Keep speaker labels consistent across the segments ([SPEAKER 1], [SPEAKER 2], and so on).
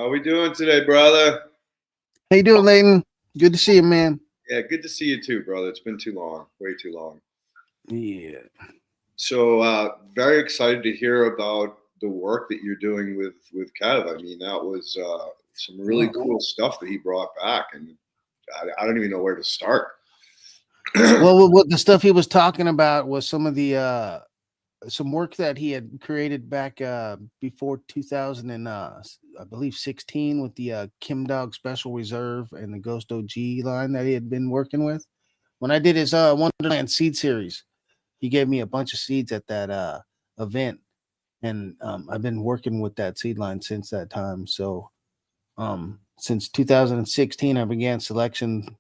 [SPEAKER 1] How we doing today, brother?
[SPEAKER 2] How you doing, Leighton? Good to see you, man.
[SPEAKER 1] Yeah, good to see you too, brother. It's been too long, way too long.
[SPEAKER 2] Yeah.
[SPEAKER 1] So, very excited to hear about the work that you're doing with Kev. I mean, that was some really cool stuff that he brought back, and I don't even know where to start.
[SPEAKER 2] Well, what the stuff he was talking about was some of the some work that he had created back before 2000 and I believe 16 with the Kim Dog Special Reserve and the Ghost OG line that he had been working with. When I did his Wonderland Seed series, he gave me a bunch of seeds at that event, and I've been working with that seed line since that time. So since 2016, I began selection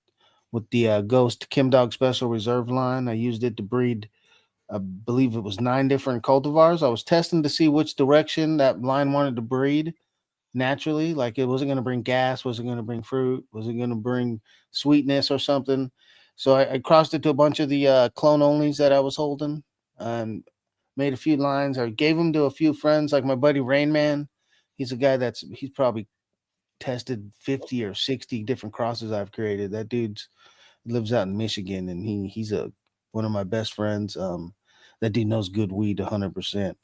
[SPEAKER 2] with the Ghost Kim Dog Special Reserve line. I used it to breed, I believe it was 9 different cultivars. I was testing to see which direction that line wanted to breed naturally. Like it wasn't going to bring gas, wasn't going to bring fruit, wasn't going to bring sweetness or something. So I crossed it to a bunch of the clone onlys that I was holding and made a few lines. I gave them to a few friends, like my buddy Rain Man. He's a guy he's probably tested 50 or 60 different crosses I've created. That dude's lives out in Michigan, and he's a one of my best friends. That dude knows good weed 100%.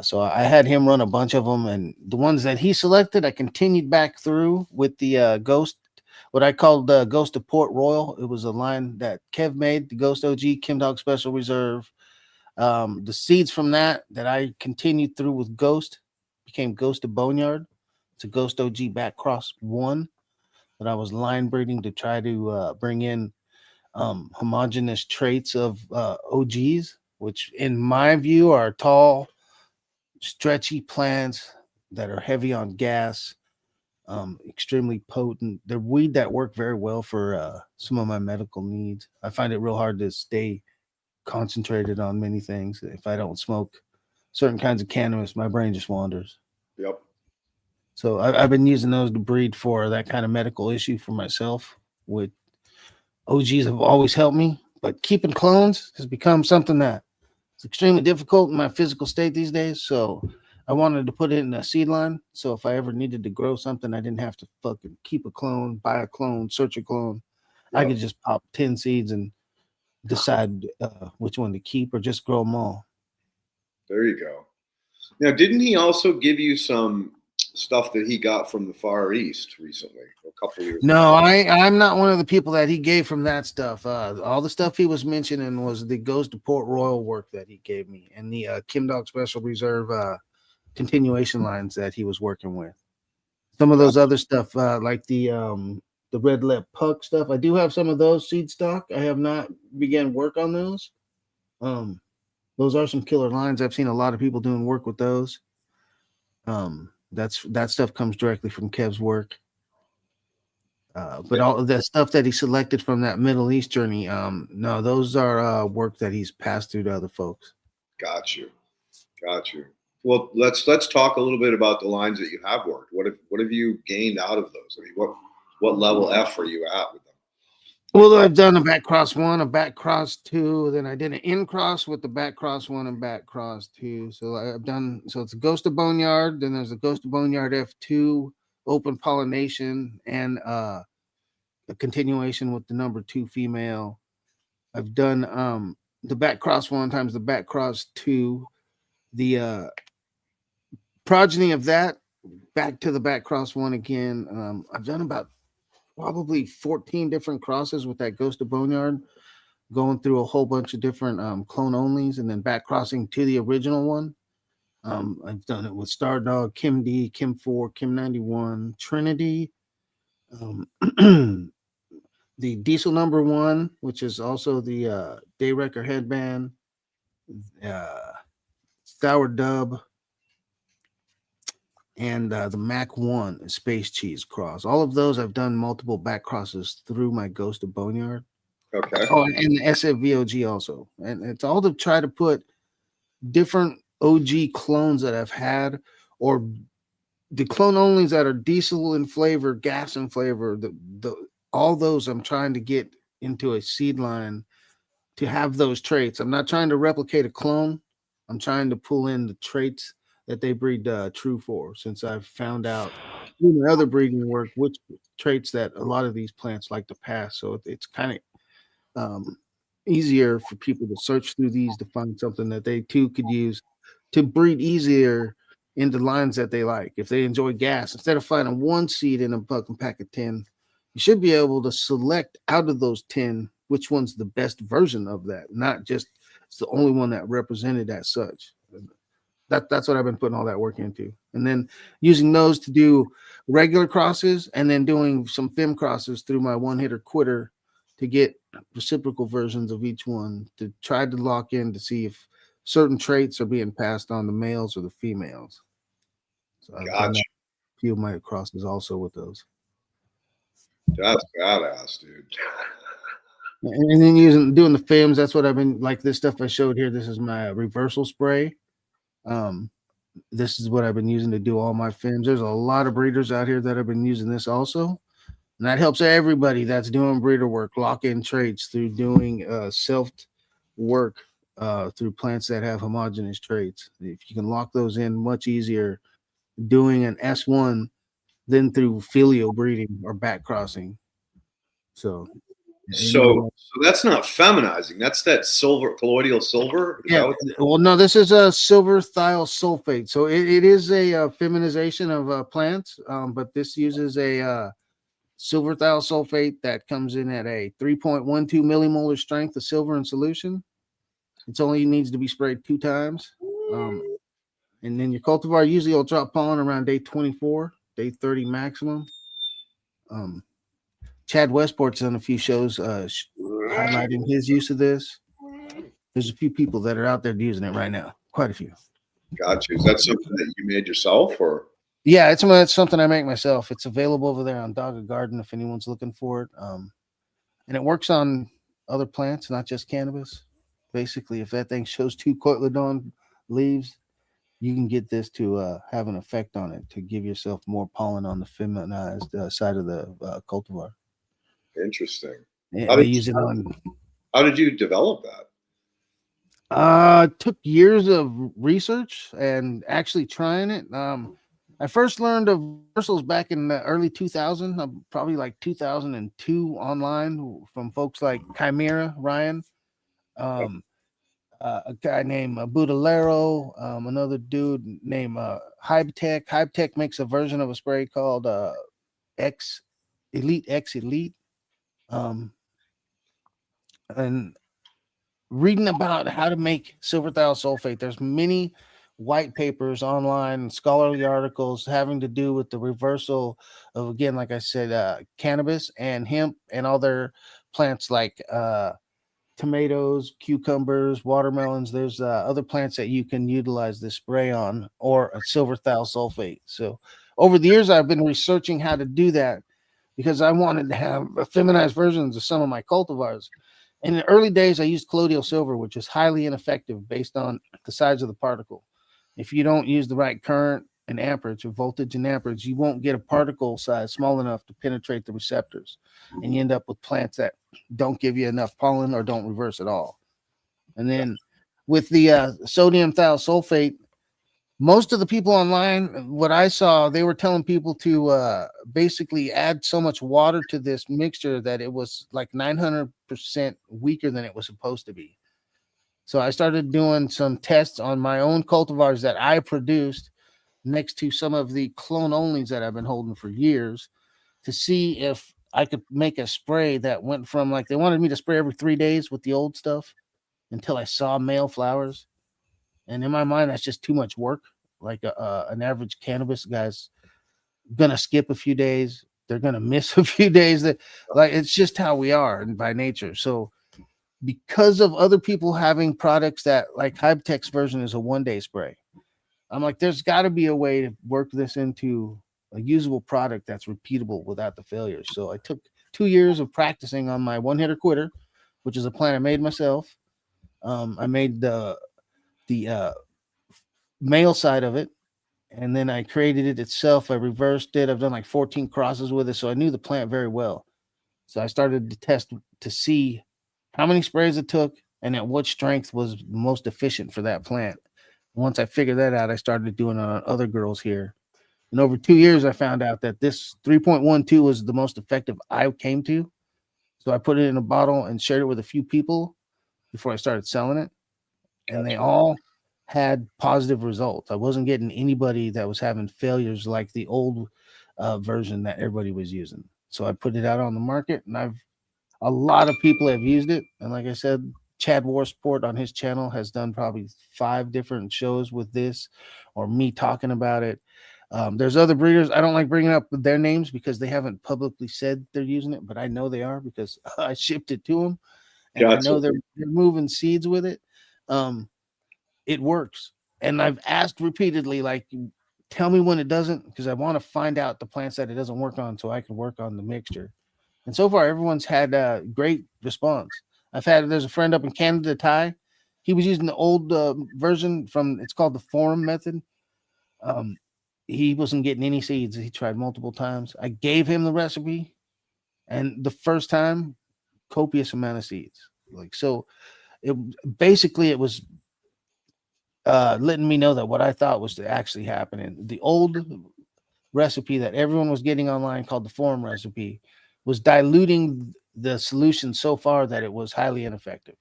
[SPEAKER 2] So I had him run a bunch of them, and the ones that he selected, I continued back through with the Ghost, what I called the Ghost of Port Royal. It was a line that Kev made, the Ghost OG Kim Dog Special Reserve. The seeds from that I continued through with Ghost became Ghost of Boneyard. It's a Ghost OG back cross one that I was line breeding to try to bring in homogeneous traits of OGs, which in my view are tall, stretchy plants that are heavy on gas, extremely potent. They're weed that work very well for some of my medical needs. I find it real hard to stay concentrated on many things. If I don't smoke certain kinds of cannabis, my brain just wanders.
[SPEAKER 1] Yep.
[SPEAKER 2] So I've been using those to breed for that kind of medical issue for myself. With OGs have always helped me, but keeping clones has become something that it's extremely difficult in my physical state these days. So I wanted to put it in a seed line. So if I ever needed to grow something, I didn't have to fucking keep a clone, buy a clone, search a clone. I
[SPEAKER 1] Yep.
[SPEAKER 2] could just pop 10 seeds and decide which one to keep or just grow them all.
[SPEAKER 1] There you go. Now, didn't he also give you some stuff that he got from the Far East recently, a couple years ago?
[SPEAKER 2] No, I'm not one of the people that he gave from that stuff. All the stuff he was mentioning was the Ghost to Port Royal work that he gave me and the Kim Dog Special Reserve continuation lines that he was working with. Some of those other stuff, like the Red Lip Puck stuff, I do have some of those seed stock. I have not began work on those. Um, those are some killer lines. I've seen a lot of people doing work with those. That stuff comes directly from Kev's work. But all of the stuff that he selected from that Middle East journey, no, those are work that he's passed through to other folks.
[SPEAKER 1] Got you. Got you. Well, let's talk a little bit about the lines that you have worked. What have you gained out of those? I mean, what level F are you at with them?
[SPEAKER 2] Well, I've done a back cross one, a back cross two, then I did an in cross with the back cross one and back cross two. So I've done, so it's a Ghost of Boneyard, then there's a Ghost of Boneyard F2, open pollination, and a continuation with the number 2 female. I've done the back cross one times the back cross two, the progeny of that back to the back cross one again. I've done about probably 14 different crosses with that Ghost of Boneyard, going through a whole bunch of different clone onlys and then back crossing to the original one. I've done it with Star Dog, Kim D, Kim 4, Kim 91, Trinity, the Diesel number 1, which is also the Day Wrecker headband, uh, Sour Dub, and the Mac 1 Space Cheese cross. All of those I've done multiple back crosses through my Ghost of Boneyard.
[SPEAKER 1] Okay.
[SPEAKER 2] Oh, and the SFVOG also. And it's all to try to put different OG clones that I've had, or the clone onlys that are diesel in flavor, gas in flavor, the all those I'm trying to get into a seed line to have those traits. I'm not trying to replicate a clone. I'm trying to pull in the traits that they breed true for, since I've found out do my other breeding work, which traits that a lot of these plants like to pass. So it's kind of easier for people to search through these to find something that they too could use to breed easier into lines that they like. If they enjoy gas, instead of finding one seed in a fucking pack of 10, you should be able to select out of those 10 which one's the best version of that, not just it's the only one that represented as such. That's what I've been putting all that work into. And then using those to do regular crosses and then doing some fem crosses through my one hitter quitter to get reciprocal versions of each one to try to lock in to see if certain traits are being passed on the males or the females. So I've done
[SPEAKER 1] Gotcha.
[SPEAKER 2] a few of my crosses also with those.
[SPEAKER 1] That's badass, dude.
[SPEAKER 2] And then doing the FEMs, that's what I've been like. This stuff I showed here, this is my reversal spray. This is what I've been using to do all my FEMs. There's a lot of breeders out here that have been using this also. And that helps everybody that's doing breeder work lock in traits through doing self work through plants that have homogeneous traits. If you can lock those in much easier doing an S1 than through filial breeding or back crossing. So
[SPEAKER 1] that's not feminizing. That's that silver, colloidal silver.
[SPEAKER 2] Well, no, this is a silver thiol sulfate. So it is a feminization of plants, but this uses a silver thiol sulfate that comes in at a 3.12 millimolar strength of silver in solution. It only needs to be sprayed 2 times. And then your cultivar usually will drop pollen around day 24, day 30 maximum. Chad Westport's done a few shows highlighting his use of this. There's a few people that are out there using it right now. Quite a few.
[SPEAKER 1] Gotcha. Is that something that you made yourself, or?
[SPEAKER 2] Yeah, it's something I make myself. It's available over there on Dogga Garden if anyone's looking for it. And it works on other plants, not just cannabis. Basically, if that thing shows 2 cotyledon leaves, you can get this to have an effect on it to give yourself more pollen on the feminized side of the cultivar.
[SPEAKER 1] Interesting.
[SPEAKER 2] How did
[SPEAKER 1] you develop that?
[SPEAKER 2] It took years of research and actually trying it. I first learned of reversals back in the early 2000s, probably like 2002 online from folks like Chimera, Ryan, a guy named Budalero, another dude named Hybtech. Hybtech makes a version of a spray called X Elite. And reading about how to make silver thiol sulfate, there's many white papers online, scholarly articles having to do with the reversal of, again, like I said, cannabis and hemp and other plants like tomatoes, cucumbers, watermelons. There's other plants that you can utilize this spray on, or a silver thiol sulfate. So over the years, I've been researching how to do that because I wanted to have feminized versions of some of my cultivars. In the early days, I used colloidal silver, which is highly ineffective based on the size of the particle. If you don't use the right current and amperage, or voltage and amperage, you won't get a particle size small enough to penetrate the receptors. And you end up with plants that don't give you enough pollen or don't reverse at all. And then with the sodium thiosulfate, most of the people online, what I saw, they were telling people to basically add so much water to this mixture that it was like 900% weaker than it was supposed to be. So I started doing some tests on my own cultivars that I produced next to some of the clone onlys that I've been holding for years to see if I could make a spray that went from, like, they wanted me to spray every 3 days with the old stuff until I saw male flowers. And in my mind, that's just too much work. Like an average cannabis guy's gonna skip a few days. They're gonna miss a few days. Like, it's just how we are by nature. So because of other people having products that, like Hybtech's version is a 1-day spray, I'm like, there's got to be a way to work this into a usable product that's repeatable without the failures. So I took 2 years of practicing on my one hitter quitter, which is a plant I made myself. I made the male side of it, and then I created it itself. I reversed it. I've done like 14 crosses with it, so I knew the plant very well. So I started to test to see how many sprays it took and at what strength was most efficient for that plant. Once I figured that out, I started doing it on other girls here. In over 2 years, I found out that this 3.12 was the most effective I came to. So I put it in a bottle and shared it with a few people before I started selling it. And they
[SPEAKER 1] Gotcha.
[SPEAKER 2] all had positive results. I wasn't getting anybody that was having failures like the old version that everybody was using. So I put it out on the market, and a lot of people have used it. And like I said, Chad Warsport on his channel has done probably 5 different shows with this, or me talking about it. There's other breeders. I don't like bringing up their names because they haven't publicly said they're using it, but I know they are because I shipped it to them, and I
[SPEAKER 1] Gotcha.
[SPEAKER 2] know they're moving seeds with it. Um, it works, and I've asked repeatedly, like, tell me when it doesn't, because I want to find out the plants that it doesn't work on, so I can work on the mixture. And so far, everyone's had a great response. There's a friend up in Canada, Ty. He was using the old version from, it's called the Forum method. Um, he wasn't getting any seeds. He tried multiple times. I gave him the recipe, and the first time, copious amount of seeds. Like, so it basically, it was letting me know that what I thought was actually happening. The old recipe that everyone was getting online, called the Forum recipe, was diluting the solution so far that it was highly ineffective.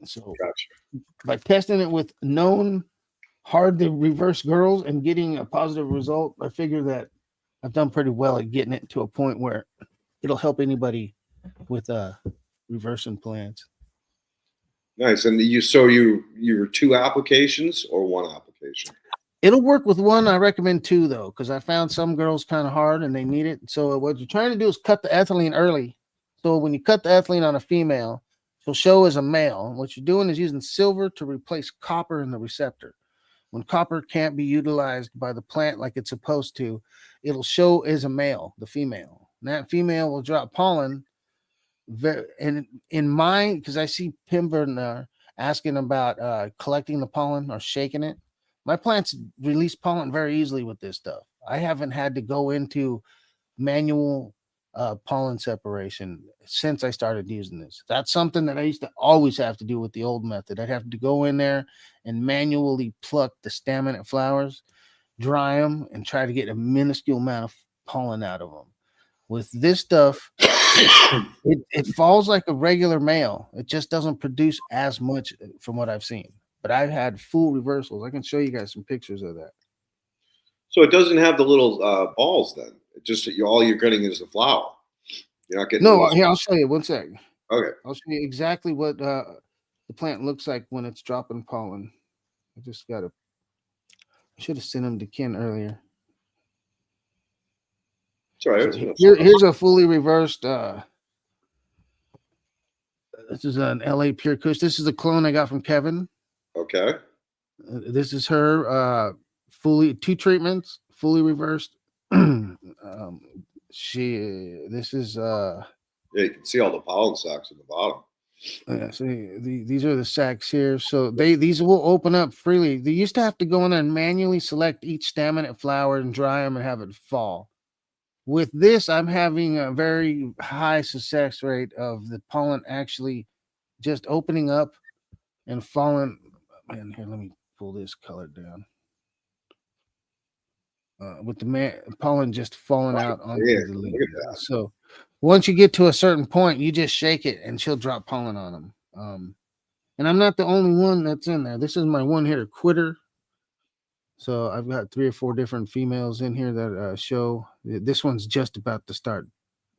[SPEAKER 2] So
[SPEAKER 1] Gotcha.
[SPEAKER 2] by testing it with known hard to reverse girls and getting a positive result, I figure that I've done pretty well at getting it to a point where it'll help anybody with reversing plants.
[SPEAKER 1] Nice. And you were 2 applications or 1 application?
[SPEAKER 2] It'll work with 1. I recommend 2 though, because I found some girls kind of hard and they need it. So what you're trying to do is cut the ethylene early. So when you cut the ethylene on a female, she'll show as a male. And what you're doing is using silver to replace copper in the receptor. When copper can't be utilized by the plant like it's supposed to, it'll show as a male, the female. And that female will drop pollen. And in mine, because I see Pimburn asking about collecting the pollen or shaking it. My plants release pollen very easily with this stuff. I haven't had to go into manual pollen separation since I started using this. That's something that I used to always have to do with the old method. I'd have to go in there and manually pluck the staminate flowers, dry them, and try to get a minuscule amount of pollen out of them. With this stuff, it falls like a regular male. It just doesn't produce as much from what I've seen. But I've had full reversals. I can show you guys some pictures of that.
[SPEAKER 1] So it doesn't have the little balls then. It just all you're getting is the flower. You're not getting.
[SPEAKER 2] No, here, I'll show you. 1 sec.
[SPEAKER 1] Okay.
[SPEAKER 2] I'll show you exactly what the plant looks like when it's dropping pollen. I should have sent them to Ken earlier.
[SPEAKER 1] Sorry.
[SPEAKER 2] So here's a fully reversed. This is an LA Pure Kush. This is a clone I got from Kevin.
[SPEAKER 1] Okay.
[SPEAKER 2] This is her fully 2 treatments, fully reversed. This is
[SPEAKER 1] yeah, you can see all the pollen sacs at the bottom.
[SPEAKER 2] Yeah, see, these are the sacs here. So these will open up freely. They used to have to go in there and manually select each staminate flower and dry them and have it fall. With this, I'm having a very high success rate of the pollen actually just opening up and falling. Man, here, let me pull this color down. With the pollen just falling out onto the leaf. So once you get to a certain point, you just shake it and she'll drop pollen on them. And I'm not the only one that's in there. This is my one here, Quitter. So I've got 3 or 4 different females in here that show. This one's just about to start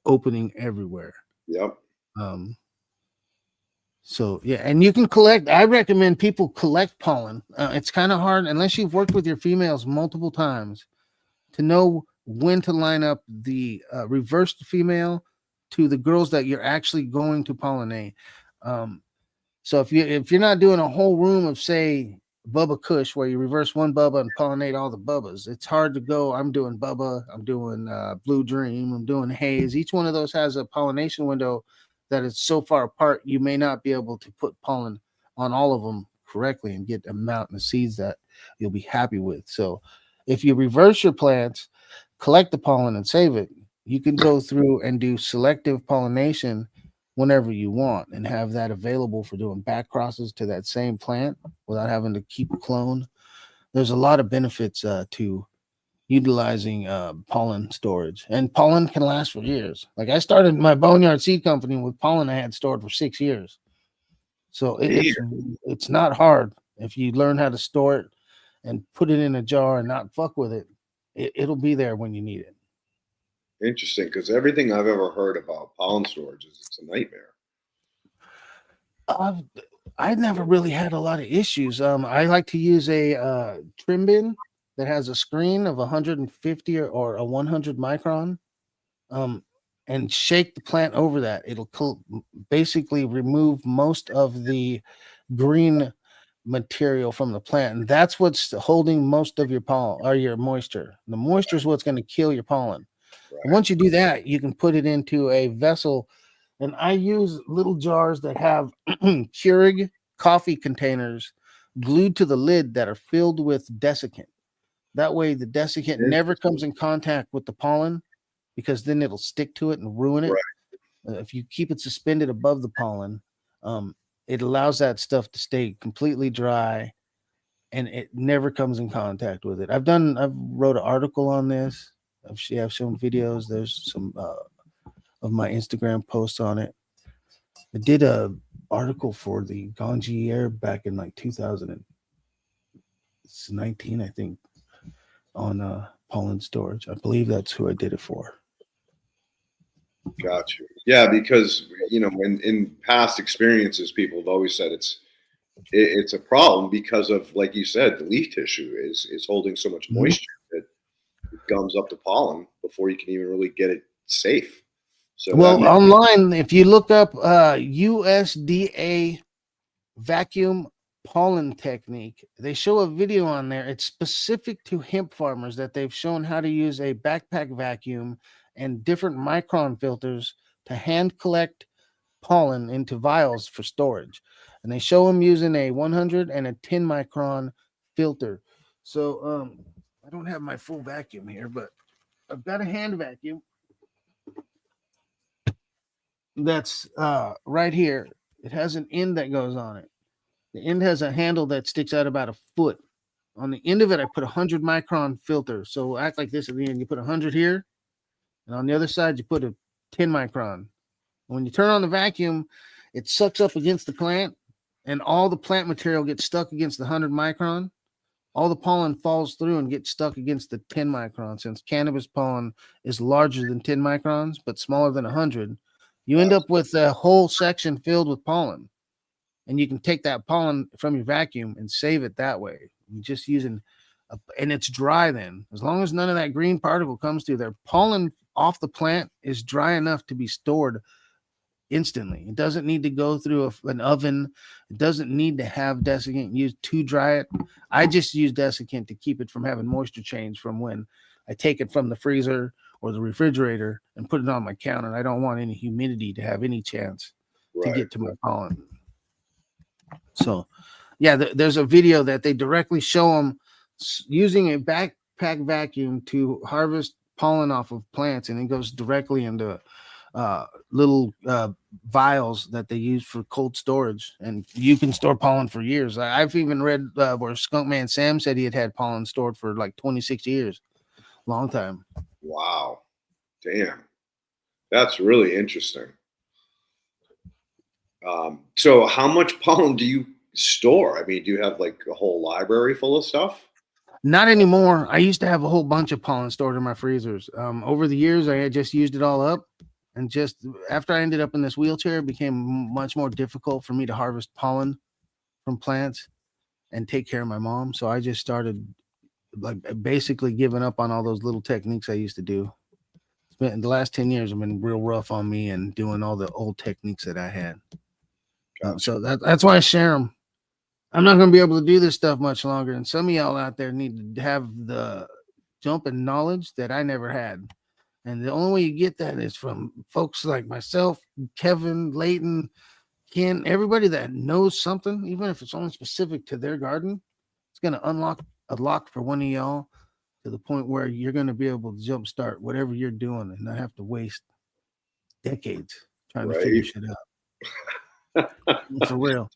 [SPEAKER 2] opening everywhere.
[SPEAKER 1] Yep.
[SPEAKER 2] So yeah, and you can collect. I recommend people collect pollen. It's kind of hard unless you've worked with your females multiple times to know when to line up the reversed female to the girls that you're actually going to pollinate. So if you're not doing a whole room of, say, Bubba Kush where you reverse one Bubba and pollinate all the Bubbas, it's hard to go. I'm doing Bubba, I'm doing Blue Dream, I'm doing Haze. Each one of those has a pollination window that is so far apart you may not be able to put pollen on all of them correctly and get a mountain of seeds that you'll be happy with. So if you reverse your plants, collect the pollen and save it, you can go through and do selective pollination whenever you want and have that available for doing back crosses to that same plant without having to keep a clone. There's a lot of benefits to utilizing pollen storage, and pollen can last for years. Like I started my boneyard seed company with pollen I had stored for 6 years. So it's not hard if you learn how to store it and put it in a jar and not fuck with it. It'll be there when you need it.
[SPEAKER 1] Interesting, because everything I've ever heard about pollen storage is it's a nightmare.
[SPEAKER 2] I never really had a lot of issues. I like to use a trim bin that has a screen of 150 or a 100 micron, and shake the plant over that. It'll basically remove most of the green material from the plant, and that's what's holding most of your pollen or your moisture. The moisture is what's going to kill your pollen.
[SPEAKER 1] Right.
[SPEAKER 2] And once you do that, you can put it into a vessel. And I use little jars that have Keurig coffee containers glued to the lid that are filled with desiccant. That way, the desiccant never comes in contact with the pollen, because then it'll stick to it and ruin it.
[SPEAKER 1] Right.
[SPEAKER 2] If you keep it suspended above the pollen, it allows that stuff to stay completely dry, and it never comes in contact with it. I've wrote an article on this. I've shown videos. There's some of my Instagram posts on it. I did a article for the Ganji Air back in like 2019, I think, on pollen storage. I believe that's who I did it for.
[SPEAKER 1] Got you. Yeah, because in past experiences, people have always said it's a problem because of, like you said, the leaf tissue is holding so much moisture that it gums up the pollen before you can even really get it safe. So
[SPEAKER 2] online, if you look up USDA vacuum pollen technique, they show a video on there. It's specific to hemp farmers that they've shown how to use a backpack vacuum and different micron filters to hand collect pollen into vials for storage. And they show them using a 100 and a 10 micron filter. So I don't have my full vacuum here, but I've got a hand vacuum that's right here. It has an end that goes on it. The end has a handle that sticks out about a foot. On the end of it, I put a 100 micron filter. So act like this at the end. You put 100 here, and on the other side, you put a 10 micron. When you turn on the vacuum, it sucks up against the plant, and all the plant material gets stuck against the 100 micron. All the pollen falls through and gets stuck against the 10 micron. Since cannabis pollen is larger than 10 microns, but smaller than 100, you end up with a whole section filled with pollen. And you can take that pollen from your vacuum and save it that way. You're just using, and it's dry then. As long as none of that green particle comes through there, pollen off the plant is dry enough to be stored instantly. It doesn't need to go through an oven. It doesn't need to have desiccant used to dry it. I just use desiccant to keep it from having moisture change from when I take it from the freezer or the refrigerator and put it on my counter. I don't want any humidity to have any chance to get to my pollen. So, yeah, there's a video that they directly show them using a backpack vacuum to harvest pollen off of plants, and it goes directly into little vials that they use for cold storage, and you can store pollen for years. I've even read where Skunkman Sam said he had pollen stored for like 26 years. Long time.
[SPEAKER 1] Wow. Damn. That's really interesting. So how much pollen do you store? I mean, do you have like a whole library full of stuff?
[SPEAKER 2] Not anymore. I used to have a whole bunch of pollen stored in my freezers. Over the years, I had just used it all up. And just after I ended up in this wheelchair, it became much more difficult for me to harvest pollen from plants and take care of my mom. So I just started like basically giving up on all those little techniques I used to do. In the last 10 years have been real rough on me and doing all the old techniques that I had. So that's why I share them. I'm not going to be able to do this stuff much longer. And some of y'all out there need to have the jump in knowledge that I never had. And the only way you get that is from folks like myself, Kevin, Leighton, Ken, everybody that knows something, even if it's only specific to their garden. It's going to unlock a lock for one of y'all to the point where you're going to be able to jumpstart whatever you're doing and not have to waste decades trying to figure shit out. For real.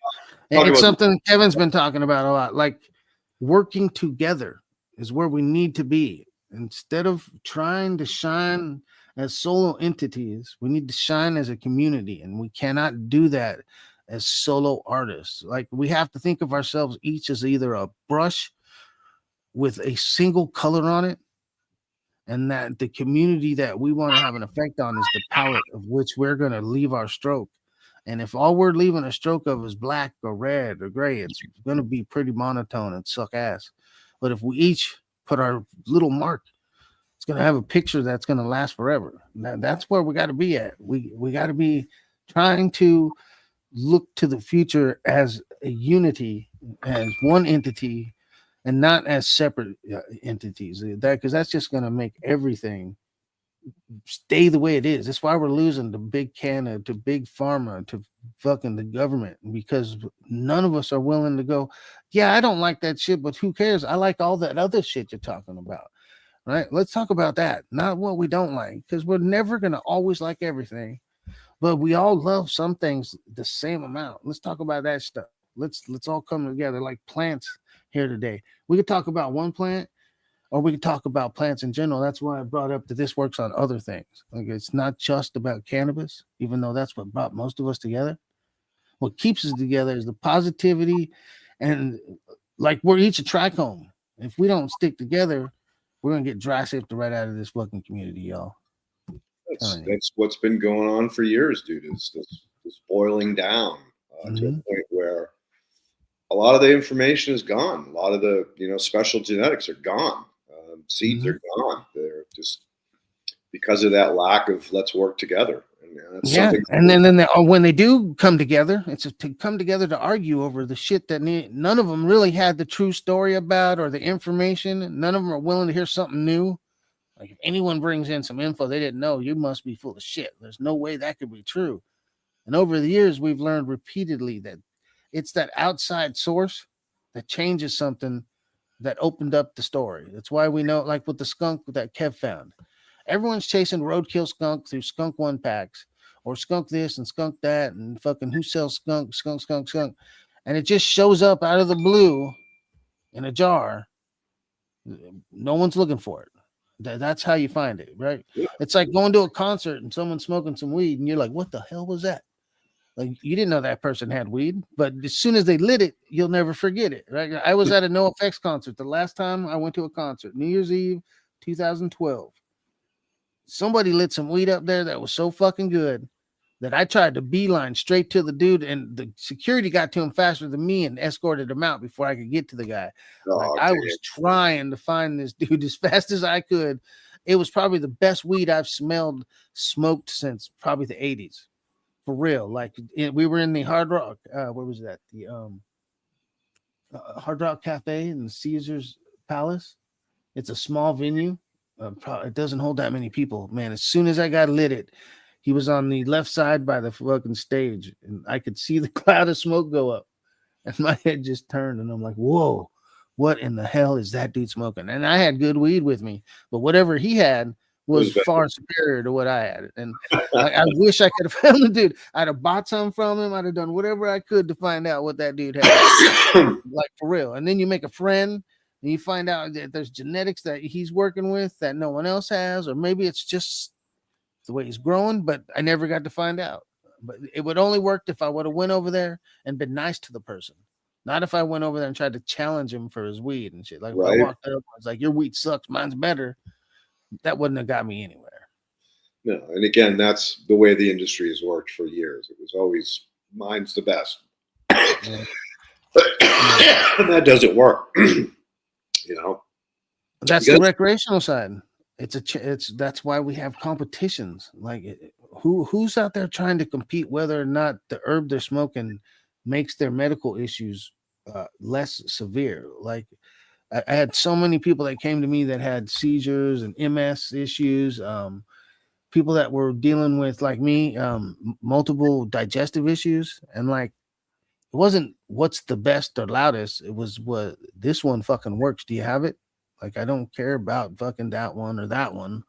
[SPEAKER 2] And it's something Kevin's been talking about a lot. Like working together is where we need to be. Instead of trying to shine as solo entities, we need to shine as a community, and we cannot do that as solo artists. Like, we have to think of ourselves each as either a brush with a single color on it, and that the community that we want to have an effect on is the palette of which we're going to leave our stroke. And if all we're leaving a stroke of is black or red or gray, it's going to be pretty monotone and suck ass. But if we each put our little mark, it's going to have a picture that's going to last forever. That's where we got to be at. We got to be trying to look to the future as a unity, as one entity, and not as separate entities. Because that's just going to make everything stay the way it is. That's why we're losing to big Canada, to big pharma, to fucking the government, because none of us are willing to go, yeah, I don't like that shit, but who cares? I like all that other shit you're talking about. Right? Let's talk about that, not what we don't like, because we're never going to always like everything, but we all love some things the same amount. Let's talk about that stuff. Let's all come together like plants here today. We could talk about one plant, or we could talk about plants in general. That's why I brought up that this works on other things. Like, it's not just about cannabis, even though that's what brought most of us together. What keeps us together is the positivity, and like, we're each a trichome. If we don't stick together, we're gonna get dry sipped right out of this fucking community, y'all.
[SPEAKER 1] That's what's been going on for years, dude. Is this boiling down to a point where a lot of the information is gone. A lot of the special genetics are gone. Seeds are gone. They're just because of that lack of let's work together. And
[SPEAKER 2] and then when they do come together, it's to come together to argue over the shit that none of them really had the true story about, or the information. None of them are willing to hear something new. Like, if anyone brings in some info they didn't know, you must be full of shit. There's no way that could be true. And over the years, we've learned repeatedly that it's that outside source that changes something that opened up the story. That's why we know, like with the skunk that Kev found. Everyone's chasing roadkill skunk through skunk one packs, or skunk this and skunk that, and fucking who sells skunk. And it just shows up out of the blue in a jar. No one's looking for it. That's how you find it, right?
[SPEAKER 1] Yeah.
[SPEAKER 2] It's like going to a concert and someone's smoking some weed, and you're like, what the hell was that? Like, you didn't know that person had weed, but as soon as they lit it, you'll never forget it, right? I was at a NoFX concert the last time I went to a concert, New Year's Eve, 2012. Somebody lit some weed up there that was so fucking good that I tried to beeline straight to the dude, and the security got to him faster than me and escorted him out before I could get to the guy. I was trying to find this dude as fast as I could. It was probably the best weed I've smoked since probably the 80s. For real. Like, we were in the Hard Rock, where was that? The Hard Rock Cafe in the Caesars Palace. It's a small venue. It doesn't hold that many people. Man, as soon as I got lit it, he was on the left side by the fucking stage, and I could see the cloud of smoke go up, and my head just turned, and I'm like, whoa, what in the hell is that dude smoking? And I had good weed with me, but whatever he had was far superior to what I had. And I wish I could have found the dude. I'd have bought some from him. I'd have done whatever I could to find out what that dude had. Like, for real. And then you make a friend, and you find out that there's genetics that he's working with that no one else has, or maybe it's just the way he's growing, but I never got to find out. But it would only work if I would have went over there and been nice to the person. Not if I went over there and tried to challenge him for his weed and shit. Like, if I walked up, I was like, your weed sucks, mine's better. That wouldn't have got me anywhere.
[SPEAKER 1] No, and again, that's the way the industry has worked for years. It was always mine's the best. Yeah. And that doesn't work.
[SPEAKER 2] That's the recreational side. That's why we have competitions. Like, who's out there trying to compete whether or not the herb they're smoking makes their medical issues less severe. Like, I had so many people that came to me that had seizures and MS issues, people that were dealing with, like me, multiple digestive issues. And like, it wasn't what's the best or loudest. It was what this one fucking works. Do you have it? Like, I don't care about fucking that one or that one.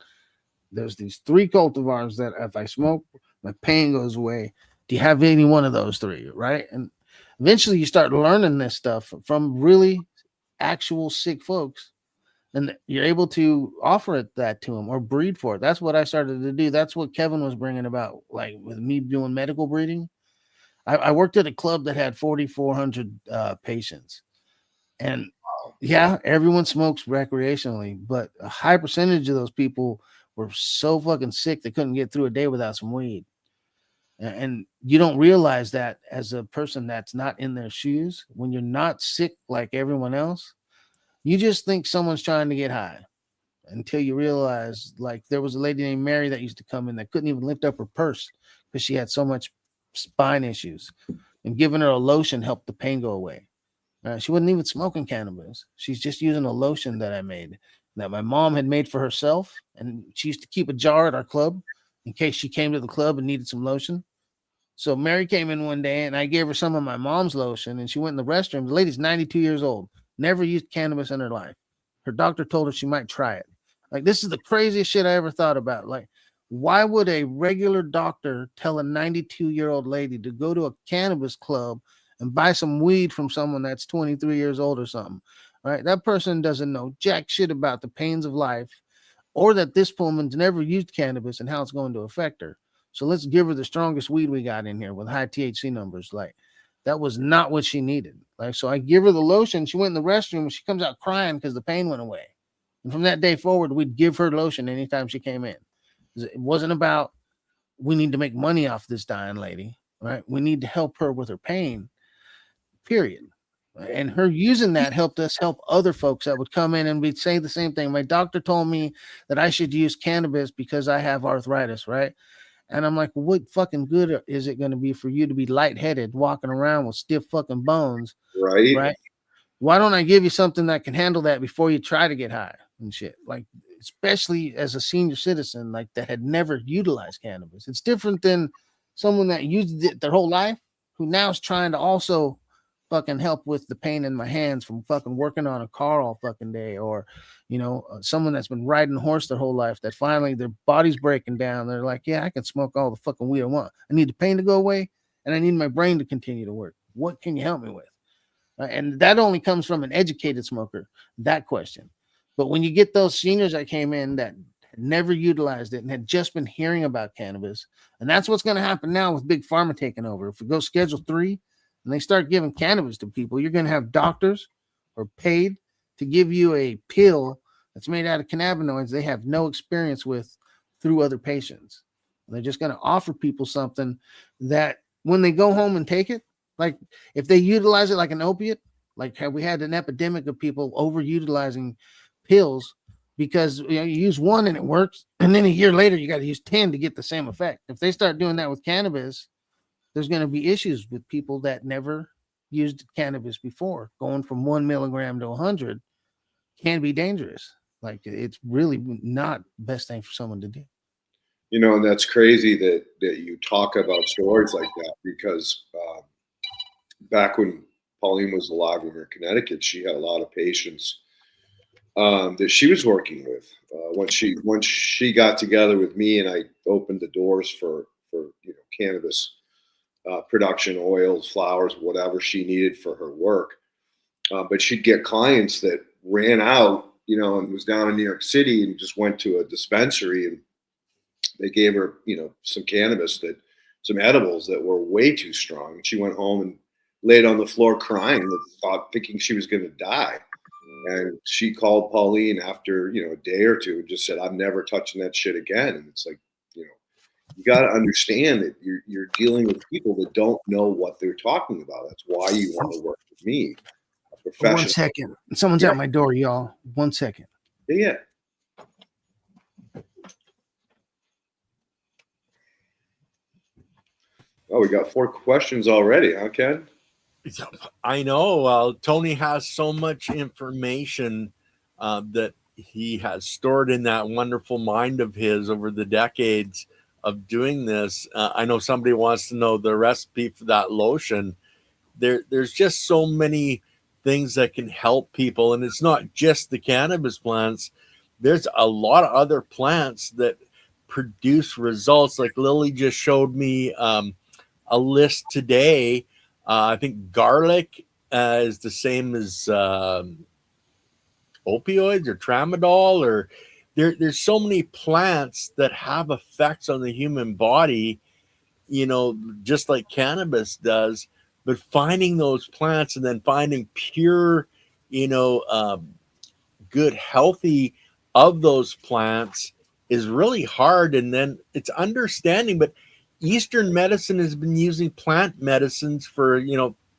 [SPEAKER 2] There's these 3 cultivars that if I smoke, my pain goes away. Do you have any one of those 3? Right. And eventually you start learning this stuff from really actual sick folks and you're able to offer that to them or breed for it. That's what I started to do. That's what Kevin was bringing about, like with me doing medical breeding. I worked at a club that had 4,400 patients, and yeah, everyone smokes recreationally, but a high percentage of those people were so fucking sick they couldn't get through a day without some weed. And you don't realize that as a person that's not in their shoes, when you're not sick like everyone else, you just think someone's trying to get high until you realize, like, there was a lady named Mary that used to come in that couldn't even lift up her purse because she had so much spine issues, and giving her a lotion helped the pain go away. She wasn't even smoking cannabis. She's just using a lotion that I made, that my mom had made for herself, and she used to keep a jar at our club in case she came to the club and needed some lotion. So Mary came in one day and I gave her some of my mom's lotion, and she went in the restroom. The lady's 92 years old, never used cannabis in her life. Her doctor told her she might try it. Like, this is the craziest shit I ever thought about. Like, why would a regular doctor tell a 92-year-old lady to go to a cannabis club and buy some weed from someone that's 23 years old or something? Right? That person doesn't know jack shit about the pains of life, or that this woman's never used cannabis and how it's going to affect her. So let's give her the strongest weed we got in here with high THC numbers. Like, that was not what she needed. Like, so I give her the lotion. She went in the restroom and she comes out crying because the pain went away. And from that day forward, we'd give her lotion anytime she came in. It wasn't about, we need to make money off this dying lady, right? We need to help her with her pain, period. And her using that helped us help other folks that would come in and we'd say the same thing. My doctor told me that I should use cannabis because I have arthritis, right? And I'm like, well, what fucking good is it going to be for you to be lightheaded, walking around with stiff fucking bones,
[SPEAKER 1] Right.
[SPEAKER 2] right? Why don't I give you something that can handle that before you try to get high and shit? Like, especially as a senior citizen, like, that had never utilized cannabis. It's different than someone that used it their whole life, who now is trying to also fucking help with the pain in my hands from fucking working on a car all fucking day, or someone that's been riding a horse their whole life that finally their body's breaking down. They're like, yeah, I can smoke all the fucking weed I want. I need the pain to go away, and I need my brain to continue to work. What can you help me with? And that only comes from an educated smoker, that question. But when you get those seniors that came in that had never utilized it and had just been hearing about cannabis, and that's what's going to happen now with Big Pharma taking over. If we go Schedule 3 and they start giving cannabis to people, you're going to have doctors who are paid to give you a pill that's made out of cannabinoids they have no experience with through other patients. And they're just going to offer people something that when they go home and take it, like, if they utilize it like an opiate, like how we had an epidemic of people overutilizing pills because you use one and it works, and then a year later you got to use 10 to get the same effect. If they start doing that with cannabis, there's going to be issues with people that never used cannabis before. Going from 1 milligram to 100 can be dangerous. Like, it's really not the best thing for someone to do.
[SPEAKER 1] And that's crazy that you talk about stories like that, because back when Pauline was alive, when we were in Connecticut, she had a lot of patients that she was working with. Once she got together with me, and I opened the doors for cannabis production, oils, flowers, whatever she needed for her work. But she'd get clients that ran out, and was down in New York City and just went to a dispensary, and they gave her, some cannabis, some edibles that were way too strong. And she went home and laid on the floor crying, thinking she was going to die. And she called Pauline after, a day or two and just said, I'm never touching that shit again. And it's like, you got to understand that you're dealing with people that don't know what they're talking about. That's why you want to work with me, a professional.
[SPEAKER 2] 1 second. Someone's at my door, y'all. 1 second.
[SPEAKER 1] Yeah. Oh, we got 4 questions already, huh, Ken?
[SPEAKER 3] I know. Tony has so much information that he has stored in that wonderful mind of his over the decades of doing this. I know somebody wants to know the recipe for that lotion. There's just so many things that can help people, and it's not just the cannabis plants. There's a lot of other plants that produce results. Like Lily just showed me a list today. I think garlic is the same as opioids or tramadol, or there's so many plants that have effects on the human body, just like cannabis does. But finding those plants and then finding pure, good, healthy of those plants is really hard. And then it's understanding, but Eastern medicine has been using plant medicines for,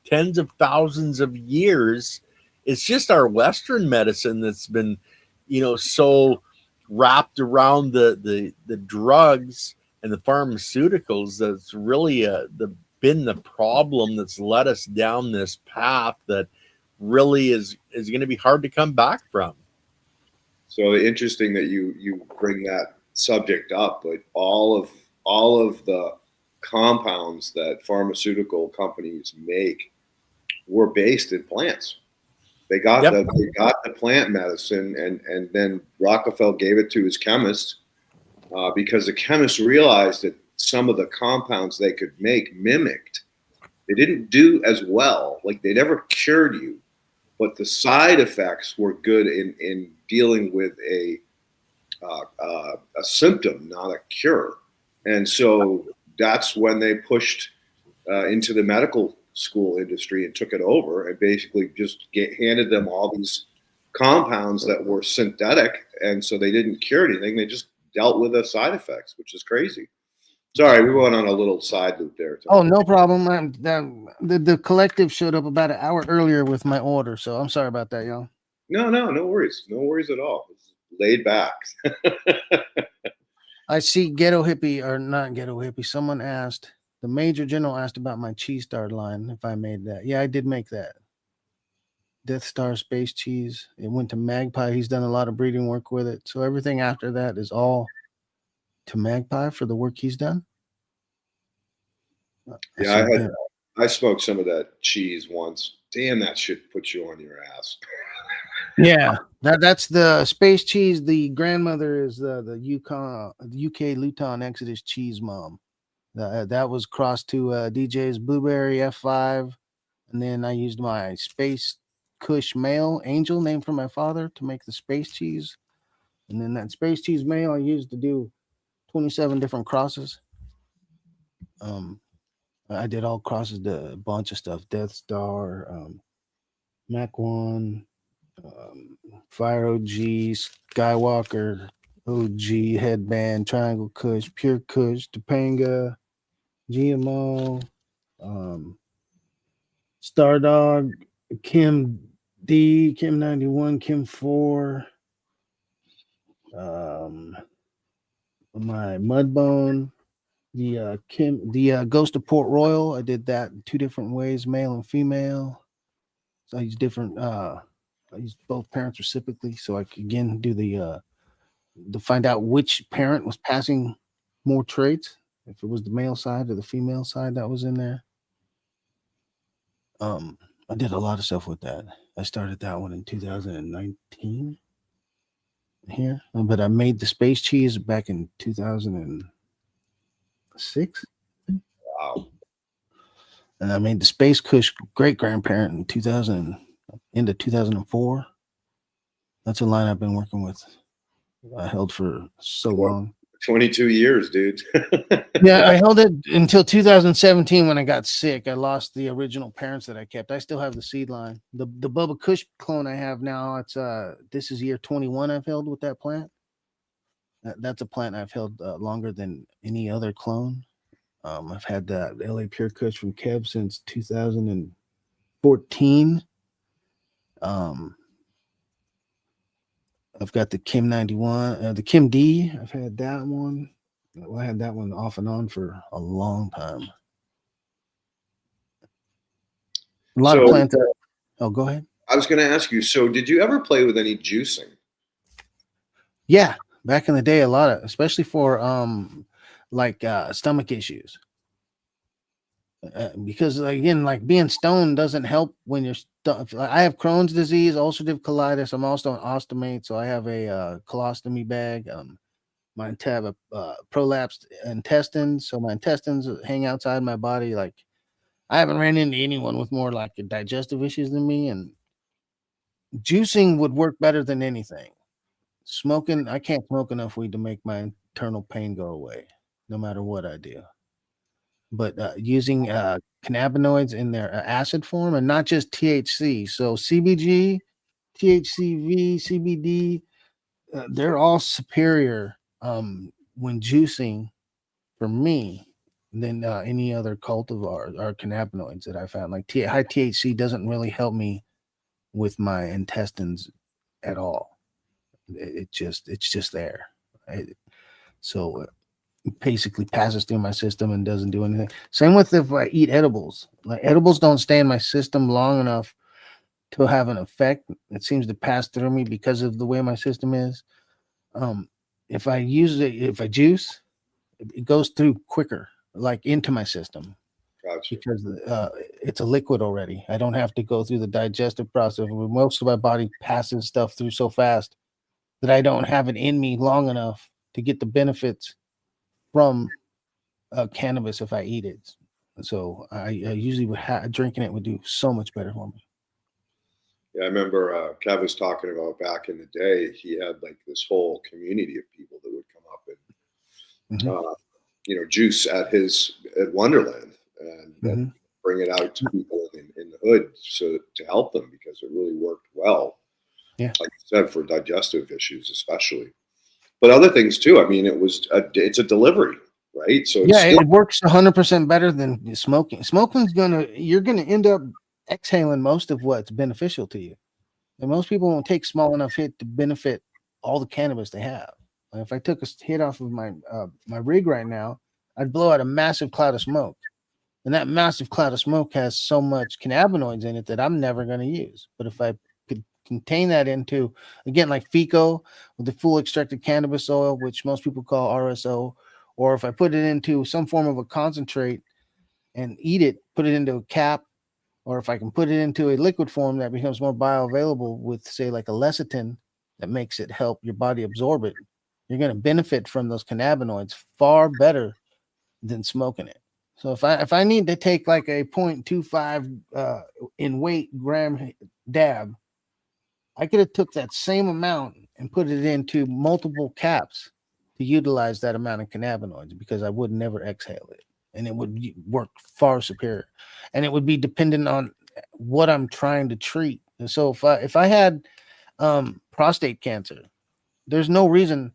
[SPEAKER 3] tens of thousands of years. It's just our Western medicine that's been, so wrapped around the drugs and the pharmaceuticals that's really been the problem that's led us down this path that really is going to be hard to come back from.
[SPEAKER 1] So interesting that you bring that subject up, but all of the compounds that pharmaceutical companies make were based in plants. They got the plant medicine, and then Rockefeller gave it to his chemists because the chemists realized that some of the compounds they could make mimicked. They didn't do as well, like they never cured you, but the side effects were good in dealing with a symptom, not a cure. And so that's when they pushed into the medical school industry and took it over and basically just handed them all these compounds that were synthetic. And so they didn't cure anything. They just dealt with the side effects, which is crazy. Sorry, we went on a little side loop there.
[SPEAKER 2] Oh, no problem. The collective showed up about an hour earlier with my order, so I'm sorry about that, y'all.
[SPEAKER 1] No worries. No worries at all. It's laid back.
[SPEAKER 2] I see Ghetto Hippie, or not Ghetto Hippie. Someone asked, the Major General asked about my cheese star line, if I made that. Yeah, I did make that. Death Star Space Cheese. It went to Magpie. He's done a lot of breeding work with it. So everything after that is all to Magpie for the work he's done.
[SPEAKER 1] Yeah, I smoked some of that cheese once. Damn, that shit puts you on your ass.
[SPEAKER 2] Yeah, that's the space cheese. The grandmother is the UK Luton Exodus cheese mom. That was crossed to DJ's Blueberry F5, and then I used my Space Kush male Angel, named for my father, to make the space cheese. And then that space cheese male I used to do 27 different crosses. I did all crosses, a bunch of stuff: Death Star, Mac 1, Fire OG, Skywalker OG, Headband, Triangle Kush, Pure Kush, Topanga, GMO, Stardog, Kim D, Kim 91, Kim 4, my Mudbone, the Ghost of Port Royal. I did that in 2 different ways, male and female. So I used I used both parents reciprocally, so I could again do to find out which parent was passing more traits, if it was the male side or the female side that was in there. I did a lot of stuff with that. I started that one in 2019 here, but I made the space cheese back in 2006.
[SPEAKER 1] Wow.
[SPEAKER 2] And I made the Space Kush great grandparent in into 2004. That's a line I've been working with. I held for so long.
[SPEAKER 1] 22 years, dude.
[SPEAKER 2] Yeah, I held it until 2017 when I got sick. I lost the original parents that I kept. I still have the seed line. The Bubba Kush clone I have now, it's this is year 21 I've held with that plant. That's a plant I've held longer than any other clone. I've had that LA Pure Kush from Kev since 2014. I've got the Kim 91, the Kim D. I've had that one. I had that one off and on for a long time. A lot of plants. Oh, go ahead.
[SPEAKER 1] I was going to ask you, so did you ever play with any juicing?
[SPEAKER 2] Yeah, back in the day, a lot of, especially for stomach issues. Because again, like being stoned doesn't help when you're I have Crohn's disease, ulcerative colitis. I'm also an ostomate, so I have a colostomy bag. I have a prolapsed intestines, so my intestines hang outside my body. Like I haven't ran into anyone with more like digestive issues than me, and juicing would work better than anything. Smoking, I can't smoke enough weed to make my internal pain go away, no matter what I do. But using cannabinoids in their acid form and not just THC. So CBG, THCV, CBD, they're all superior when juicing for me than any other cultivar or cannabinoids that I found. Like high THC doesn't really help me with my intestines at all. It's just there. So it basically passes through my system and doesn't do anything. Same with if I eat edibles. Like edibles don't stay in my system long enough to have an effect. It seems to pass through me because of the way my system is. If I juice, it goes through quicker, like into my system.
[SPEAKER 1] Gotcha.
[SPEAKER 2] Because it's a liquid already. I don't have to go through the digestive process. Most of my body passes stuff through so fast that I don't have it in me long enough to get the benefits from cannabis if I eat it. So I usually would drinking it would do so much better for me.
[SPEAKER 1] Yeah, I remember Kev was talking about back in the day. He had like this whole community of people that would come up and juice at Wonderland and bring it out to people in the hood to help them because it really worked well.
[SPEAKER 2] Yeah,
[SPEAKER 1] like you said, for digestive issues especially, but other things too. I mean, it's a delivery, right? So
[SPEAKER 2] it works 100% better than smoking. You're gonna end up exhaling most of what's beneficial to you, and most people won't take small enough hit to benefit all the cannabis they have. If I took a hit off of my rig right now, I'd blow out a massive cloud of smoke, and that massive cloud of smoke has so much cannabinoids in it that I'm never going to use. But if I could contain that into, again, like FICO with the full extracted cannabis oil, which most people call RSO, or if I put it into some form of a concentrate and eat it, put it into a cap, or if I can put it into a liquid form that becomes more bioavailable with, say, like a lecithin that makes it help your body absorb it, you're going to benefit from those cannabinoids far better than smoking it. So if I need to take like a 0.25 in weight gram dab, I could have took that same amount and put it into multiple caps to utilize that amount of cannabinoids because I would never exhale it, and it would work far superior. And it would be dependent on what I'm trying to treat. And so if I had prostate cancer, there's no reason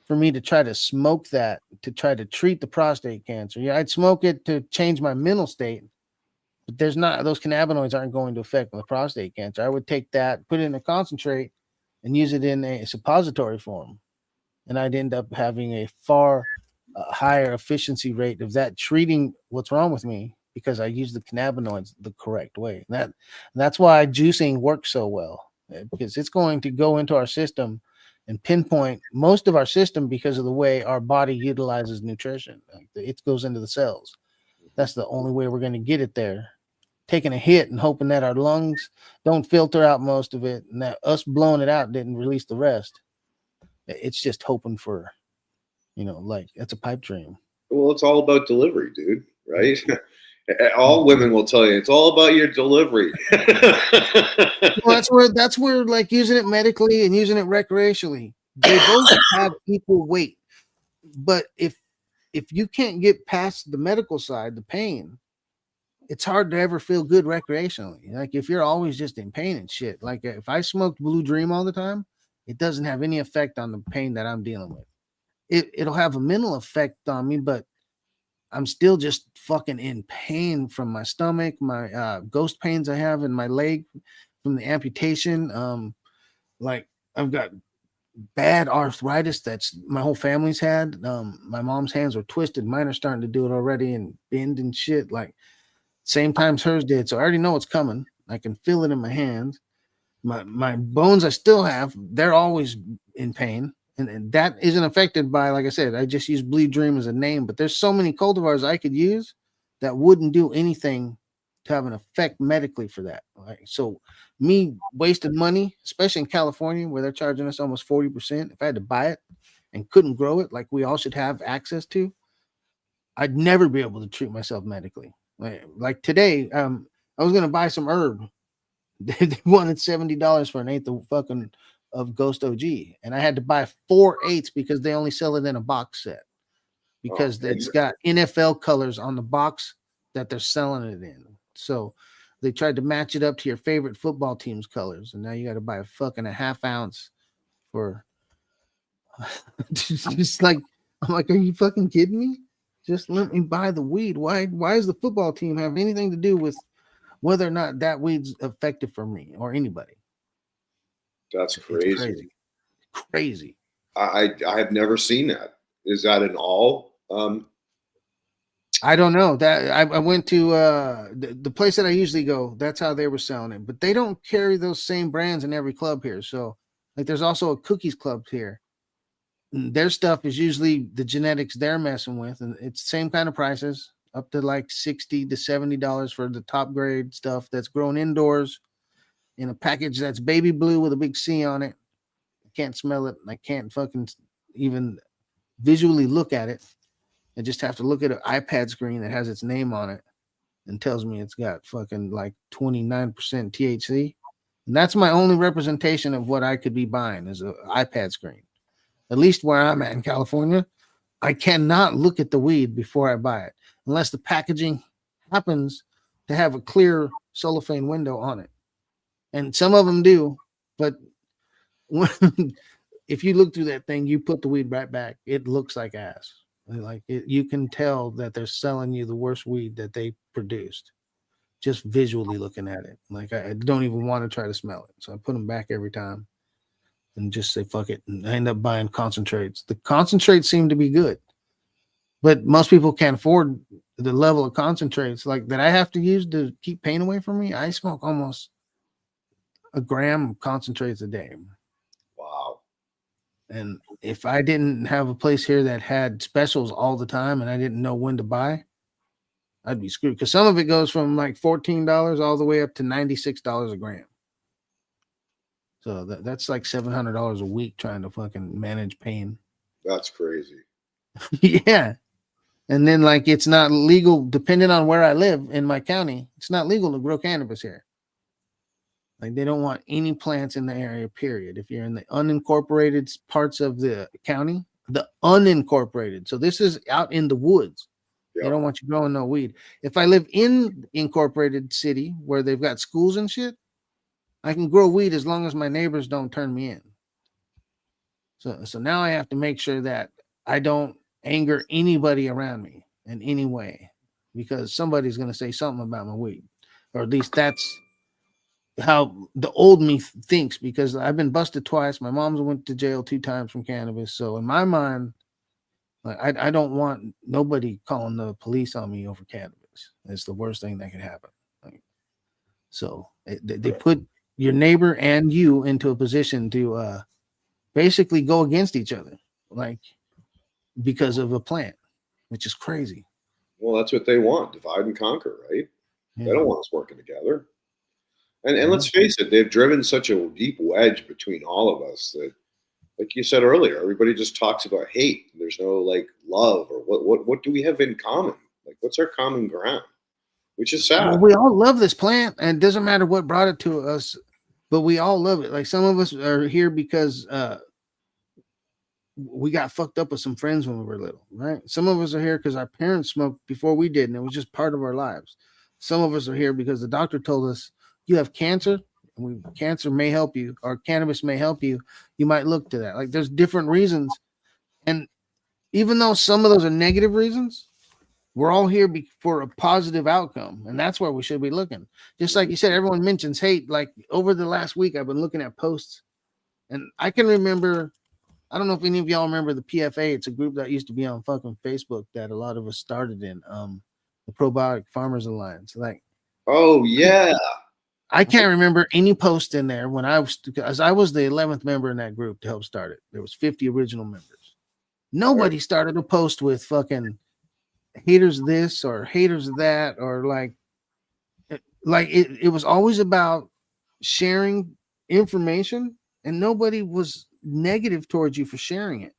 [SPEAKER 2] for me to try to smoke that to try to treat the prostate cancer. Yeah, I'd smoke it to change my mental state, but those cannabinoids aren't going to affect the prostate cancer. I would take that, put it in a concentrate, and use it in a suppository form, and I'd end up having a far higher efficiency rate of that treating what's wrong with me because I use the cannabinoids the correct way. That's why juicing works so well, because it's going to go into our system and pinpoint most of our system because of the way our body utilizes nutrition. It goes into the cells. That's the only way we're going to get it there. Taking a hit and hoping that our lungs don't filter out most of it and that us blowing it out didn't release the rest. It's just hoping for, like that's a pipe dream.
[SPEAKER 1] Well, it's all about delivery, dude, right? All women will tell you it's all about your delivery.
[SPEAKER 2] Well, that's where like using it medically and using it recreationally, they both have equal weight. But if you can't get past the medical side, the pain, it's hard to ever feel good recreationally. Like if you're always just in pain and shit. Like if I smoked Blue Dream all the time, it doesn't have any effect on the pain that I'm dealing with. It'll have a mental effect on me, but I'm still just fucking in pain from my stomach, my ghost pains I have in my leg from the amputation. Like I've got bad arthritis that's my whole family's had. My mom's hands are twisted. Mine are starting to do it already and bend and shit. Like same times hers did. So I already know it's coming. I can feel it in my hands. My bones I still have, they're always in pain. And that isn't affected by, like I said, I just use Bleed Dream as a name, but there's so many cultivars I could use that wouldn't do anything to have an effect medically for that. Right? So me wasting money, especially in California where they're charging us almost 40%, if I had to buy it and couldn't grow it like we all should have access to, I'd never be able to treat myself medically. Like today, I was going to buy some herb They wanted $70 for an eighth of Ghost OG, and I had to buy 4/8 because they only sell it in a box set because it's got NFL colors on the box that they're selling it in. So they tried to match it up to your favorite football team's colors, and now you got to buy a fucking a half ounce for. Just like I'm like, are you fucking kidding me? Just let me buy the weed. Why does the football team have anything to do with whether or not that weed's effective for me or anybody?
[SPEAKER 1] That's crazy.
[SPEAKER 2] Crazy.
[SPEAKER 1] I have never seen that. Is that in all?
[SPEAKER 2] I don't know. That I went to the place that I usually go. That's how they were selling it, but they don't carry those same brands in every club here. So like, there's also a cookies club here. Their stuff is usually the genetics they're messing with, and it's the same kind of prices, up to like $60 to $70 for the top grade stuff that's grown indoors in a package that's baby blue with a big C on it. I can't smell it. I can't fucking even visually look at it. I just have to look at an iPad screen that has its name on it and tells me it's got fucking like 29% THC. And that's my only representation of what I could be buying is an iPad screen. At least where I'm at in California, I cannot look at the weed before I buy it unless the packaging happens to have a clear cellophane window on it. And some of them do, but if you look through that thing, you put the weed right back. It looks like ass. Like you can tell that they're selling you the worst weed that they produced just visually looking at it. Like I don't even want to try to smell it. So I put them back every time. And just say fuck it, and I end up buying concentrates. The concentrates seem to be good, but most people can't afford the level of concentrates like that I have to use to keep pain away from me. I smoke almost a gram of concentrates a day.
[SPEAKER 1] Wow.
[SPEAKER 2] And if I didn't have a place here that had specials all the time and I didn't know when to buy, I'd be screwed. Because some of it goes from like $14 all the way up to $96 a gram. So that's like $700 a week trying to fucking manage pain.
[SPEAKER 1] That's crazy.
[SPEAKER 2] Yeah. And then like it's not legal, depending on where I live in my county, it's not legal to grow cannabis here. Like they don't want any plants in the area, period. If you're in the unincorporated parts of the county, the unincorporated. So this is out in the woods. Yep. They don't want you growing no weed. If I live in incorporated city where they've got schools and shit, I can grow weed as long as my neighbors don't turn me in. So now I have to make sure that I don't anger anybody around me in any way because somebody's going to say something about my weed. Or at least that's how the old me thinks because I've been busted twice. My mom's went to jail 2 times from cannabis. So in my mind, like I don't want nobody calling the police on me over cannabis. It's the worst thing that could happen. Like, so they put your neighbor and you into a position to basically go against each other, like because of a plant, which is crazy.
[SPEAKER 1] Well, that's what they want, divide and conquer, right? Yeah. They don't want us working together. And let's face it, they've driven such a deep wedge between all of us that, like you said earlier, everybody just talks about hate. There's no like love or what do we have in common? Like what's our common ground? Which is sad.
[SPEAKER 2] Well, we all love this plant, and it doesn't matter what brought it to us, but we all love it. Like some of us are here because we got fucked up with some friends when we were little, right? Some of us are here because our parents smoked before we did, and it was just part of our lives. Some of us are here because the doctor told us you have cancer. Cancer may help you, or cannabis may help you. You might look to that. Like there's different reasons, and even though some of those are negative reasons, we're all here for a positive outcome, and that's where we should be looking. Just like you said, everyone mentions hate. Like over the last week, I've been looking at posts, and I can remember. I don't know if any of y'all remember the PFA. It's a group that used to be on fucking Facebook that a lot of us started in. The Probiotic Farmers Alliance. Like,
[SPEAKER 1] oh yeah.
[SPEAKER 2] I can't remember any post in there when I was the 11th member in that group to help start it. There was 50 original members. Nobody started a post with fucking haters this or haters that, or like it was always about sharing information, and nobody was negative towards you for sharing it.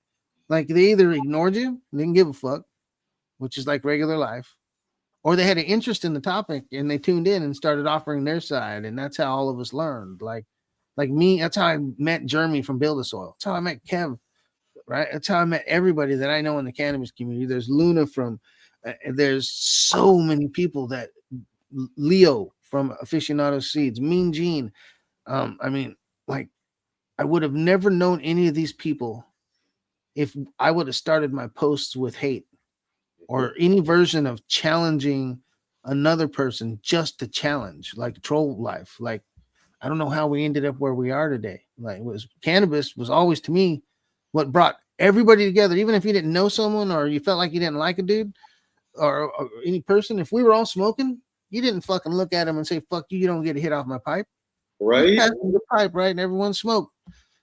[SPEAKER 2] Like they either ignored you, didn't give a fuck, which is like regular life, or they had an interest in the topic and they tuned in and started offering their side. And that's how all of us learned. Like me, that's how I met Jeremy from Build a Soil. That's how I met Kev, right? That's how I met everybody that I know in the cannabis community. There's Luna from, there's so many people that, Leo from Aficionado Seeds, Mean Gene. I mean, like, I would have never known any of these people if I would have started my posts with hate or any version of challenging another person just to challenge, like troll life. Like, I don't know how we ended up where we are today. Like, cannabis was always, to me, what brought everybody together. Even if you didn't know someone or you felt like you didn't like a dude or any person, if we were all smoking, you didn't fucking look at him and say, fuck you, you don't get a hit off my pipe.
[SPEAKER 1] Right?
[SPEAKER 2] The pipe, right? And everyone smoked.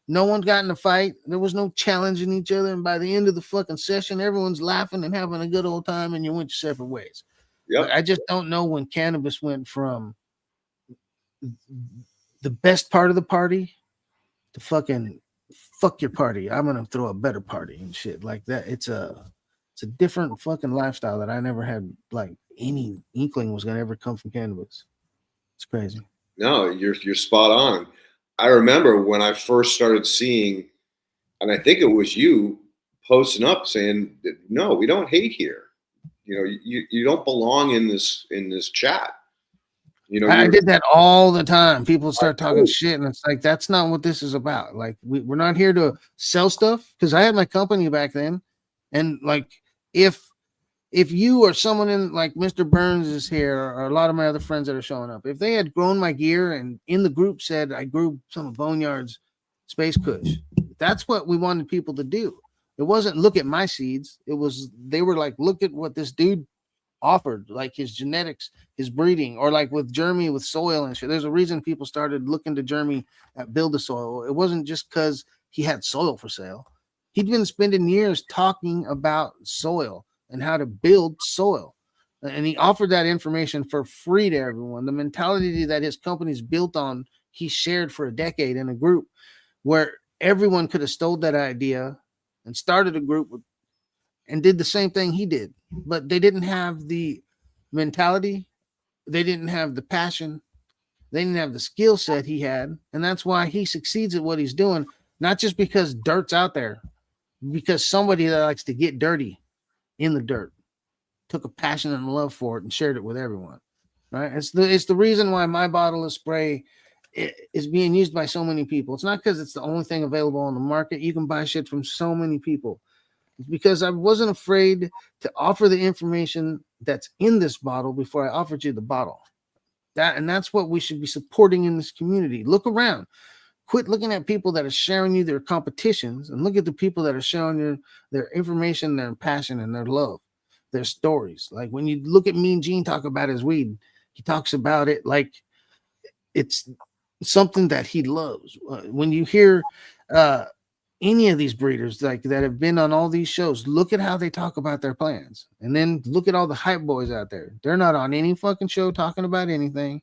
[SPEAKER 2] No one got in a fight. There was no challenging each other. And by the end of the fucking session, everyone's laughing and having a good old time, and you went your separate ways. Yep. I just don't know when cannabis went from the best part of the party to fucking fuck your party. I'm gonna throw a better party and shit like that. It's a different fucking lifestyle that I never had like any inkling was gonna ever come from cannabis. It's crazy.
[SPEAKER 1] No, you're spot on. I remember when I first started seeing, and I think it was you posting up saying, "No, we don't hate here. You know, you don't belong in this chat." You know,
[SPEAKER 2] I did that all the time. People start talking shit, and it's like, that's not what this is about. Like, we're not here to sell stuff, because I had my company back then, and like, if you or someone in, like Mr. Burns is here, or a lot of my other friends that are showing up, if they had grown my gear and in the group said I grew some of Boneyard's Space Kush, that's what we wanted people to do. It wasn't look at my seeds. It was, they were like, look at what this dude offered, like his genetics, his breeding, or like with Jeremy with soil and shit. There's a reason people started looking to Jeremy at Build a Soil. It wasn't just because he had soil for sale. He'd been spending years talking about soil and how to build soil. And he offered that information for free to everyone. The mentality that his company's built on, he shared for a decade in a group where everyone could have stole that idea and started a group and did the same thing he did. But they didn't have the mentality. They didn't have the passion. They didn't have the skill set he had. And that's why he succeeds at what he's doing. Not just because dirt's out there, because somebody that likes to get dirty in the dirt took a passion and love for it and shared it with everyone. Right? It's the reason why my bottle of spray is being used by so many people. It's not because it's the only thing available on the market. You can buy shit from so many people. It's because I wasn't afraid to offer the information that's in this bottle before I offered you the bottle. That's what we should be supporting in this community. Look around. Quit looking at people that are sharing you their competitions, and look at the people that are showing you their information, their passion, and their love, their stories. Like when you look at Mean Gene talk about his weed, he talks about it like it's something that he loves. When you hear any of these breeders like that have been on all these shows, look at how they talk about their plans, and then look at all the hype boys out there. They're not on any fucking show talking about anything.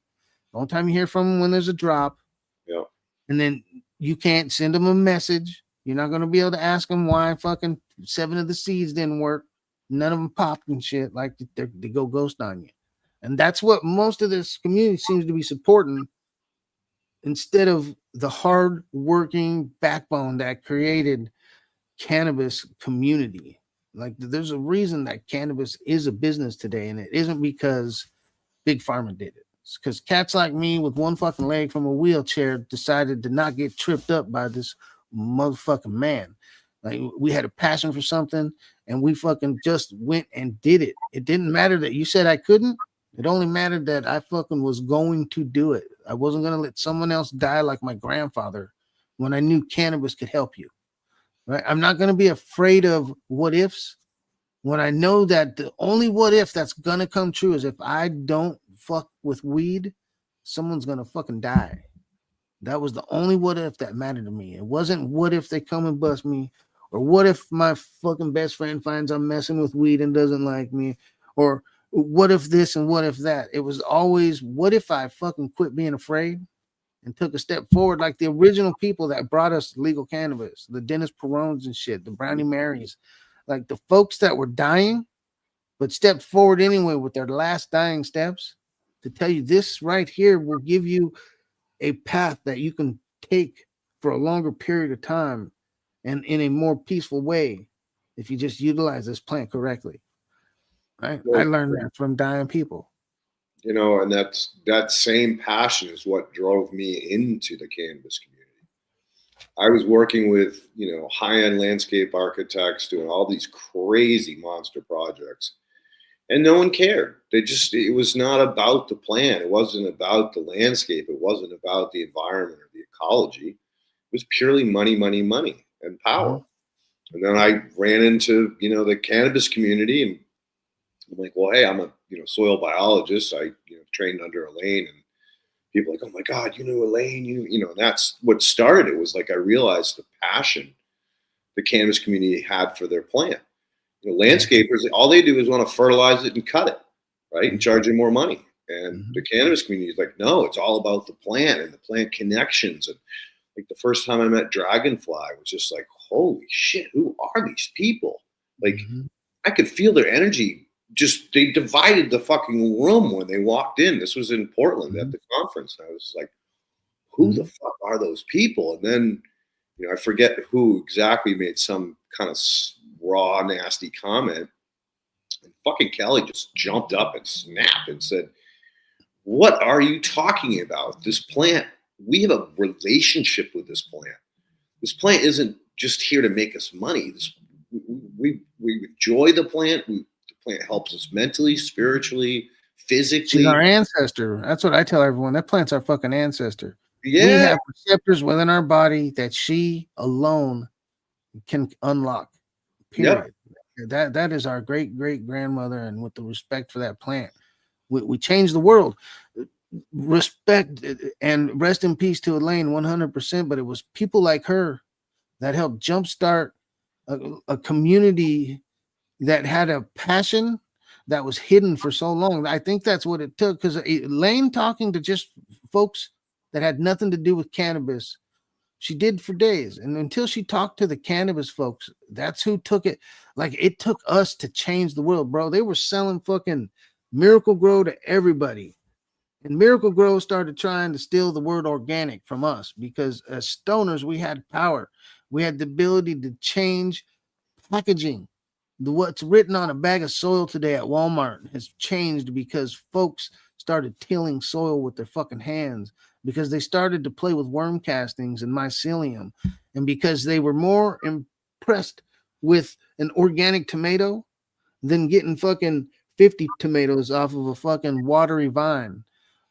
[SPEAKER 2] The only time you hear from them when there's a drop.
[SPEAKER 1] Yeah.
[SPEAKER 2] And then you can't send them a message. You're not going to be able to ask them why fucking 7 of the seeds didn't work. None of them popped and shit. Like they go ghost on you. And that's what most of this community seems to be supporting, instead of the hard working backbone that created cannabis community. Like there's a reason that cannabis is a business today, and it isn't because Big Pharma did it. It's because cats like me with one fucking leg from a wheelchair decided to not get tripped up by this motherfucking man. Like we had a passion for something, and we fucking just went and did it. It didn't matter that you said I couldn't. It only mattered that I fucking was going to do it. I wasn't going to let someone else die like my grandfather when I knew cannabis could help you. Right? I'm not going to be afraid of what ifs when I know that the only what if that's going to come true is if I don't fuck with weed, someone's going to fucking die. That was the only what if that mattered to me. It wasn't what if they come and bust me, or what if my fucking best friend finds I'm messing with weed and doesn't like me, or what if this and what if that. It was always what if I fucking quit being afraid and took a step forward, like the original people that brought us legal cannabis, the Dennis Perones and shit, the Brownie Marys, like the folks that were dying but stepped forward anyway with their last dying steps to tell you this right here will give you a path that you can take for a longer period of time and in a more peaceful way if you just utilize this plant correctly. Right? I learned that from dying people.
[SPEAKER 1] You know, and that same passion is what drove me into the cannabis community. I was working with, you know, high-end landscape architects doing all these crazy monster projects, and no one cared. It was not about the plan. It wasn't about the landscape. It wasn't about the environment or the ecology. It was purely money, money, money, and power. And then I ran into, you know, the cannabis community, and I'm like, well, hey, I'm a, you know, soil biologist. I, you know, trained under Elaine, and people are like, oh my God, you knew Elaine, you know, and that's what started. It was like I realized the passion the cannabis community had for their plant. You know, landscapers, all they do is want to fertilize it and cut it, right, and charge you more money. And the cannabis community is like, no, it's all about the plant and the plant connections. And like the first time I met Dragonfly, I was just like, holy shit, who are these people? Like, I could feel their energy. Just they divided the fucking room when they walked in. This was in Portland at the conference. I was like, who the fuck are those people? And then, you know, I forget who exactly made some kind of raw, nasty comment. And fucking Kelly just jumped up and snapped and said, what are you talking about? This plant, we have a relationship with this plant. This plant isn't just here to make us money. We enjoy the plant. The plant helps us mentally, spiritually, physically.
[SPEAKER 2] She's our ancestor. That's what I tell everyone. That plant's our fucking ancestor.
[SPEAKER 1] Yeah.
[SPEAKER 2] We have receptors within our body that she alone can unlock. Period. Yep. That is our great grandmother, and with the respect for that plant, we changed the world. Respect and rest in peace to Elaine, 100%. But it was people like her that helped jumpstart a community that had a passion that was hidden for so long. I think that's what it took, because Elaine talking to just folks that had nothing to do with cannabis, she did for days. And until she talked to the cannabis folks, that's who took it. Like, it took us to change the world, bro. They were selling fucking Miracle Grow to everybody. And Miracle Grow started trying to steal the word organic from us, because as stoners, we had power. We had the ability to change packaging. What's written on a bag of soil today at Walmart has changed because folks started tilling soil with their fucking hands, because they started to play with worm castings and mycelium, and because they were more impressed with an organic tomato than getting fucking 50 tomatoes off of a fucking watery vine.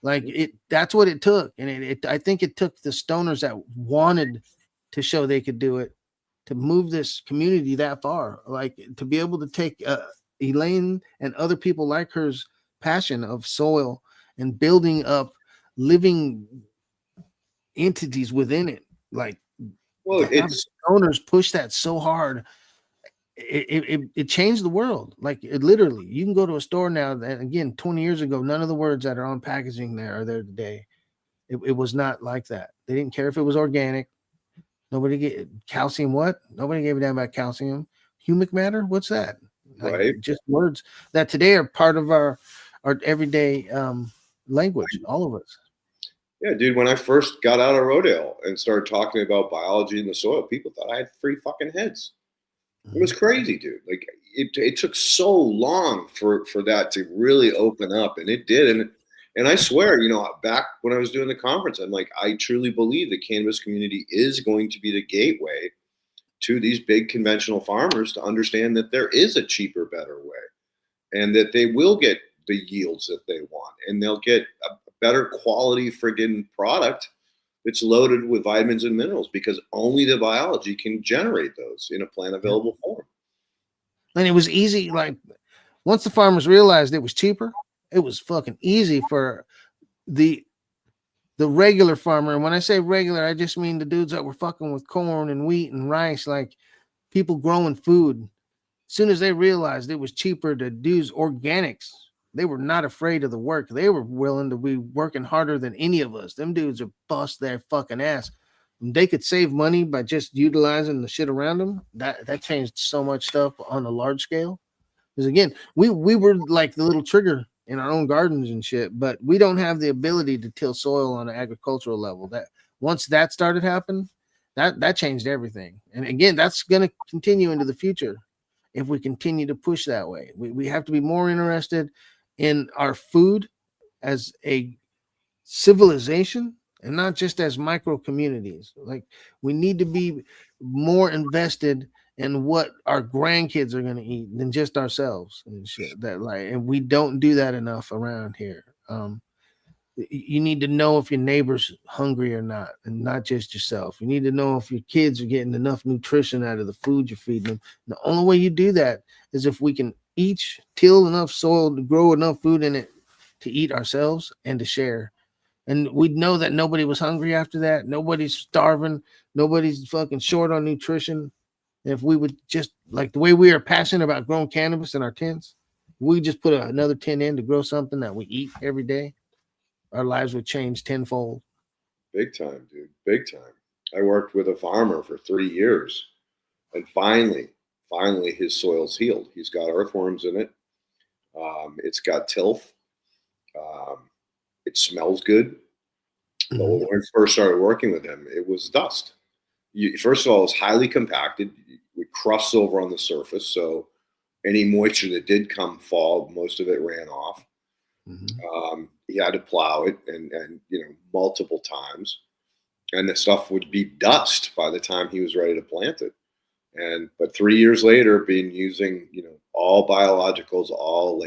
[SPEAKER 2] Like, that's what it took. And I think it took the stoners that wanted to show they could do it to move this community that far, like to be able to take Elaine and other people like her's passion of soil and building up living entities within it. Like,
[SPEAKER 1] well, it's
[SPEAKER 2] owners push that so hard. It changed the world. Like, it literally, you can go to a store now, and again, 20 years ago, none of the words that are on packaging there are there today. It was not like that. They didn't care if it was organic. Nobody get calcium. What? Nobody gave a damn about calcium. Humic matter. What's that?
[SPEAKER 1] Right.
[SPEAKER 2] Like, just words that today are part of our everyday language. All of us.
[SPEAKER 1] Yeah, dude. When I first got out of Rodale and started talking about biology in the soil, people thought I had 3 fucking heads. It was crazy, dude. Like, it took so long for that to really open up, and it did. And I swear, you know, back when I was doing the conference, I'm like, I truly believe the cannabis community is going to be the gateway to these big conventional farmers to understand that there is a cheaper, better way, and that they will get the yields that they want, and they'll get a better quality friggin' product that's loaded with vitamins and minerals, because only the biology can generate those in a plant available form.
[SPEAKER 2] And it was easy. Like, once the farmers realized it was cheaper, it was fucking easy for the regular farmer. And when I say regular, I just mean the dudes that were fucking with corn and wheat and rice, like people growing food. As soon as they realized it was cheaper to do organics, they were not afraid of the work. They were willing to be working harder than any of us. Them dudes are bust their fucking ass. And they could save money by just utilizing the shit around them. That changed so much stuff on a large scale. Because again, we were like the little trigger in our own gardens and shit, but we don't have the ability to till soil on an agricultural level. That once that started happening, that changed everything. And again, that's going to continue into the future if we continue to push that way. We have to be more interested in our food as a civilization and not just as micro communities. Like we need to be more invested in what our grandkids are going to eat than just ourselves and shit. That like, and we don't do that enough around here. You need to know if your neighbor's hungry or not, and not just yourself. You need to know if your kids are getting enough nutrition out of the food you're feeding them. The only way you do that is if we can each till enough soil to grow enough food in it to eat ourselves and to share. And we'd know that nobody was hungry after that. Nobody's starving. Nobody's fucking short on nutrition. And if we would just, like the way we are passionate about growing cannabis in our tents, we just put another tent in to grow something that we eat every day, our lives would change tenfold.
[SPEAKER 1] Big time, dude. Big time. I worked with a farmer for 3 years, and finally his soil's healed. He's got earthworms in it. It's got tilth. It smells good. But when we first started working with him, it was dust. First of all, it was highly compacted. We crust over on the surface, so any moisture that did come fall, most of it ran off. He had to plow it and multiple times, and the stuff would be dust by the time he was ready to plant it. But 3 years later, being using all biologicals, all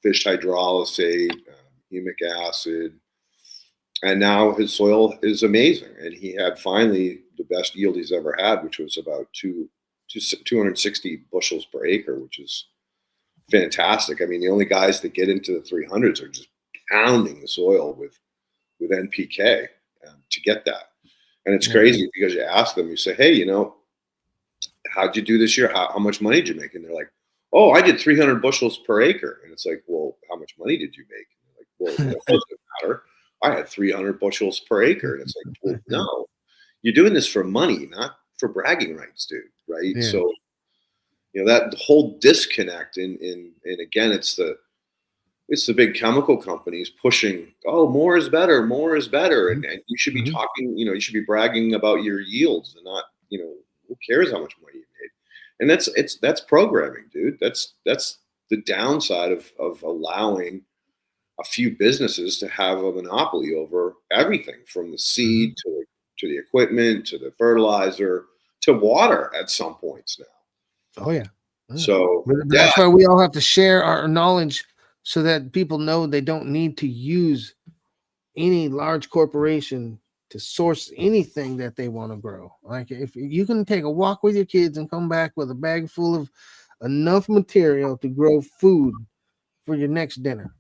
[SPEAKER 1] fish hydrolysate, humic acid, and now his soil is amazing. And he had finally the best yield he's ever had, which was about 260 bushels per acre, which is fantastic. I mean, the only guys that get into the 300s are just pounding the soil with NPK to get that. And it's crazy because you ask them, you say, hey, how'd you do this year? How much money did you make? And they're like, oh, I did 300 bushels per acre. And it's like, well, how much money did you make? And they're like, well, that doesn't matter. I had 300 bushels per acre. And it's like, well, no, you're doing this for money, not for bragging rights, dude. Right. Yeah. So, that whole disconnect and again, it's the big chemical companies pushing, oh, more is better. And you should be talking, you should be bragging about your yields and not, who cares how much money you made? And that's programming, dude. That's the downside of allowing a few businesses to have a monopoly over everything from the seed to the equipment, to the fertilizer, to water at some points now.
[SPEAKER 2] Oh yeah.
[SPEAKER 1] So
[SPEAKER 2] that's why we all have to share our knowledge so that people know they don't need to use any large corporation to source anything that they want to grow. Like if you can take a walk with your kids and come back with a bag full of enough material to grow food for your next dinner.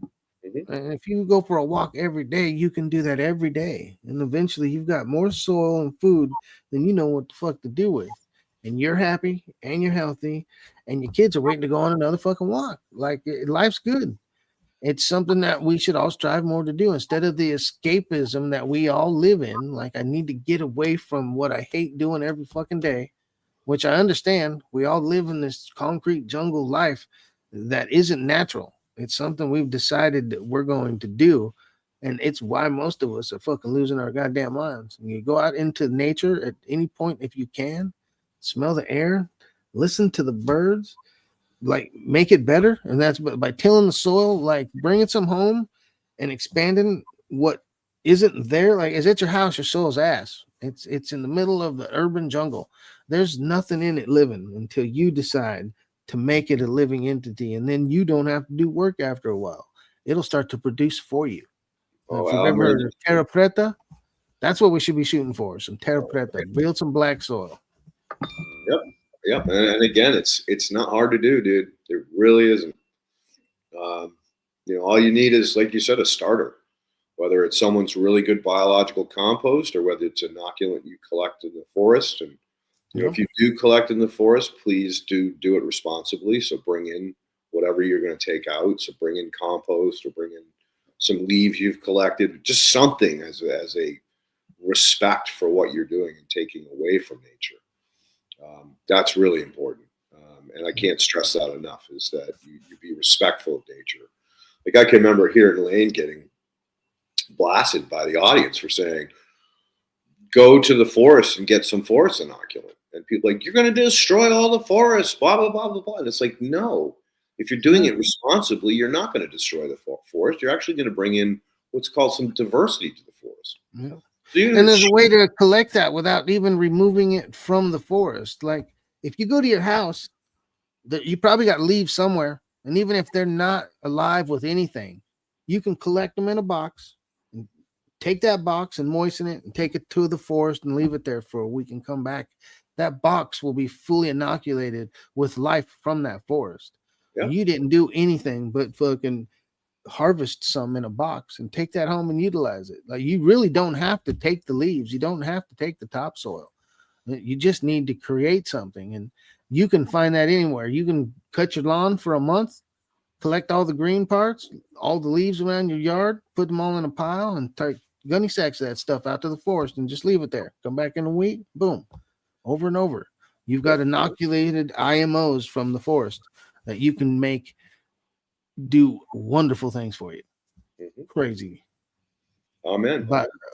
[SPEAKER 2] And if you go for a walk every day, you can do that every day. And eventually you've got more soil and food than you know what the fuck to do with. And you're happy and you're healthy and your kids are waiting to go on another fucking walk. Like life's good. It's something that we should all strive more to do instead of the escapism that we all live in. Like I need to get away from what I hate doing every fucking day, which I understand. We all live in this concrete jungle life that isn't natural. It's something we've decided that we're going to do. And it's why most of us are fucking losing our goddamn minds. And you go out into nature at any point if you can, smell the air, listen to the birds, like make it better. And that's by tilling the soil, like bringing some home and expanding what isn't there. Like is at your house, your soil's ass. It's in the middle of the urban jungle. There's nothing in it living until you decide to make it a living entity. And then you don't have to do work after a while. It'll start to produce for you. If you've ever heard of terra preta, that's what we should be shooting for. Some terra preta, build some black soil.
[SPEAKER 1] Yep. And again, it's not hard to do, dude. It really isn't. All you need is, like you said, a starter. Whether it's someone's really good biological compost or whether it's inoculant you collect in the forest. And if you do collect in the forest, please do it responsibly. So bring in whatever you're going to take out. So bring in compost or bring in some leaves you've collected, just something as a respect for what you're doing and taking away from nature. That's really important. And I can't stress that enough, is that you be respectful of nature. Like, I can remember here in Lane getting blasted by the audience for saying, go to the forest and get some forest inoculant. And people like, you're going to destroy all the forests, blah, blah, blah, blah, blah. And it's like, no, if you're doing it responsibly, you're not going to destroy the forest. You're actually going to bring in what's called some diversity to the forest.
[SPEAKER 2] Yeah.
[SPEAKER 1] So
[SPEAKER 2] And there's a way to collect that without even removing it from the forest. Like, if you go to your house, you probably got leaves somewhere. And even if they're not alive with anything, you can collect them in a box and take that box and moisten it and take it to the forest and leave it there for a week and come back. That box will be fully inoculated with life from that forest.
[SPEAKER 1] Yeah.
[SPEAKER 2] You didn't do anything but fucking harvest some in a box and take that home and utilize it. Like, you really don't have to take the leaves. You don't have to take the topsoil. You just need to create something, and you can find that anywhere. You can cut your lawn for a month, collect all the green parts, all the leaves around your yard, put them all in a pile, and take gunny sacks of that stuff out to the forest and just leave it there. Come back in a week, boom, over and over. You've got inoculated IMOs from the forest that you can make do wonderful things for you. Crazy.
[SPEAKER 1] Amen.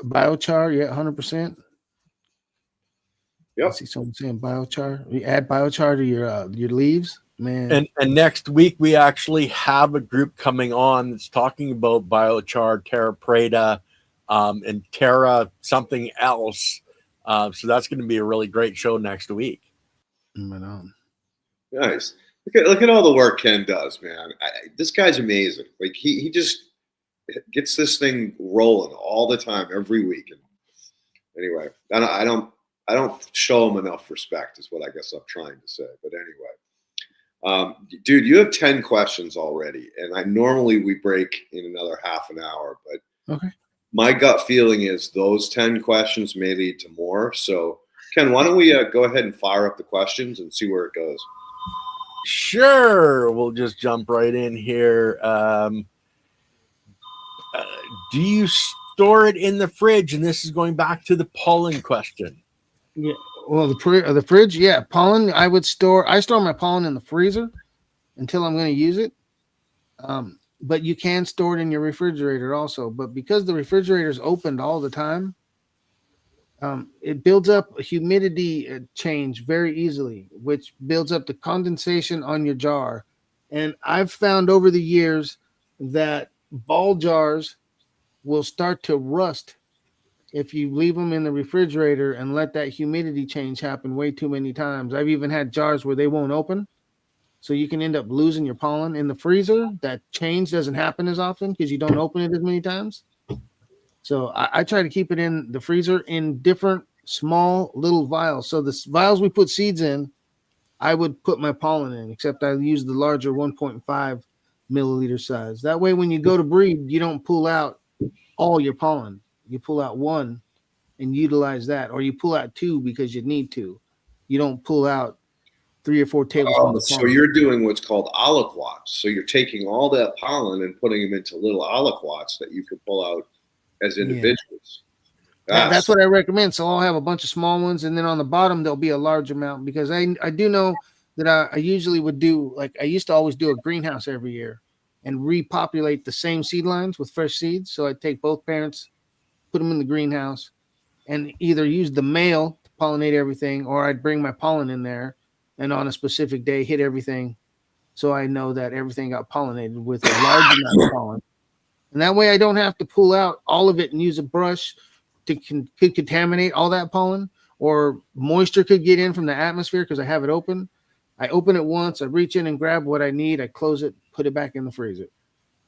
[SPEAKER 2] Biochar, yeah, 100%.
[SPEAKER 1] Yep.
[SPEAKER 2] I see someone saying biochar. We add biochar to your leaves, man.
[SPEAKER 3] And next week we actually have a group coming on that's talking about biochar, terra preta, and terra something else. So that's going to be a really great show next week.
[SPEAKER 1] Nice. Look at all the work Ken does, man. This guy's amazing. Like, he just gets this thing rolling all the time, every week. And anyway, I don't show him enough respect, is what I guess I'm trying to say. But anyway, dude, you have 10 questions already, and normally we break in another half an hour. But
[SPEAKER 2] okay,
[SPEAKER 1] my gut feeling is those 10 questions may lead to more. So, Ken, why don't we go ahead and fire up the questions and see where it goes?
[SPEAKER 3] Sure, we'll just jump right in here. Do you store it in the fridge? And this is going back to the pollen question.
[SPEAKER 2] Yeah. Well, the fridge, yeah. Pollen, I store my pollen in the freezer until I'm going to use it. But you can store it in your refrigerator also. But because the refrigerator is opened all the time, it builds up a humidity change very easily, which builds up the condensation on your jar. And I've found over the years that ball jars will start to rust if you leave them in the refrigerator and let that humidity change happen way too many times. I've even had jars where they won't open. So you can end up losing your pollen in the freezer. That change doesn't happen as often because you don't open it as many times. So I try to keep it in the freezer in different small little vials. So the vials we put seeds in, I would put my pollen in, except I use the larger 1.5 milliliter size. That way, when you go to breed, you don't pull out all your pollen. You pull out one and utilize that, or you pull out two because you need to. You don't pull out 3 or 4 tablespoons of pollen.
[SPEAKER 1] So you're doing what's called aliquots. So you're taking all that pollen and putting them into little aliquots that you can pull out as individuals.
[SPEAKER 2] Yeah. That's what I recommend. So I'll have a bunch of small ones, and then on the bottom there'll be a large amount, because I do know that I usually would do, like, I used to always do a greenhouse every year and repopulate the same seed lines with fresh seeds. So I'd take both parents, put them in the greenhouse, and either use the male to pollinate everything, or I'd bring my pollen in there and on a specific day hit everything, so I know that everything got pollinated with a large amount of pollen. And that way I don't have to pull out all of it and use a brush to could contaminate all that pollen, or moisture could get in from the atmosphere because I have it open. I open it once, I reach in and grab what I need, I close it, put it back in the freezer.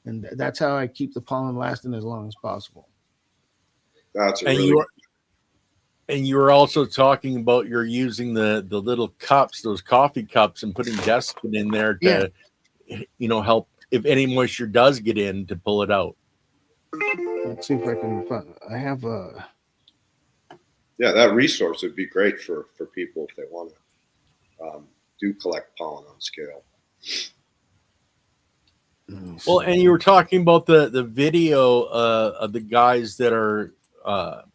[SPEAKER 2] And that's how I keep the pollen lasting as long as possible.
[SPEAKER 1] That's
[SPEAKER 3] and you were also talking about you're using the little cups, those coffee cups, and putting desiccant in there to, help if any moisture does get in, to pull it out.
[SPEAKER 2] Let's see if I can find. I have a.
[SPEAKER 1] Yeah, that resource would be great for people if they want to do collect pollen on scale.
[SPEAKER 3] Well, and you were talking about the video of the guys that are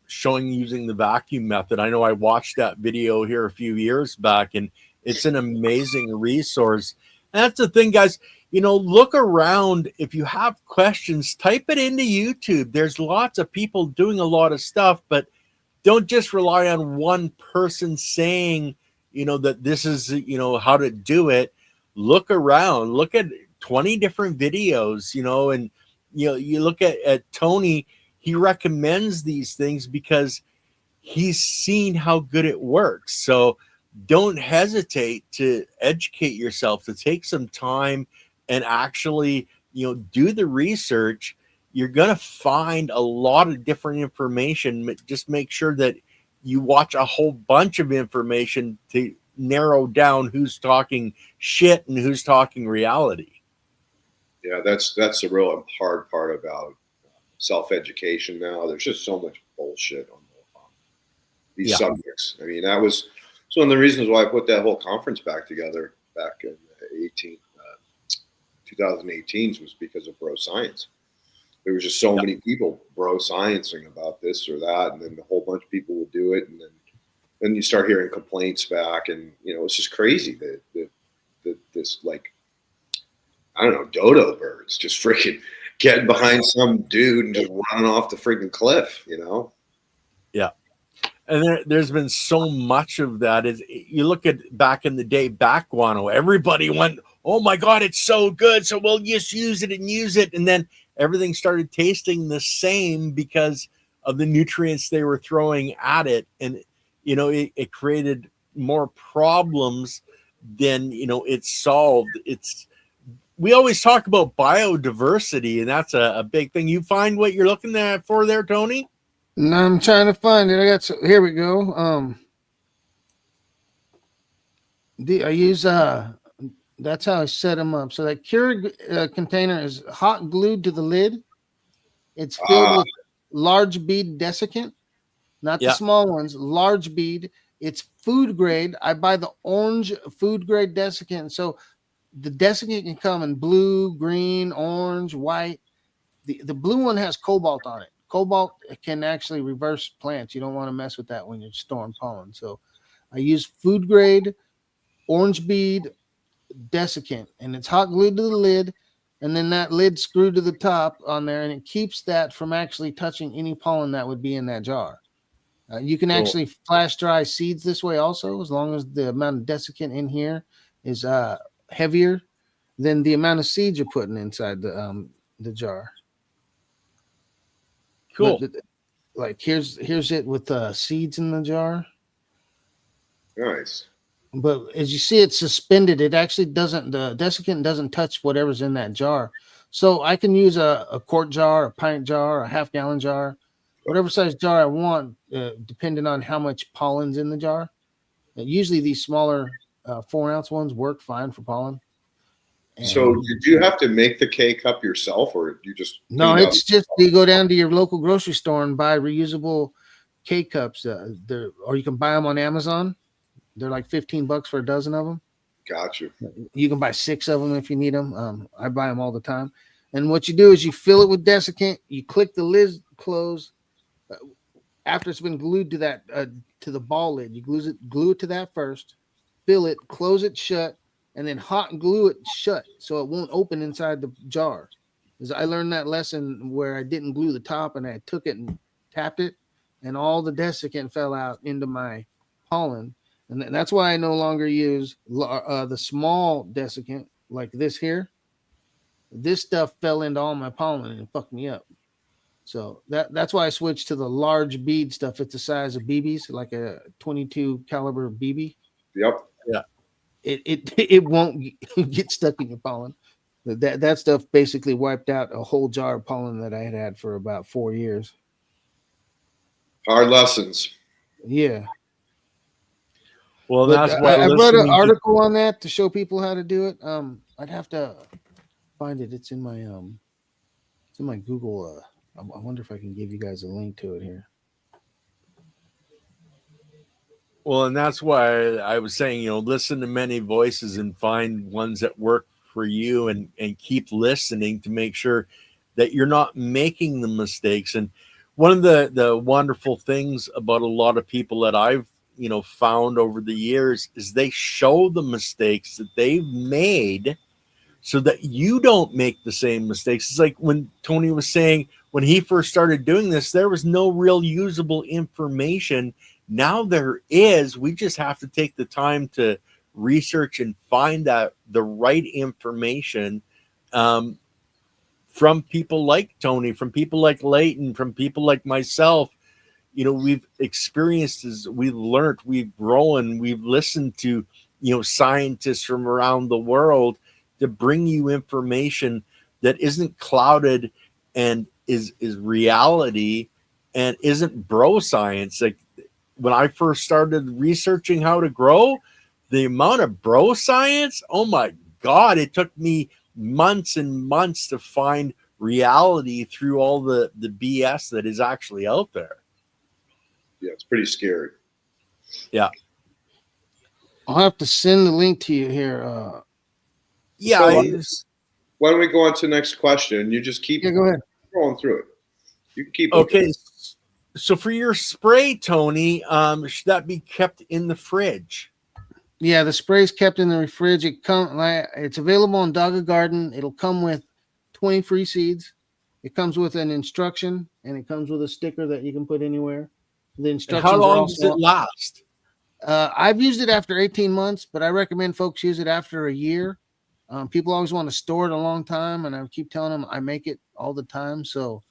[SPEAKER 3] showing using the vacuum method. I know I watched that video here a few years back, and It's an amazing resource. And that's the thing, guys. Look around. If you have questions, type it into YouTube. There's lots of people doing a lot of stuff, but don't just rely on one person saying, that this is, how to do it. Look around, look at 20 different videos, and, you look at Tony, he recommends these things because he's seen how good it works. So don't hesitate to educate yourself, to take some time and actually, do the research. You're going to find a lot of different information. Just make sure that you watch a whole bunch of information to narrow down who's talking shit and who's talking reality.
[SPEAKER 1] Yeah, that's the real hard part about self-education now. There's just so much bullshit on these subjects. I mean, that was one of the reasons why I put that whole conference back together back in 2018 was because of bro science. There was just so many people bro sciencing about this or that, and then a whole bunch of people would do it, and then you start hearing complaints back, and it's just crazy that this, like, I don't know, dodo birds just freaking getting behind some dude and just running off the freaking cliff,
[SPEAKER 3] Yeah. And there's been so much of that. Is you look at back in the day, back guano, everybody went, oh my God, it's so good. So we'll just use it and use it. And then everything started tasting the same because of the nutrients they were throwing at it. And, it created more problems than, it solved. We always talk about biodiversity, and that's a big thing. You find what you're looking for there, Tony?
[SPEAKER 2] No, I'm trying to find it. Here we go. I use that's how I set them up. So that Keurig container is hot glued to the lid. It's filled with large bead desiccant, not the small ones. Large bead. It's food grade. I buy the orange food grade desiccant. So the desiccant can come in blue, green, orange, white. The blue one has cobalt on it. Cobalt can actually reverse plants. You don't want to mess with that when you're storing pollen. So I use food grade orange bead desiccant, and it's hot glued to the lid, and then that lid screwed to the top on there, and it keeps that from actually touching any pollen that would be in that jar. You can actually flash dry seeds this way also, as long as the amount of desiccant in here is heavier than the amount of seeds you're putting inside the jar.
[SPEAKER 3] Cool.
[SPEAKER 2] But, like here's it with seeds in the jar.
[SPEAKER 1] Nice.
[SPEAKER 2] But as you see, it's suspended. It actually doesn't. The desiccant doesn't touch whatever's in that jar. So I can use a quart jar, a pint jar, a half-gallon jar, whatever size jar I want, depending on how much pollen's in the jar. Usually these smaller 4-ounce ones work fine for pollen. And
[SPEAKER 1] so did you have to make the K-cup yourself, or you just?
[SPEAKER 2] No, it's just you go down to your local grocery store and buy reusable K-cups. Or you can buy them on Amazon. They're like $15 for a dozen of them.
[SPEAKER 1] Gotcha.
[SPEAKER 2] You can buy 6 of them if you need them. I buy them all the time. And what you do is you fill it with desiccant. You click the lid close. After it's been glued to that to the ball lid, you glue it to that first. Fill it, close it shut, and then hot glue it shut so it won't open inside the jar. Because I learned that lesson where I didn't glue the top and I took it and tapped it, and all the desiccant fell out into my pollen. And that's why I no longer use the small desiccant like this here. This stuff fell into all my pollen and fucked me up. So that's why I switched to the large bead stuff. It's the size of BBs, like a 22 caliber BB.
[SPEAKER 1] Yep.
[SPEAKER 3] Yeah.
[SPEAKER 2] It won't get stuck in your pollen. That stuff basically wiped out a whole jar of pollen that I had for about 4 years.
[SPEAKER 1] Hard lessons.
[SPEAKER 2] Yeah.
[SPEAKER 3] Well, that's why
[SPEAKER 2] I wrote an article on that to show people how to do it. I'd have to find it. It's in my Google. I wonder if I can give you guys a link to it here.
[SPEAKER 3] Well, and that's why I was saying, listen to many voices and find ones that work for you, and keep listening to make sure that you're not making the mistakes. And one of the wonderful things about a lot of people that I've found over the years is they show the mistakes that they've made so that you don't make the same mistakes. It's like when Tony was saying when he first started doing this, there was no real usable information. Now there is. We just have to take the time to research and find out the right information from people like Tony, from people like Leighton, from people like myself. We've experienced as we've learned, we've grown, we've listened to, scientists from around the world to bring you information that isn't clouded and is reality and isn't bro science. Like when I first started researching how to grow, the amount of bro science, oh my God, it took me months and months to find reality through all the BS that is actually out there.
[SPEAKER 1] Yeah, it's pretty scary.
[SPEAKER 3] Yeah.
[SPEAKER 2] I'll have to send the link to you here.
[SPEAKER 1] Why don't we go on to the next question? You just keep
[SPEAKER 2] go ahead.
[SPEAKER 1] going through it. You can keep
[SPEAKER 3] okay. So for your spray, Tony, should that be kept in the fridge?
[SPEAKER 2] Yeah, the spray's kept in the fridge. It's available on Dogga Garden. It'll come with 20 free seeds. It comes with an instruction, and it comes with a sticker that you can put anywhere. The instructions.
[SPEAKER 3] And how long does it last?
[SPEAKER 2] I've used it after 18 months, but I recommend folks use it after a year. People always want to store it a long time, and I keep telling them I make it all the time. So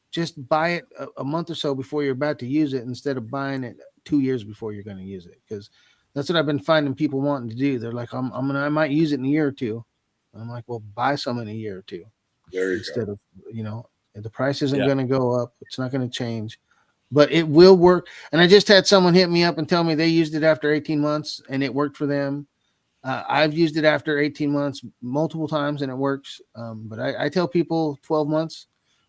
[SPEAKER 2] just buy it a month or so before you're about to use it instead of buying it 2 years before you're going to use it, because that's what I've been finding people wanting to do. They're like, I might use it in a year or two. I'm like, well, buy some in a year or two.
[SPEAKER 1] There you
[SPEAKER 2] instead
[SPEAKER 1] go.
[SPEAKER 2] of, the price isn't going to go up. It's not going to change, but it will work. And I just had someone hit me up and tell me they used it after 18 months and it worked for them. I've used it after 18 months multiple times and it works. But I tell people 12 months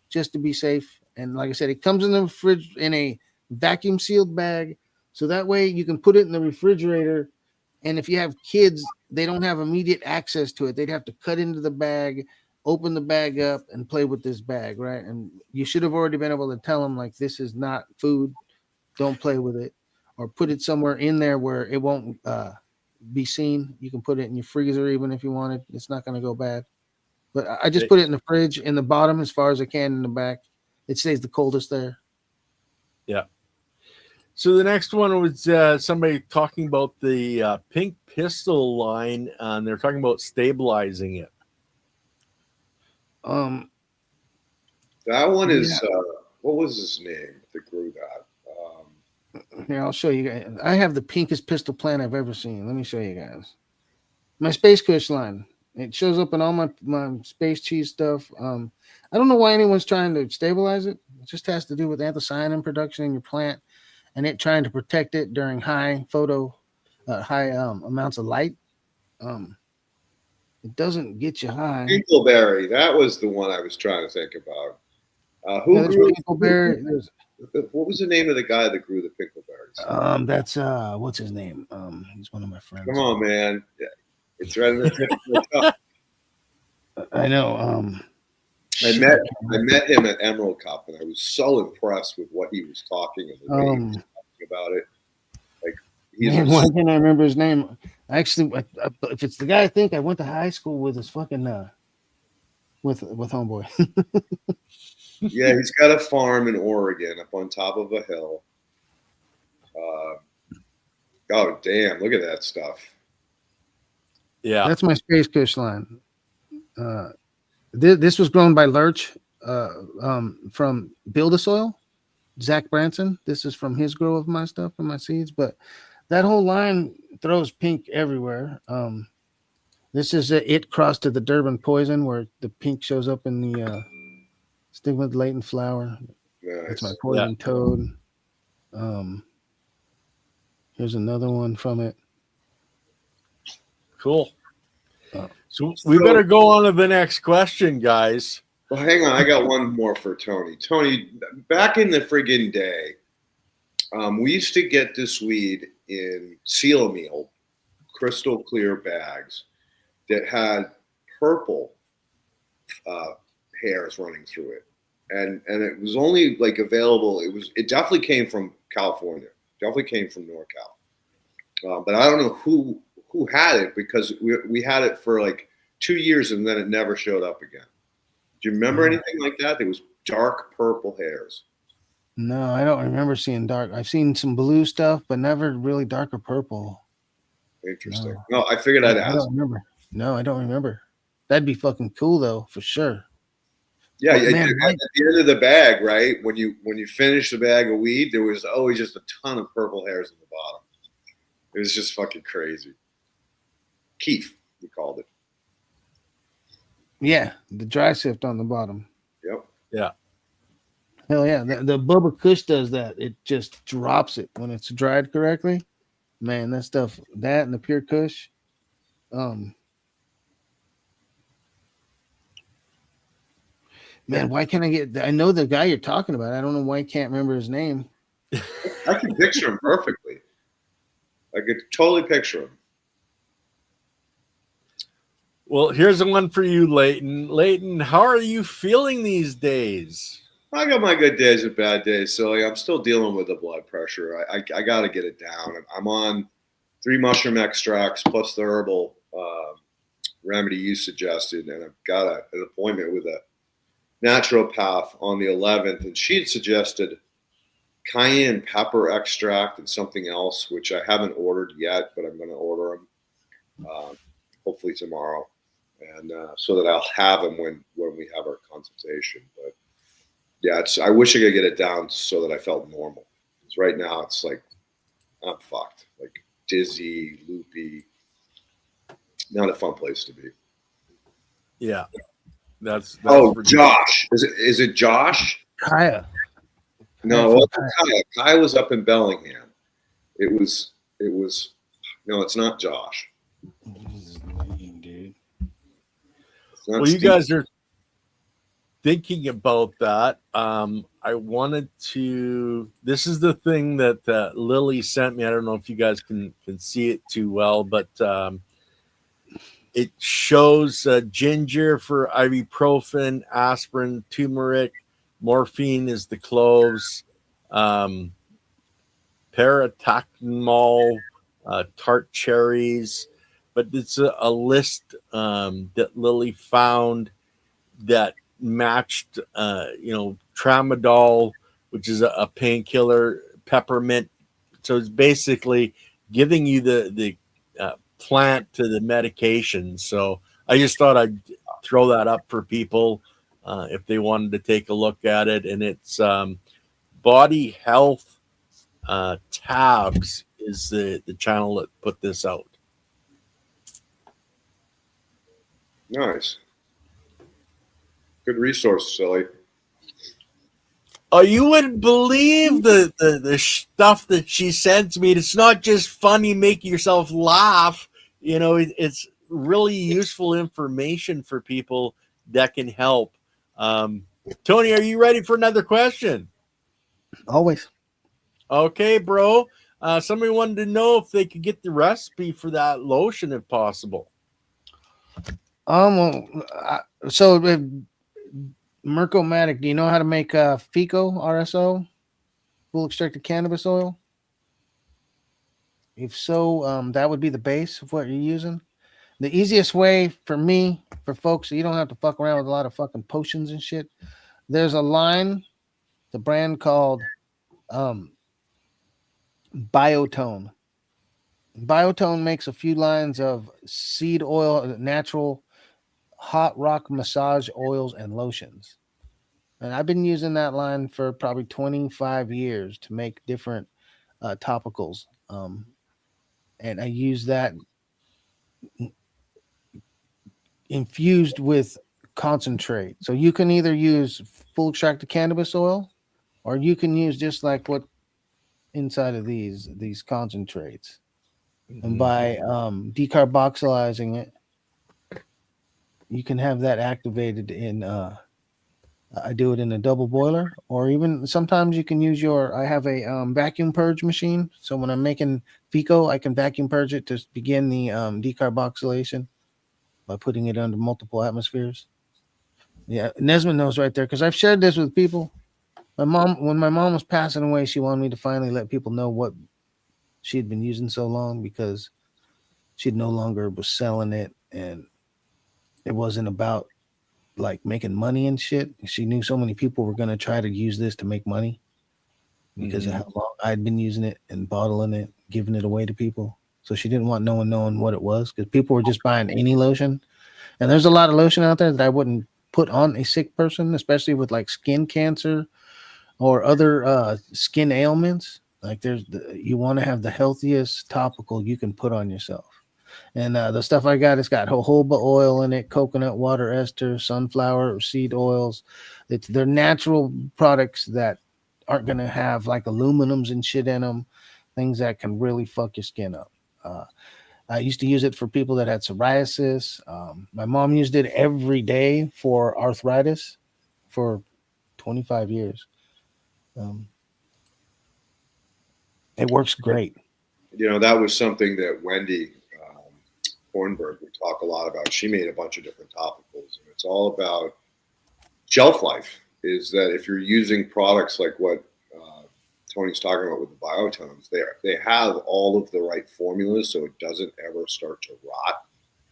[SPEAKER 2] just to be safe. And like I said, it comes in the fridge in a vacuum sealed bag. So that way you can put it in the refrigerator. And if you have kids, they don't have immediate access to it. They'd have to cut into the bag, open the bag up, and play with this bag, right? And you should have already been able to tell them, like, this is not food. Don't play with it. Or put it somewhere in there where it won't be seen. You can put it in your freezer even if you wanted. It's not going to go bad. But I just put it in the fridge in the bottom as far as I can in the back. It stays the coldest there.
[SPEAKER 3] Yeah. So the next one was somebody talking about the pink pistol line, and they're talking about stabilizing it.
[SPEAKER 1] That one is what was his name that grew that?
[SPEAKER 2] Here, I'll show you guys. I have the pinkest pistol plant I've ever seen. Let me show you guys. My Space Kush line. It shows up in all my Space Cheese stuff. I don't know why anyone's trying to stabilize it. It just has to do with anthocyanin production in your plant and it trying to protect it during high amounts of light. It doesn't get you high.
[SPEAKER 1] Pinkleberry. That was the one I was trying to think about. Who grew Pinkleberry? What was the name of the guy that grew the pinkleberries?
[SPEAKER 2] That's what's his name? He's one of my friends.
[SPEAKER 1] Come on, man. It's right in the tip of the cup.
[SPEAKER 2] I know.
[SPEAKER 1] I met him at Emerald Cup, and I was so impressed with what he was talking and the way he was talking about it. Like,
[SPEAKER 2] why can't I remember his name? Actually, if it's the guy I think I went to high school with, is fucking with homeboy.
[SPEAKER 1] Yeah, he's got a farm in Oregon up on top of a hill. Oh damn! Look at that stuff.
[SPEAKER 3] Yeah,
[SPEAKER 2] that's my Space Kush line. This was grown by Lurch from Build-A-Soil, Zach Branson. This is from his grow of my stuff and my seeds. But that whole line throws pink everywhere. This is it crossed to the Durban Poison, where the pink shows up in the stigma Leighton flower.
[SPEAKER 1] Nice.
[SPEAKER 2] It's my Poison Toad. Here's another one from it.
[SPEAKER 3] Cool. So we better go on to the next question, guys.
[SPEAKER 1] Well, hang on. I got one more for Tony. Tony, back in the friggin' day, we used to get this weed in seal meal, crystal clear bags that had purple hairs running through it. And it was only like available. It definitely came from California. Definitely came from NorCal. But I don't know who had it, because we had it for like 2 years and then it never showed up again. Do you remember anything like that? There was dark purple hairs.
[SPEAKER 2] No, I don't remember seeing dark. I've seen some blue stuff, but never really dark or purple.
[SPEAKER 1] Interesting. No, I figured I'd
[SPEAKER 2] I
[SPEAKER 1] ask.
[SPEAKER 2] don't remember. No, I don't remember. That'd be fucking cool though, for sure.
[SPEAKER 1] Yeah,
[SPEAKER 2] But, man,
[SPEAKER 1] at the end of the bag, right? When you finish the bag of weed, there was always just a ton of purple hairs in the bottom. It was just fucking crazy. Keef, we called it.
[SPEAKER 2] Yeah, the dry sift on the bottom.
[SPEAKER 1] Yep.
[SPEAKER 3] Yeah.
[SPEAKER 2] Hell yeah. The Bubba Kush does that. It just drops it when it's dried correctly. Man, that stuff, that and the pure Kush. Man, why can't I get? I know the guy you're talking about. I don't know why I can't remember his name.
[SPEAKER 1] I can picture him perfectly. I could totally picture him.
[SPEAKER 3] Well, here's the one for you, Leighton. Leighton, how are you feeling these days?
[SPEAKER 1] I got my good days and bad days, silly. I'm still dealing with the blood pressure. I got to get it down. I'm on 3 mushroom extracts plus the herbal remedy you suggested, and I've got an appointment with a naturopath on the 11th, and she had suggested cayenne pepper extract and something else, which I haven't ordered yet, but I'm going to order them hopefully tomorrow, and so that I'll have them when we have our consultation. But yeah, I wish I could get it down so that I felt normal. Because right now it's like I'm fucked, like dizzy, loopy. Not a fun place to be.
[SPEAKER 3] Yeah, that's
[SPEAKER 1] Josh. Is it Josh?
[SPEAKER 2] Kaya.
[SPEAKER 1] No, it wasn't Kaya. Kaya was up in Bellingham. It was. No, it's not Josh.
[SPEAKER 2] Dude.
[SPEAKER 3] Well, you guys are thinking about that. I wanted to. This is the thing that Lily sent me. I don't know if you guys can see it too well, but it shows ginger for ibuprofen, aspirin, turmeric, morphine is the cloves, paracetamol, tart cherries. But it's a list that Lily found that matched, tramadol, which is a painkiller, peppermint. So it's basically giving you the plant to the medication. So I just thought I'd throw that up for people if they wanted to take a look at it. And it's Body Health Tabs is the channel that put this out.
[SPEAKER 1] Nice. Good resource, Silly.
[SPEAKER 3] Oh, you wouldn't believe the stuff that she sends me. It's not just funny, making yourself laugh. It's really useful information for people that can help. Tony, are you ready for another question?
[SPEAKER 2] Always.
[SPEAKER 3] Okay, bro. Somebody wanted to know if they could get the recipe for that lotion, if possible.
[SPEAKER 2] So Mirko Matic, do you know how to make FICO RSO, full extracted cannabis oil? If so, that would be the base of what you're using. The easiest way for me, for folks, so you don't have to fuck around with a lot of fucking potions and shit. There's a line, the brand called Biotone. Biotone makes a few lines of seed oil, natural hot rock massage oils and lotions. And I've been using that line for probably 25 years to make different topicals. And I use that infused with concentrate. So you can either use full extracted cannabis oil, or you can use just like what inside of these concentrates. Mm-hmm. And by decarboxylizing it, you can have that activated in I do it in a double boiler, or even sometimes you can use I have a vacuum purge machine. So when I'm making FICO, I can vacuum purge it to begin the decarboxylation by putting it under multiple atmospheres. Yeah, Nesman knows right there, because I've shared this with people. When my mom was passing away, she wanted me to finally let people know what she had been using so long, because she no longer was selling it, and it wasn't about like making money and shit. She knew so many people were going to try to use this to make money because of how long I'd been using it and bottling it, giving it away to people. So she didn't want no one knowing what it was, because people were just buying any lotion. And there's a lot of lotion out there that I wouldn't put on a sick person, especially with like skin cancer or other skin ailments. Like you want to have the healthiest topical you can put on yourself. And the stuff I got, it's got jojoba oil in it, coconut water ester, sunflower seed oils. They're natural products that aren't going to have like aluminums and shit in them, things that can really fuck your skin up. I used to use it for people that had psoriasis. My mom used it every day for arthritis for 25 years. It works great.
[SPEAKER 1] You know, that was something that Wendy Hornberg would talk a lot about. She made a bunch of different topicals, and it's all about shelf life. Is that if you're using products like what Tony's talking about with the biotones, they have all of the right formulas, so it doesn't ever start to rot.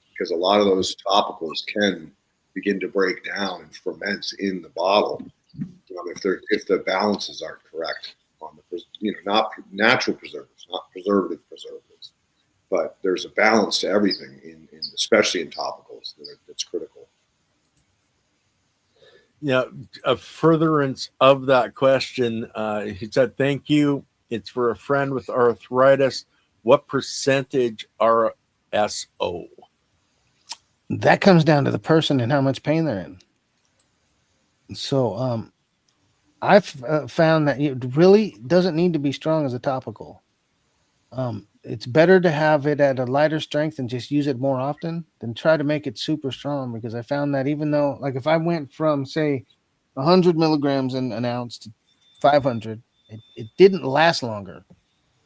[SPEAKER 1] Because a lot of those topicals can begin to break down and ferment in the bottle if the balances aren't correct on the not natural preservatives, not preservative preservatives, but there's a balance to everything in especially in topicals that's critical.
[SPEAKER 3] Yeah, a furtherance of that question, he said, thank you. It's for a friend with arthritis. What percentage RSO?
[SPEAKER 2] That comes down to the person and how much pain they're in. So I've found that it really doesn't need to be strong as a topical. It's better to have it at a lighter strength and just use it more often than try to make it super strong, because I found that even though, like, if I went from, say, 100 milligrams in an ounce to 500, it didn't last longer.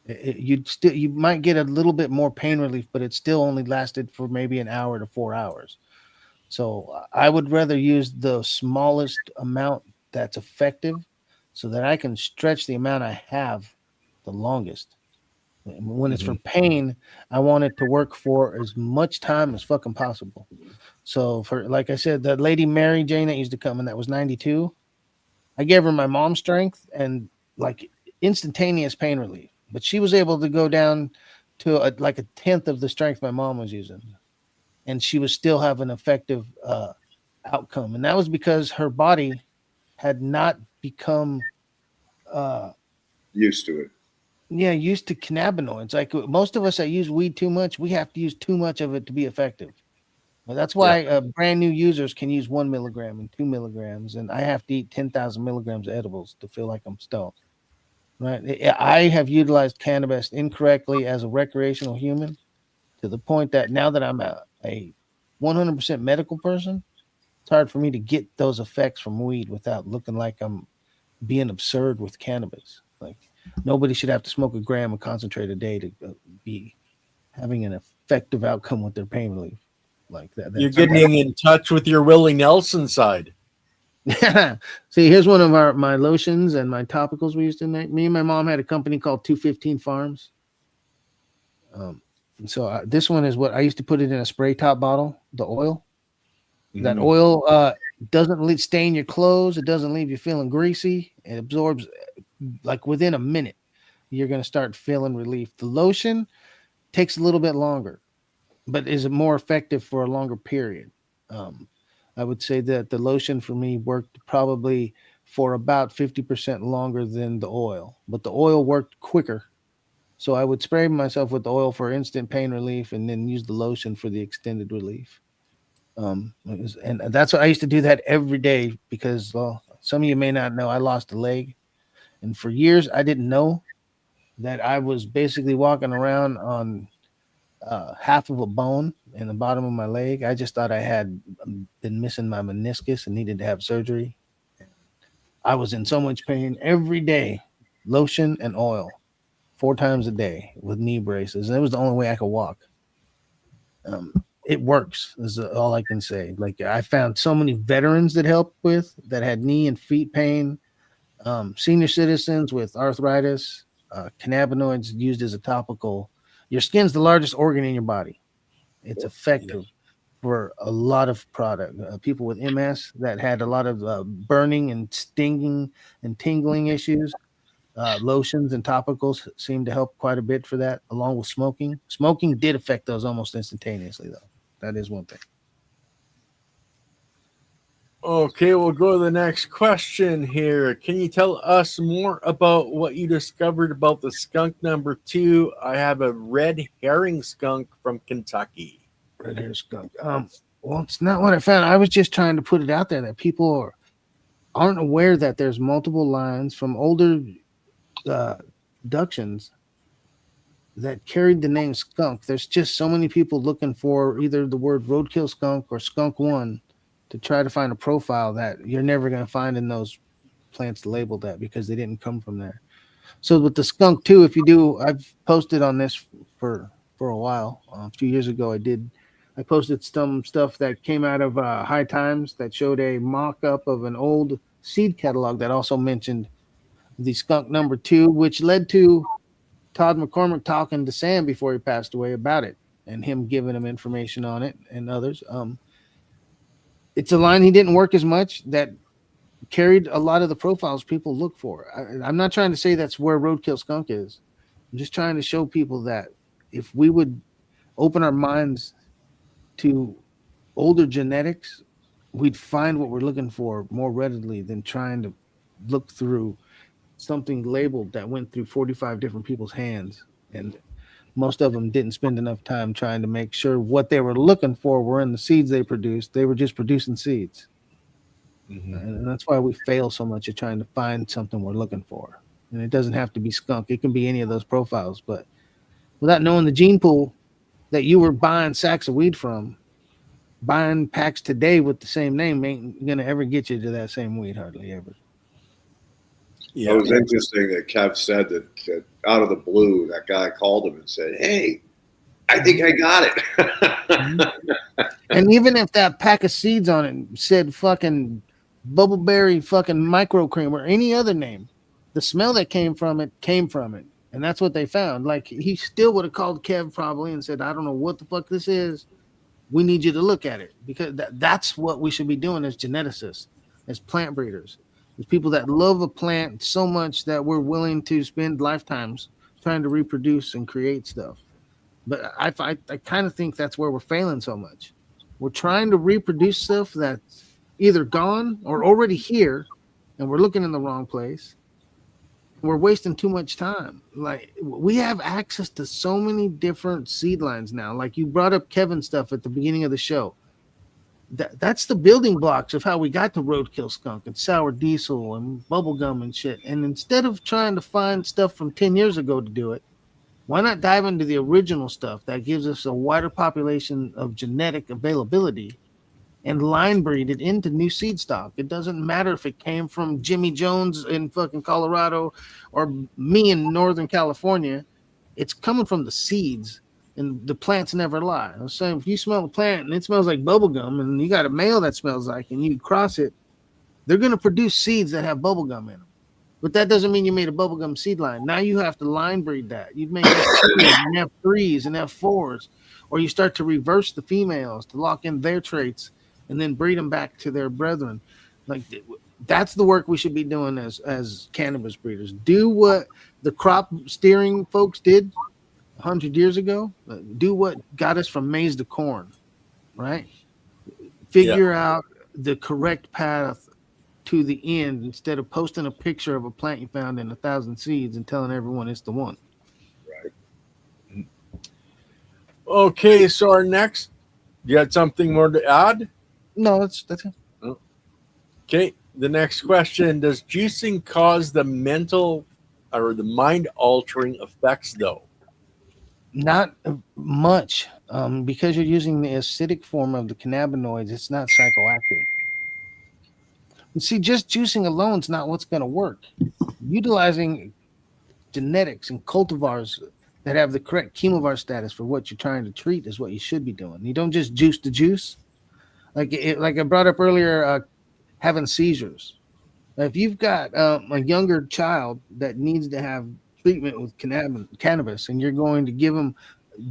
[SPEAKER 2] You might get a little bit more pain relief, but it still only lasted for maybe an hour to 4 hours. So I would rather use the smallest amount that's effective so that I can stretch the amount I have the longest. When it's for pain, I want it to work for as much time as fucking possible. So for, like I said, that lady Mary Jane that used to come in that was 92, I gave her my mom's strength and like instantaneous pain relief, but she was able to go down to like a tenth of the strength my mom was using, and she was still having an effective outcome. And that was because her body had not become
[SPEAKER 1] used to it.
[SPEAKER 2] Yeah, used to cannabinoids. Like most of us that use weed too much, we have to use too much of it to be effective. Well, that's why brand new users can use 1 milligram and 2 milligrams, and I have to eat 10,000 milligrams of edibles to feel like I'm stoned. Right? I have utilized cannabis incorrectly as a recreational human to the point that now that I'm a 100% medical person, it's hard for me to get those effects from weed without looking like I'm being absurd with cannabis. Like, nobody should have to smoke a gram of concentrate a day to be having an effective outcome with their pain relief. Like that.
[SPEAKER 3] You're getting in touch with your Willie Nelson side.
[SPEAKER 2] See, here's one of my lotions and my topicals we used to make. Me and my mom had a company called 215 Farms. So this one is what I used to put it in a spray top bottle, the oil. That oil doesn't stain your clothes. It doesn't leave you feeling greasy. It absorbs like within a minute. You're going to start feeling relief. The lotion takes a little bit longer, but is more effective for a longer period. I would say that the lotion for me worked probably for about 50% longer than the oil, but the oil worked quicker. So I would spray myself with the oil for instant pain relief and then use the lotion for the extended relief. And that's what I used to do that every day because, well, some of you may not know, I lost a leg. And for years, I didn't know that I was basically walking around on half of a bone in the bottom of my leg. I just thought I had been missing my meniscus and needed to have surgery. I was in so much pain every day, lotion and oil, 4 times a day with knee braces. And it was the only way I could walk. It works, is all I can say. Like, I found so many veterans that helped with that had knee and feet pain, senior citizens with arthritis. cannabinoids used as a topical. Your skin's the largest organ in your body. It's effective for a lot of product. People with MS that had a lot of burning and stinging and tingling issues. Lotions and topicals seem to help quite a bit for that, along with smoking. Smoking did affect those almost instantaneously, though. That is one thing.
[SPEAKER 3] Okay, we'll go to the next question here. Can you tell us more about what you discovered about the skunk number 2? I have a red herring skunk from Kentucky.
[SPEAKER 2] Red hair skunk. Well, it's not what I found. I was just trying to put it out there that people aren't aware that there's multiple lines from older abductions that carried the name skunk. There's just so many people looking for either the word roadkill skunk or skunk one to try to find a profile that you're never going to find in those plants labeled that because they didn't come from there. So with the skunk too, if you do, I've posted on this for a while. A few years ago, I posted some stuff that came out of High Times that showed a mock-up of an old seed catalog that also mentioned the skunk number 2, which led to Todd McCormick talking to Sam before he passed away about it and him giving him information on it and others. It's a line he didn't work as much that carried a lot of the profiles people look for. I'm not trying to say that's where roadkill skunk is. I'm just trying to show people that if we would open our minds to older genetics, we'd find what we're looking for more readily than trying to look through something labeled that went through 45 different people's hands. And most of them didn't spend enough time trying to make sure what they were looking for were in the seeds they produced. They were just producing seeds. Mm-hmm. And that's why we fail so much at trying to find something we're looking for. And it doesn't have to be skunk. It can be any of those profiles. But without knowing the gene pool that you were buying sacks of weed from, buying packs today with the same name ain't going to ever get you to that same weed, hardly ever.
[SPEAKER 1] Yeah, it was interesting that Kev said that out of the blue, that guy called him and said, "Hey, I think I got it."
[SPEAKER 2] And even if that pack of seeds on it said fucking bubbleberry fucking micro cream or any other name, the smell that came from it. And that's what they found. Like, he still would have called Kev probably and said, "I don't know what the fuck this is. We need you to look at it." Because that's what we should be doing as geneticists, as plant breeders. There's people that love a plant so much that we're willing to spend lifetimes trying to reproduce and create stuff. But I kind of think that's where we're failing so much. We're trying to reproduce stuff that's either gone or already here, and we're looking in the wrong place. We're wasting too much time. Like, we have access to so many different seed lines now. Like, you brought up Kevin stuff at the beginning of the show. That's the building blocks of how we got to roadkill skunk and sour diesel and bubblegum and shit. And instead of trying to find stuff from 10 years ago to do it, why not dive into the original stuff that gives us a wider population of genetic availability and line breed it into new seed stock? It doesn't matter if it came from Jimmy Jones in fucking Colorado or me in Northern California. It's coming from the seeds. And the plants never lie. I was saying, if you smell a plant and it smells like bubblegum and you got a male that smells like, and you cross it, they're going to produce seeds that have bubblegum in them. But that doesn't mean you made a bubblegum seed line. Now you have to line breed that. You'd make F2s and F3s and F4s, or you start to reverse the females to lock in their traits and then breed them back to their brethren. Like, that's the work we should be doing as cannabis breeders. Do what the crop steering folks did 100 years ago. Do what got us from maize to corn, right? Figure out the correct path to the end instead of posting a picture of a plant you found in 1,000 seeds and telling everyone it's the one.
[SPEAKER 1] Right.
[SPEAKER 3] Okay, so our next, you got something more to add?
[SPEAKER 2] No, that's it.
[SPEAKER 3] Okay, the next question: does juicing cause the mental or the mind-altering effects, though?
[SPEAKER 2] Not much, because you're using the acidic form of the cannabinoids. It's not psychoactive. And see, just juicing alone is not what's going to work. Utilizing genetics and cultivars that have the correct chemovar status for what you're trying to treat is what you should be doing. You don't just juice the juice. Like I brought up earlier, having seizures. If you've got a younger child that needs to have treatment with cannabis, and you're going to give them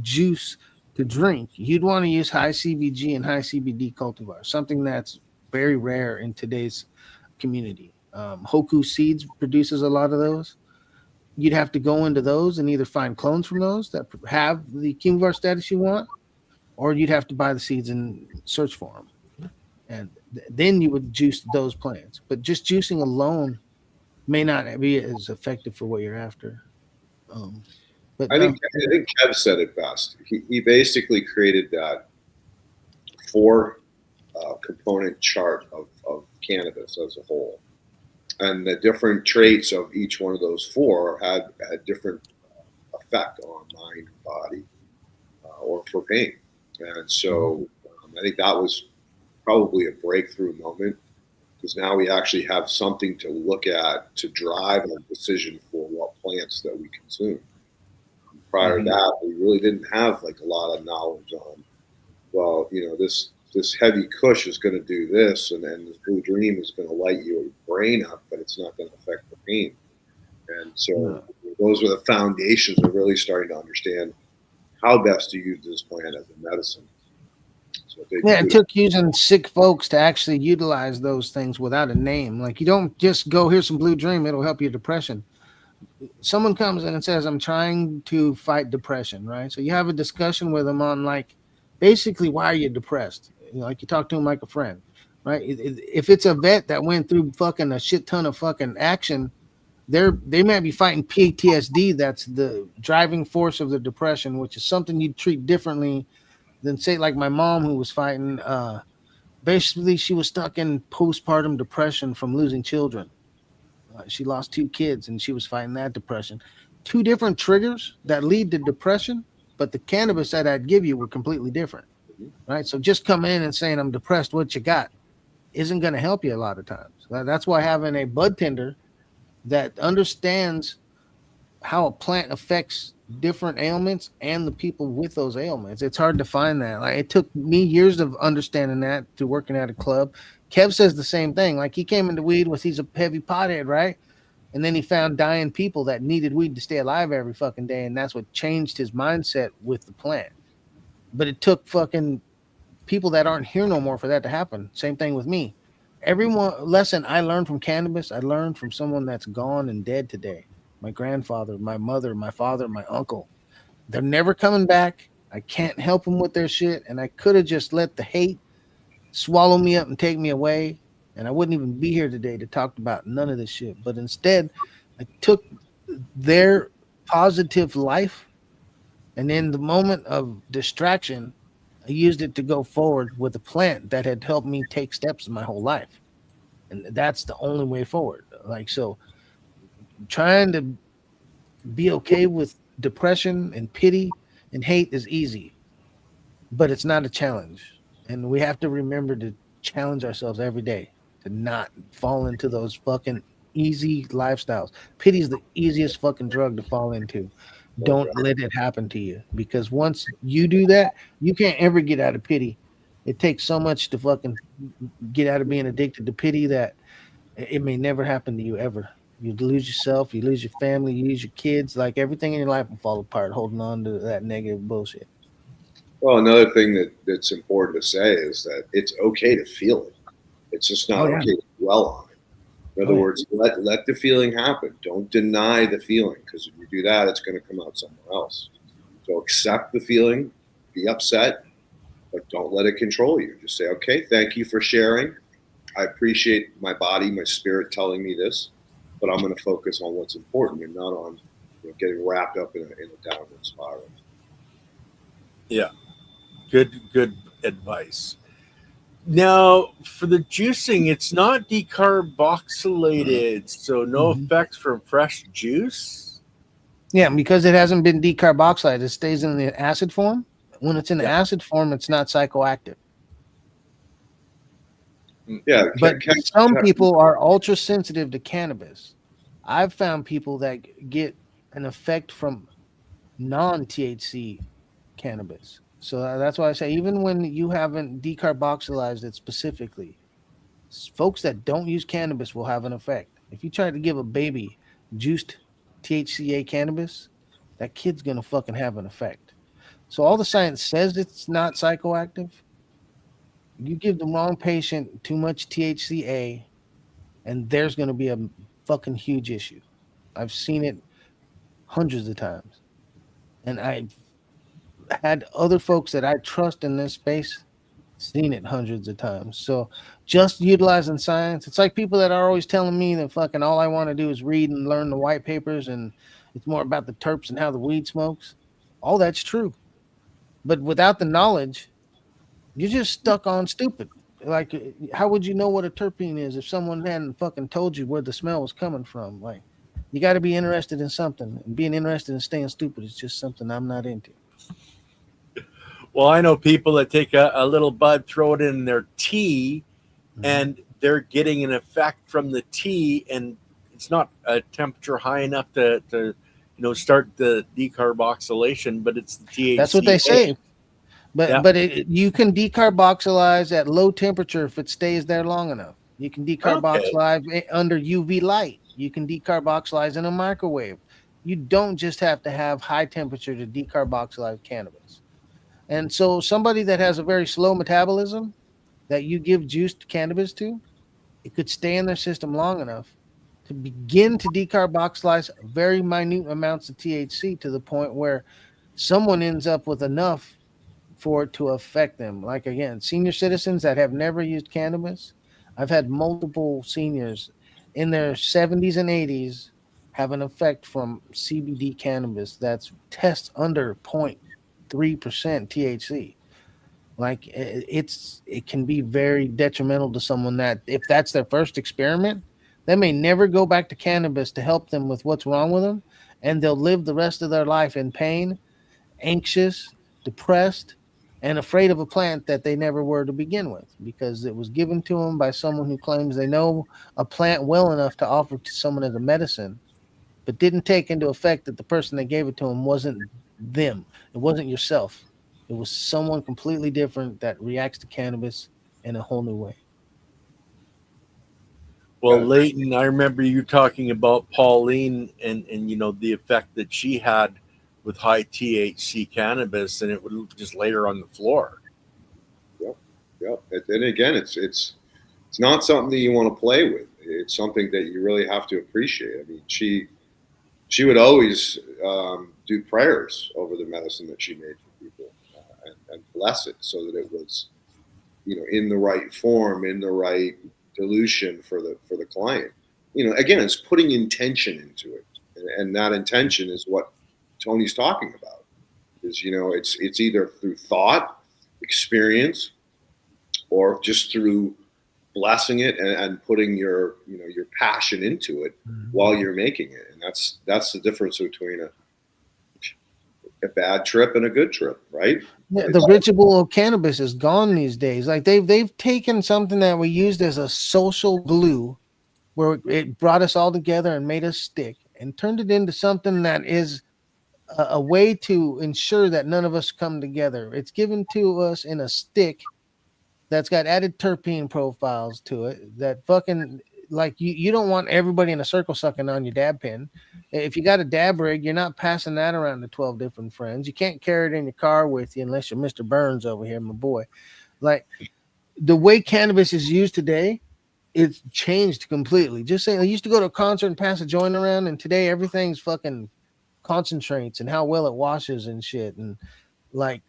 [SPEAKER 2] juice to drink, you'd want to use high CBG and high CBD cultivars, something that's very rare in today's community. Hoku Seeds produces a lot of those. You'd have to go into those and either find clones from those that have the cultivar status you want, or you'd have to buy the seeds and search for them. And then you would juice those plants. But just juicing alone may not be as effective for what you're after. But
[SPEAKER 1] I think Kev said it best. He basically created that four component chart of cannabis as a whole, and the different traits of each one of those four had different effect on mind, body, or for pain. And so I think that was probably a breakthrough moment, because now we actually have something to look at to drive a decision for what plants that we consume. Prior to that, we really didn't have like a lot of knowledge on, well, you know, this heavy kush is going to do this, and then this blue dream is going to light your brain up, but it's not going to affect the pain. And so those were the foundations of really starting to understand how best to use this plant as a medicine. So
[SPEAKER 2] it took using sick folks to actually utilize those things without a name. Like, you don't just go, here's some blue dream, it'll help your depression. Someone comes in and says, I'm trying to fight depression, right? So you have a discussion with them on, like, basically, why are you depressed? You know, like, you talk to them like a friend, right? If it's a vet that went through fucking a shit ton of fucking action, they might be fighting PTSD. That's the driving force of the depression, which is something you'd treat differently than, say, like my mom, who was fighting. Basically, she was stuck in postpartum depression from losing children. She lost 2 kids, and she was fighting that depression. 2 different triggers that lead to depression, but the cannabis that I'd give you were completely different, right? So just come in and saying, I'm depressed, what you got, isn't going to help you a lot of times. That's why having a bud tender that understands how a plant affects different ailments and the people with those ailments. It's hard to find that. Like, it took me years of understanding that to working at a club. Kev says the same thing. Like, he came into weed he's a heavy pothead, right? And then he found dying people that needed weed to stay alive every fucking day. And that's what changed his mindset with the plant. But it took fucking people that aren't here no more for that to happen. Same thing with me. Every lesson I learned from cannabis, I learned from someone that's gone and dead today. My grandfather, my mother, my father, my uncle. They're never coming back. I can't help them with their shit. And I could have just let the hate swallow me up and take me away, and I wouldn't even be here today to talk about none of this shit. But instead, I took their positive life, and in the moment of distraction, I used it to go forward with a plant that had helped me take steps in my whole life. And that's the only way forward. Like, so trying to be okay with depression and pity and hate is easy, but it's not a challenge. And we have to remember to challenge ourselves every day to not fall into those fucking easy lifestyles. Pity is the easiest fucking drug to fall into. Don't let it happen to you, because once you do that, you can't ever get out of pity. It takes so much to fucking get out of being addicted to pity that it may never happen to you ever. You lose yourself, you lose your family, you lose your kids. Like, everything in your life will fall apart holding on to that negative bullshit.
[SPEAKER 1] Well, another thing that's important to say is that it's okay to feel it. It's just not okay to dwell on it. In other words, let the feeling happen. Don't deny the feeling, because if you do that, it's going to come out somewhere else. So accept the feeling, be upset, but don't let it control you. Just say, okay, thank you for sharing. I appreciate my body, my spirit telling me this, but I'm going to focus on what's important and not on getting wrapped up in a downward spiral.
[SPEAKER 3] Yeah. Good advice. Now, for the juicing, it's not decarboxylated, so no effects from fresh juice.
[SPEAKER 2] Yeah, because it hasn't been decarboxylated, it stays in the acid form. When it's in the acid form, it's not psychoactive.
[SPEAKER 1] Yeah,
[SPEAKER 2] but some people are ultra sensitive to cannabis. I've found people that get an effect from non-THC cannabis. So that's why I say, even when you haven't decarboxylized it specifically, folks that don't use cannabis will have an effect. If you try to give a baby juiced THCA cannabis, that kid's gonna fucking have an effect. So all the science says it's not psychoactive. You give the wrong patient too much THCA, and there's gonna be a fucking huge issue. I've seen it hundreds of times, and I've had other folks that I trust in this space seen it hundreds of times. So just utilizing science, it's like people that are always telling me that fucking all I want to do is read and learn the white papers and it's more about the terps and how the weed smokes. All that's true. But without the knowledge, you're just stuck on stupid. Like, how would you know what a terpene is if someone hadn't fucking told you where the smell was coming from? Like, you got to be interested in something, and being interested in staying stupid is just something I'm not into.
[SPEAKER 3] Well, I know people that take a little bud, throw it in their tea, and they're getting an effect from the tea, and it's not a temperature high enough to start the decarboxylation, but it's the THC.
[SPEAKER 2] That's what they say. But you can decarboxylize at low temperature if it stays there long enough. You can decarboxylize under UV light. You can decarboxylize in a microwave. You don't just have to have high temperature to decarboxylize cannabis. And so somebody that has a very slow metabolism that you give juiced cannabis to, it could stay in their system long enough to begin to decarboxylize very minute amounts of THC to the point where someone ends up with enough for it to affect them. Like, again, senior citizens that have never used cannabis. I've had multiple seniors in their 70s and 80s have an effect from CBD cannabis that's tests under 0.3% THC. Like, it can be very detrimental to someone that if that's their first experiment, they may never go back to cannabis to help them with what's wrong with them, and they'll live the rest of their life in pain, anxious, depressed, and afraid of a plant that they never were to begin with because it was given to them by someone who claims they know a plant well enough to offer to someone as a medicine, but didn't take into effect that the person that gave it to them wasn't them. It wasn't yourself. It was someone completely different that reacts to cannabis in a whole new way.
[SPEAKER 3] Well, Leighton, I remember you talking about Pauline and the effect that she had with high THC cannabis, and it would just lay her on the floor.
[SPEAKER 1] Yep. And again, it's not something that you want to play with. It's something that you really have to appreciate. I mean, she would always do prayers over the medicine that she made for people and bless it so that it was, in the right form, in the right dilution for the client. Again, it's putting intention into it, and that intention is what Tony's talking about. Is it's either through thought, experience, or just through blessing it and putting your passion into it while you're making it, and that's the difference between a bad trip and a good trip, right?
[SPEAKER 2] Yeah, the ritual of cannabis is gone these days. Like they've taken something that we used as a social glue, where it brought us all together and made us stick, and turned it into something that is a way to ensure that none of us come together. It's given to us in a stick that's got added terpene profiles to it that fucking, like, you don't want everybody in a circle sucking on your dab pen. If you got a dab rig, you're not passing that around to 12 different friends. You can't carry it in your car with you unless you're Mr. Burns over here, my boy. Like, the way cannabis is used today, it's changed completely. Just saying, I used to go to a concert and pass a joint around, and today everything's fucking concentrates and how well it washes and shit. And like,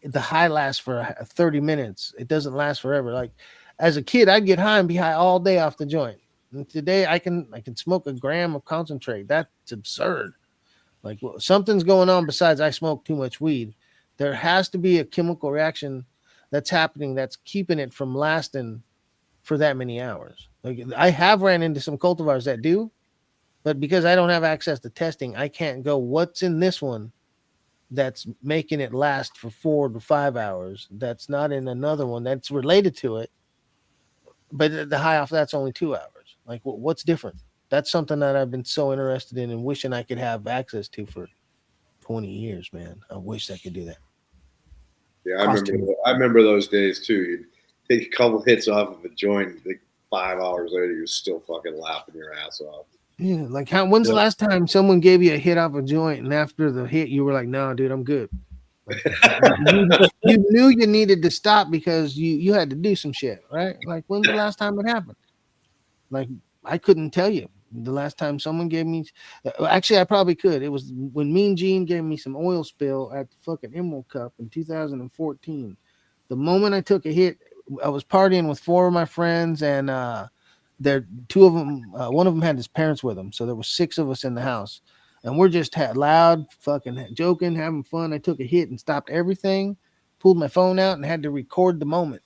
[SPEAKER 2] the high lasts for 30 minutes. It doesn't last forever. Like, as a kid, I'd get high and be high all day off the joint. And today I can smoke a gram of concentrate. That's absurd. Like, well, something's going on besides I smoke too much weed. There has to be a chemical reaction that's happening that's keeping it from lasting for that many hours. Like, I have ran into some cultivars that do, but because I don't have access to testing, I can't go, what's in this one that's making it last for 4 to 5 hours that's not in another one that's related to it, but the high off that's only 2 hours. Like, what's different? That's something that I've been so interested in and wishing I could have access to for 20 years, man. I wish I could do that.
[SPEAKER 1] Yeah, I remember those days too. You'd take a couple hits off of a joint, like 5 hours later, you're still fucking laughing your ass off.
[SPEAKER 2] Yeah, like when's the last time someone gave you a hit off a joint and after the hit you were like, no, dude, I'm good. Like, you knew you needed to stop because you had to do some shit, right? Like when's the last time it happened? Like I couldn't tell you the last time someone gave me. Actually, I probably could. It was when Mean Gene gave me some oil spill at the fucking Emerald Cup in 2014. The moment I took a hit, I was partying with 4 of my friends, and there 2 of them. One of them had his parents with him, so there were 6 of us in the house, and we're just loud, fucking joking, having fun. I took a hit and stopped everything, pulled my phone out, and had to record the moment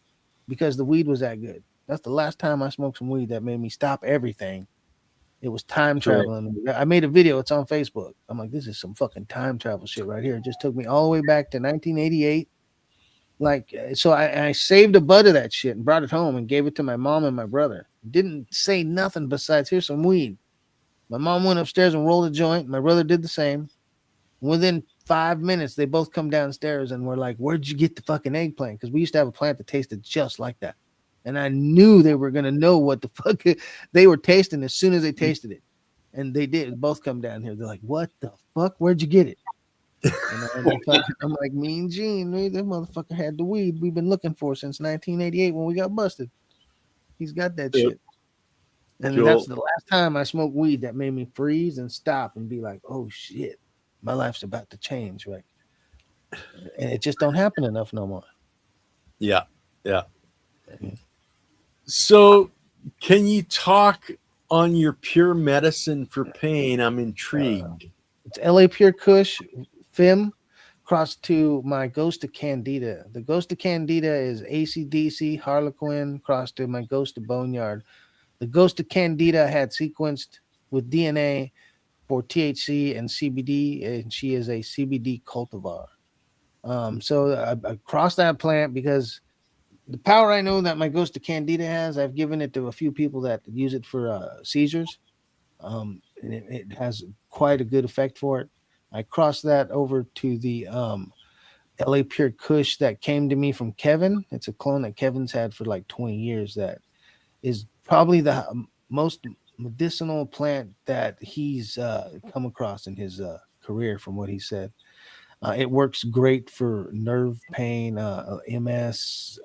[SPEAKER 2] because the weed was that good. That's the last time I smoked some weed that made me stop everything. It was time traveling. I made a video. It's on Facebook. I'm like, this is some fucking time travel shit right here. It just took me all the way back to 1988. Like, so I saved a bud of that shit and brought it home and gave it to my mom and my brother. Didn't say nothing besides, here's some weed. My mom went upstairs and rolled a joint. My brother did the same. Within 5 minutes, they both come downstairs and were like, where'd you get the fucking eggplant? Because we used to have a plant that tasted just like that. And I knew they were going to know what the fuck they were tasting as soon as they tasted it. And they did both come down here. They're like, what the fuck? Where'd you get it? And I'm like, Mean Gene, that motherfucker had the weed we've been looking for since 1988 when we got busted. He's got that shit. And that's the last time I smoked weed that made me freeze and stop and be like, oh shit, my life's about to change, right? And it just don't happen enough no more.
[SPEAKER 3] Yeah. So can you talk on your pure medicine for pain? I'm intrigued.
[SPEAKER 2] It's LA Pure Kush Fim cross to my Ghost of Candida. The Ghost of Candida is AC/DC Harlequin cross to my Ghost of Boneyard. The Ghost of Candida had sequenced with DNA for THC and CBD, and she is a CBD cultivar. So I crossed that plant because the power I know that my Ghost of Candida has, I've given it to a few people that use it for seizures. And it has quite a good effect for it. I crossed that over to the LA Pure Kush that came to me from Kevin. It's a clone that Kevin's had for like 20 years that is probably the most medicinal plant that he's come across in his career, from what he said. It works great for nerve pain, MS,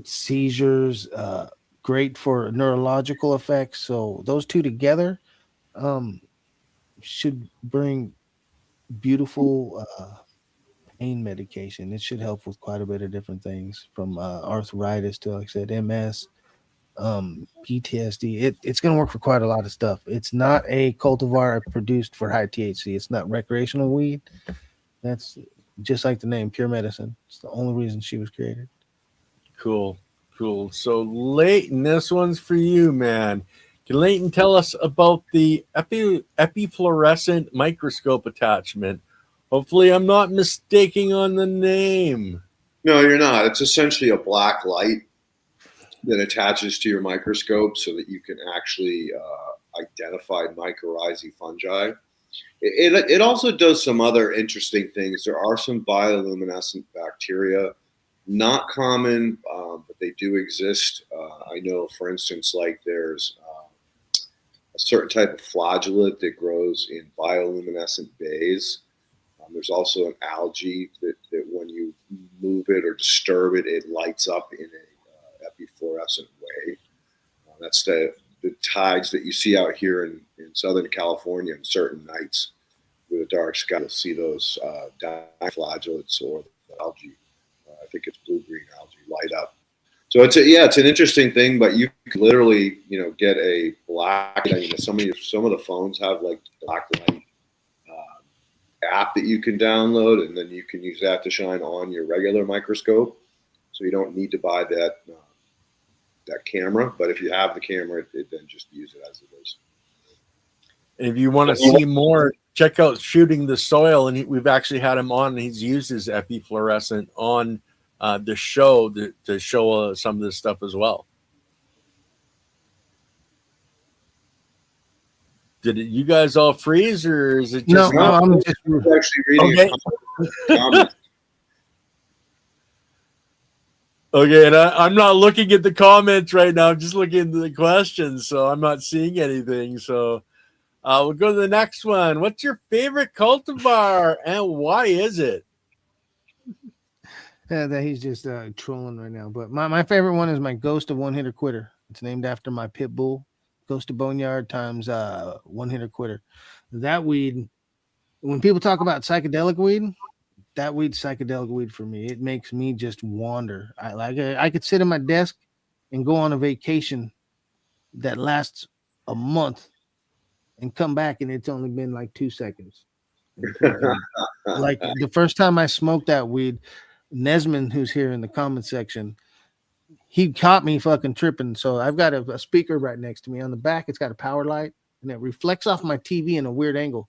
[SPEAKER 2] seizures, great for neurological effects. So those two together should bring beautiful pain medication. It should help with quite a bit of different things, from arthritis to, like I said, MS, PTSD. It's going to work for quite a lot of stuff. It's not a cultivar produced for high THC. It's not recreational weed. That's just like the name, pure medicine. It's the only reason she was created.
[SPEAKER 3] Cool. So Leighton, this one's for you, man. Can Leighton tell us about the epifluorescent microscope attachment? Hopefully I'm not mistaking on the name.
[SPEAKER 1] No, you're not. It's essentially a black light that attaches to your microscope so that you can actually identify mycorrhizae fungi. It also does some other interesting things. There are some bioluminescent bacteria, not common, but they do exist. I know, for instance, like there's a certain type of flagellate that grows in bioluminescent bays. There's also an algae that when you move it or disturb it, it lights up in a epifluorescent way. That's the tides that you see out here in Southern California on certain nights with a dark sky. You'll see those flagellates or the algae. I think it's blue-green algae light up. So it's an interesting thing, but you can literally, get a black. Some of the phones have like black light app that you can download, and then you can use that to shine on your regular microscope. So you don't need to buy that camera, but if you have the camera, then just use it as it is.
[SPEAKER 3] And if you want to see more, check out Shooting the Soil, and we've actually had him on, and he's used his epifluorescent on the show to show some of this stuff as well. Did you guys all freeze, or is it just?
[SPEAKER 2] No, I'm just
[SPEAKER 1] actually reading. Okay.
[SPEAKER 3] Okay, and I'm not looking at the comments right now. I'm just looking at the questions, so I'm not seeing anything. So we'll go to the next one. What's your favorite cultivar, and why is it?
[SPEAKER 2] Yeah, that he's just trolling right now. But my favorite one is my Ghost of One Hitter Quitter. It's named after my pit bull. Ghost of Boneyard times One Hitter Quitter. That weed, when people talk about psychedelic weed, that weed's psychedelic weed for me. It makes me just wander. I could sit at my desk and go on a vacation that lasts a month and come back, and it's only been like 2 seconds. Like the first time I smoked that weed, Nesman, who's here in the comment section, he caught me fucking tripping. So I've got a speaker right next to me. On the back, it's got a power light, and it reflects off my TV in a weird angle.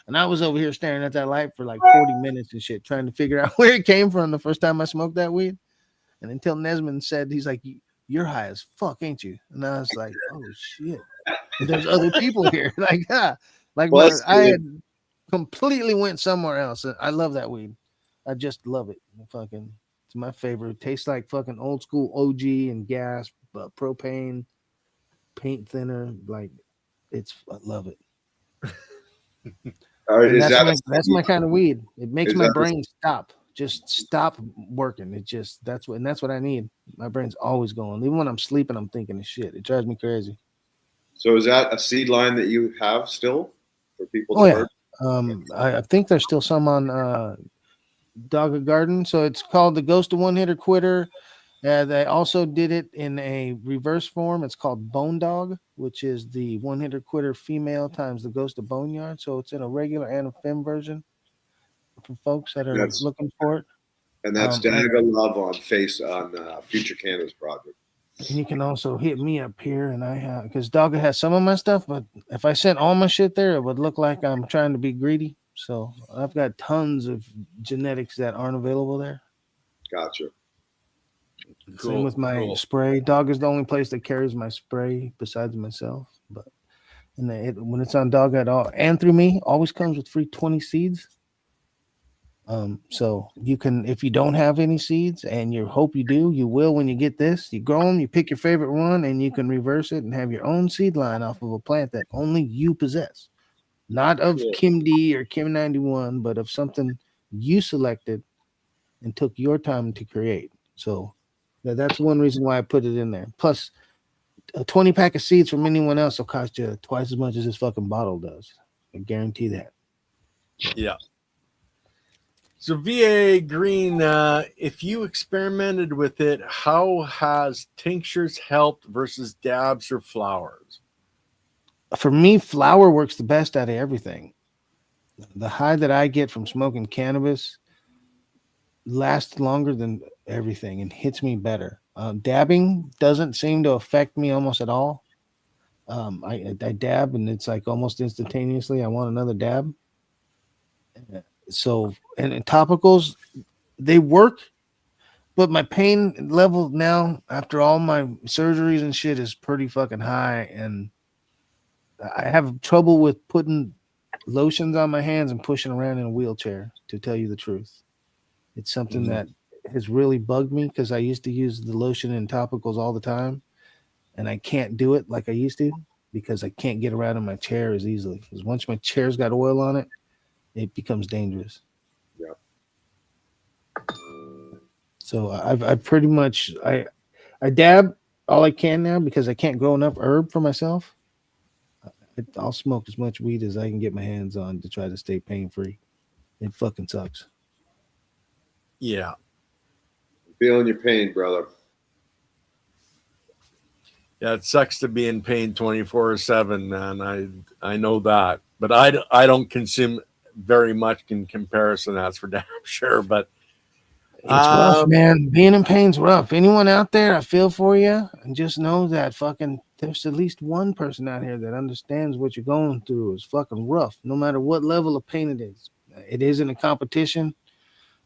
[SPEAKER 2] And I was over here staring at that light for like 40 minutes and shit, trying to figure out where it came from the first time I smoked that weed. And until Nesman said, he's like, "You're high as fuck, ain't you?" And I was like, "Oh shit, there's other people here." Like, I had completely went somewhere else. I love that weed. I just love it. Fucking, it's my favorite. It tastes like fucking old school OG and gas, but propane, paint thinner. Like, I love it. And that's my kind of weed. It makes my brain just stop working. That's what I need. My brain's always going. Even when I'm sleeping, I'm thinking of shit. It drives me crazy.
[SPEAKER 1] So is that a seed line that you have still for people to
[SPEAKER 2] purchase? I think there's still some on Dogga Garden. So it's called the Ghost of One Hitter Quitter. They also did it in a reverse form. It's called Bone Dog, which is the One Hitter Quitter female times the Ghost of Boneyard. So it's in a regular and a femme version for folks that are looking for it.
[SPEAKER 1] And that's Dagga Love on Future Canada's project.
[SPEAKER 2] And you can also hit me up here, and I have, because Dogga has some of my stuff, but if I sent all my shit there, it would look like I'm trying to be greedy. So I've got tons of genetics that aren't available there.
[SPEAKER 1] Gotcha.
[SPEAKER 2] Cool. Same with my spray. Dog is the only place that carries my spray besides myself. But when it's on Dogga at all, and through me, always comes with free 20 seeds. So you can, if you don't have any seeds, and you hope you do, you will when you get this. You grow them, you pick your favorite one, and you can reverse it and have your own seed line off of a plant that only you possess. Not of Kim D or Kim 91, but of something you selected and took your time to create. So that's one reason why I put it in there. Plus, a 20 pack of seeds from anyone else will cost you twice as much as this fucking bottle does. I guarantee that.
[SPEAKER 3] Yeah. So VA Green, if you experimented with it, how has tinctures helped versus dabs or flowers?
[SPEAKER 2] For me, flower works the best out of everything. The high that I get from smoking cannabis lasts longer than everything and hits me better. Dabbing doesn't seem to affect me almost at all. I dab, and it's like almost instantaneously I want another dab. So, and topicals, they work, but my pain level now after all my surgeries and shit is pretty fucking high, and I have trouble with putting lotions on my hands and pushing around in a wheelchair, to tell you the truth. It's something that has really bugged me, because I used to use the lotion and topicals all the time, and I can't do it like I used to because I can't get around in my chair as easily. Because once my chair's got oil on it, it becomes dangerous.
[SPEAKER 1] Yeah.
[SPEAKER 2] So I've pretty much I dab all I can now because I can't grow enough herb for myself. I'll smoke as much weed as I can get my hands on to try to stay pain free. It fucking sucks.
[SPEAKER 3] Yeah.
[SPEAKER 1] Feeling your pain, brother.
[SPEAKER 3] Yeah, it sucks to be in pain 24/7, man. I know that, but I don't consume very much in comparison. That's for damn sure. But
[SPEAKER 2] it's rough, man. Being in pain's rough. Anyone out there, I feel for you, and just know that fucking there's at least one person out here that understands what you're going through. Is fucking rough, no matter what level of pain it is. It isn't a competition.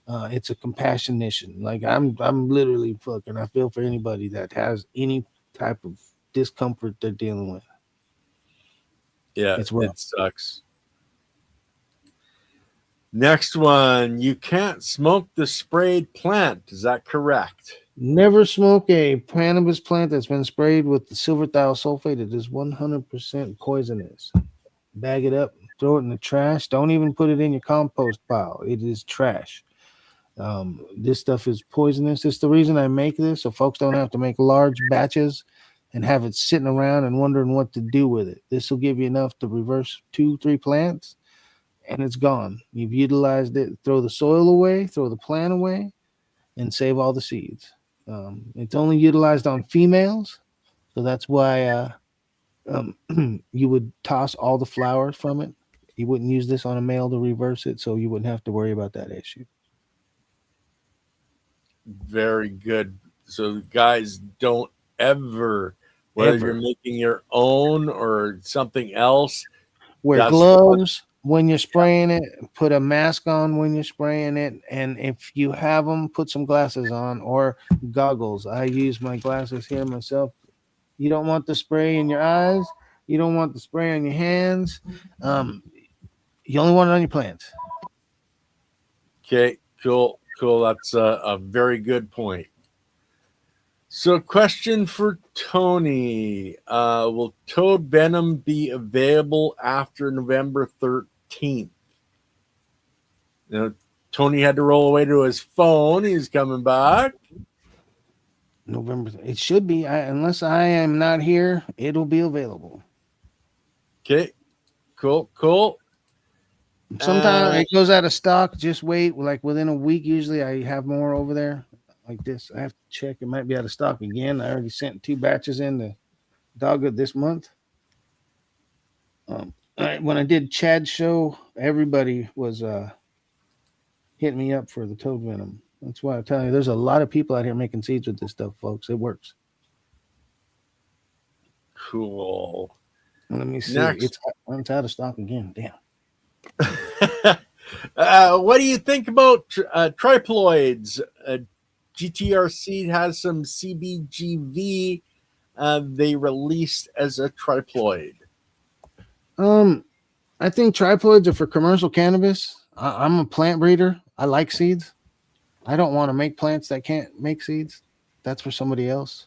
[SPEAKER 2] It's a compassionation. Like I'm literally fucking. I feel for anybody that has any type of discomfort they're dealing with.
[SPEAKER 3] Yeah,
[SPEAKER 2] it's rough.
[SPEAKER 3] It sucks. Next one, you can't smoke the sprayed plant. Is that correct?
[SPEAKER 2] Never smoke a cannabis plant that's been sprayed with the silver thiosulfate. It is 100% poisonous. Bag it up, throw it in the trash. Don't even put it in your compost pile. It is trash. This stuff is poisonous. It's the reason I make this, so folks don't have to make large batches and have it sitting around and wondering what to do with it. This will give you enough to reverse 2-3 plants, and it's gone. You've utilized it. Throw the soil away, throw the plant away, and save all the seeds. It's only utilized on females, so that's why you would toss all the flowers from it. You wouldn't use this on a male to reverse it, so you wouldn't have to worry about that issue.
[SPEAKER 3] Very good. So guys, don't ever, whether you're making your own or something else,
[SPEAKER 2] wear gloves when you're spraying it, put a mask on when you're spraying it, and if you have them, put some glasses on or goggles. I use my glasses here myself. You don't want the spray in your eyes. You don't want the spray on your hands. You only want it on your plants.
[SPEAKER 3] Okay, cool. That's a very good point. So, question for Tony: will toad venom be available after November 13th? You know, Tony had to roll away to his phone. He's coming back.
[SPEAKER 2] November. It should be. Unless I am not here, it'll be available.
[SPEAKER 3] Okay, cool.
[SPEAKER 2] Sometimes it goes out of stock. Just wait. Like within a week, usually I have more over there. Like this, I have to check. It might be out of stock again. I already sent 2 batches in to Dogwood this month. When I did Chad's show, everybody was hitting me up for the toad venom. That's why I tell you, there's a lot of people out here making seeds with this stuff, folks. It works.
[SPEAKER 3] Cool.
[SPEAKER 2] Let me see. It's out of stock again. Damn.
[SPEAKER 3] What do you think about triploids? GTRC has some CBGV they released as a triploid.
[SPEAKER 2] I think triploids are for commercial cannabis. I'm a plant breeder. I like seeds. I don't want to make plants that can't make seeds. That's for somebody else.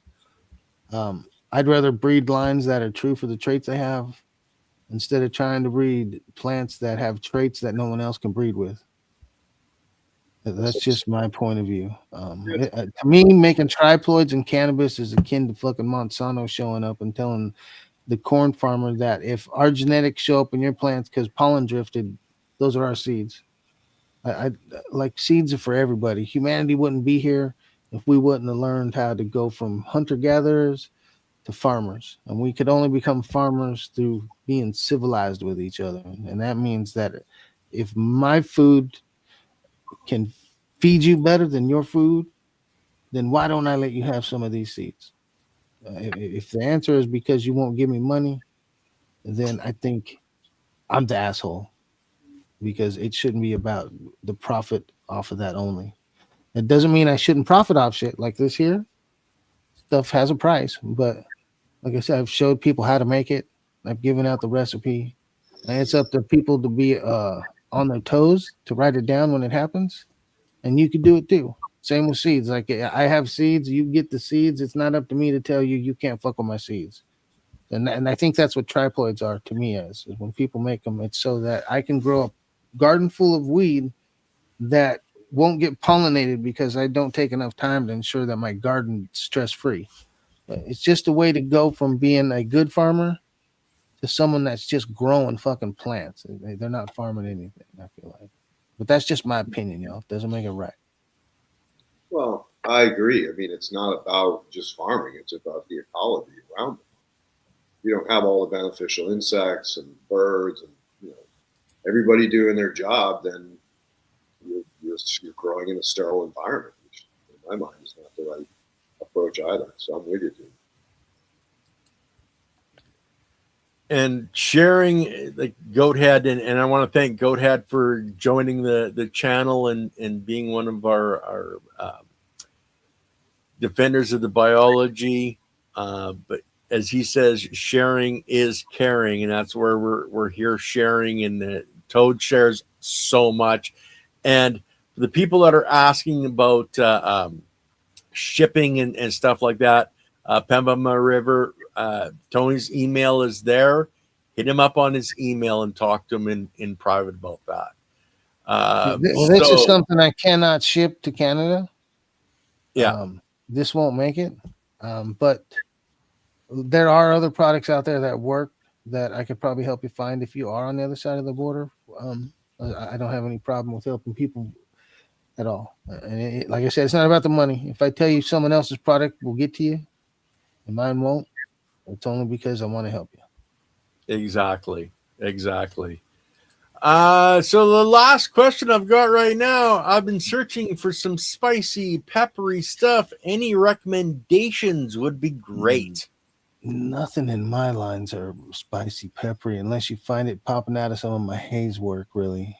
[SPEAKER 2] I'd rather breed lines that are true for the traits they have instead of trying to breed plants that have traits that no one else can breed with. That's just my point of view. To me, making triploids in cannabis is akin to fucking Monsanto showing up and telling the corn farmer that if our genetics show up in your plants because pollen drifted, those are our seeds. I like seeds are for everybody. Humanity wouldn't be here if we wouldn't have learned how to go from hunter-gatherers to farmers. And we could only become farmers through being civilized with each other. And that means that if my food can feed you better than your food, then why don't I let you have some of these seeds? If the answer is because you won't give me money, then I think I'm the asshole, because it shouldn't be about the profit off of that only. It doesn't mean I shouldn't profit off shit like this here. Stuff has a price, but like I said, I've showed people how to make it. I've given out the recipe, and it's up to people to be on their toes to write it down when it happens, and you can do it too. Same with seeds. Like I have seeds, you get the seeds. It's not up to me to tell you you can't fuck with my seeds. And I think that's what triploids are to me. Is when people make them, it's so that I can grow a garden full of weed that won't get pollinated because I don't take enough time to ensure that my garden is stress free. It's just a way to go from being a good farmer to someone that's just growing fucking plants. They're not farming anything, I feel like. But that's just my opinion, y'all. It doesn't make it right.
[SPEAKER 1] Well, I agree. I mean, it's not about just farming. It's about the ecology around it. You don't have all the beneficial insects and birds and everybody doing their job, then you're growing in a sterile environment, which in my mind is not the right approach either. So I'm with you, dude.
[SPEAKER 3] And sharing, like Goathead, and I want to thank Goathead for joining the channel and being one of our defenders of the biology. But as he says, sharing is caring, and that's where we're here sharing. And the Toad shares so much. And the people that are asking about shipping and stuff like that, Pembina River, Tony's email is there. Hit him up on his email and talk to him in private about that.
[SPEAKER 2] This is something I cannot ship to Canada.
[SPEAKER 3] Yeah.
[SPEAKER 2] This won't make it. But there are other products out there that work that I could probably help you find if you are on the other side of the border. I don't have any problem with helping people at all. And like I said, it's not about the money. If I tell you someone else's product will get to you and mine won't, it's only because I want to help you.
[SPEAKER 3] Exactly. So the last question I've got right now, I've been searching for some spicy, peppery stuff. Any recommendations would be great.
[SPEAKER 2] Nothing in my lines are spicy, peppery, unless you find it popping out of some of my haze work, really.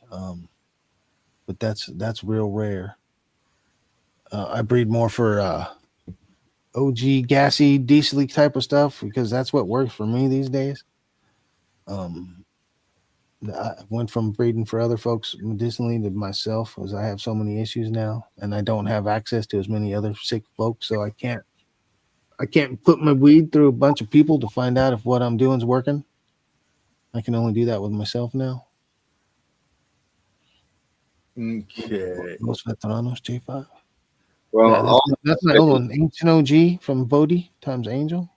[SPEAKER 2] But that's real rare. I breed more for OG, gassy, diesely type of stuff because that's what works for me these days. I went from breeding for other folks medicinally to myself, as I have so many issues now, and I don't have access to as many other sick folks, so I can't put my weed through a bunch of people to find out if what I'm doing is working. I can only do that with myself now.
[SPEAKER 3] Okay.
[SPEAKER 2] Los Veteranos J5.
[SPEAKER 1] Well,
[SPEAKER 2] that's my old one. Ancient OG from Bodhi times Angel.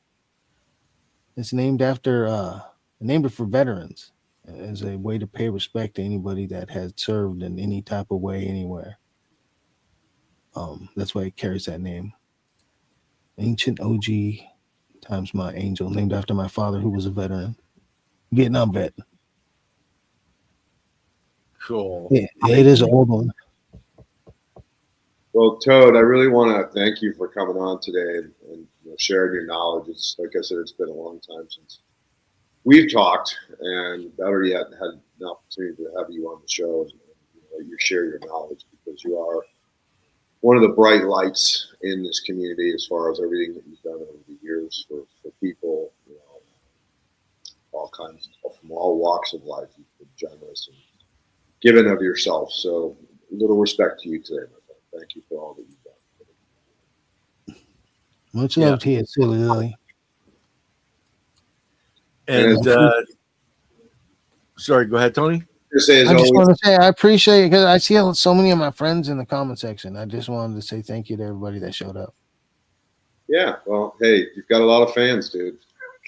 [SPEAKER 2] It's named after named it for veterans as a way to pay respect to anybody that has served in any type of way anywhere. That's why it carries that name. Ancient OG times my Angel, named after my father, who was a veteran, Vietnam vet.
[SPEAKER 3] Cool.
[SPEAKER 2] Yeah, it is an old one.
[SPEAKER 1] Well, Toad, I really want to thank you for coming on today and sharing your knowledge. It's like I said, it's been a long time since we've talked, and better yet, had an opportunity to have you on the show and you share your knowledge, because you are one of the bright lights in this community as far as everything that you've done over the years for people, all kinds from all walks of life. You've been generous and given of yourself. So a little respect to you today, my friend. Thank you for all that you've done.
[SPEAKER 2] Much love to you, Silly Lily.
[SPEAKER 3] And sorry, go ahead, Tony.
[SPEAKER 2] I just want to say I appreciate it because I see so many of my friends in the comment section. I just wanted to say thank you to everybody that showed up.
[SPEAKER 1] Yeah, well, hey, you've got a lot of fans, dude.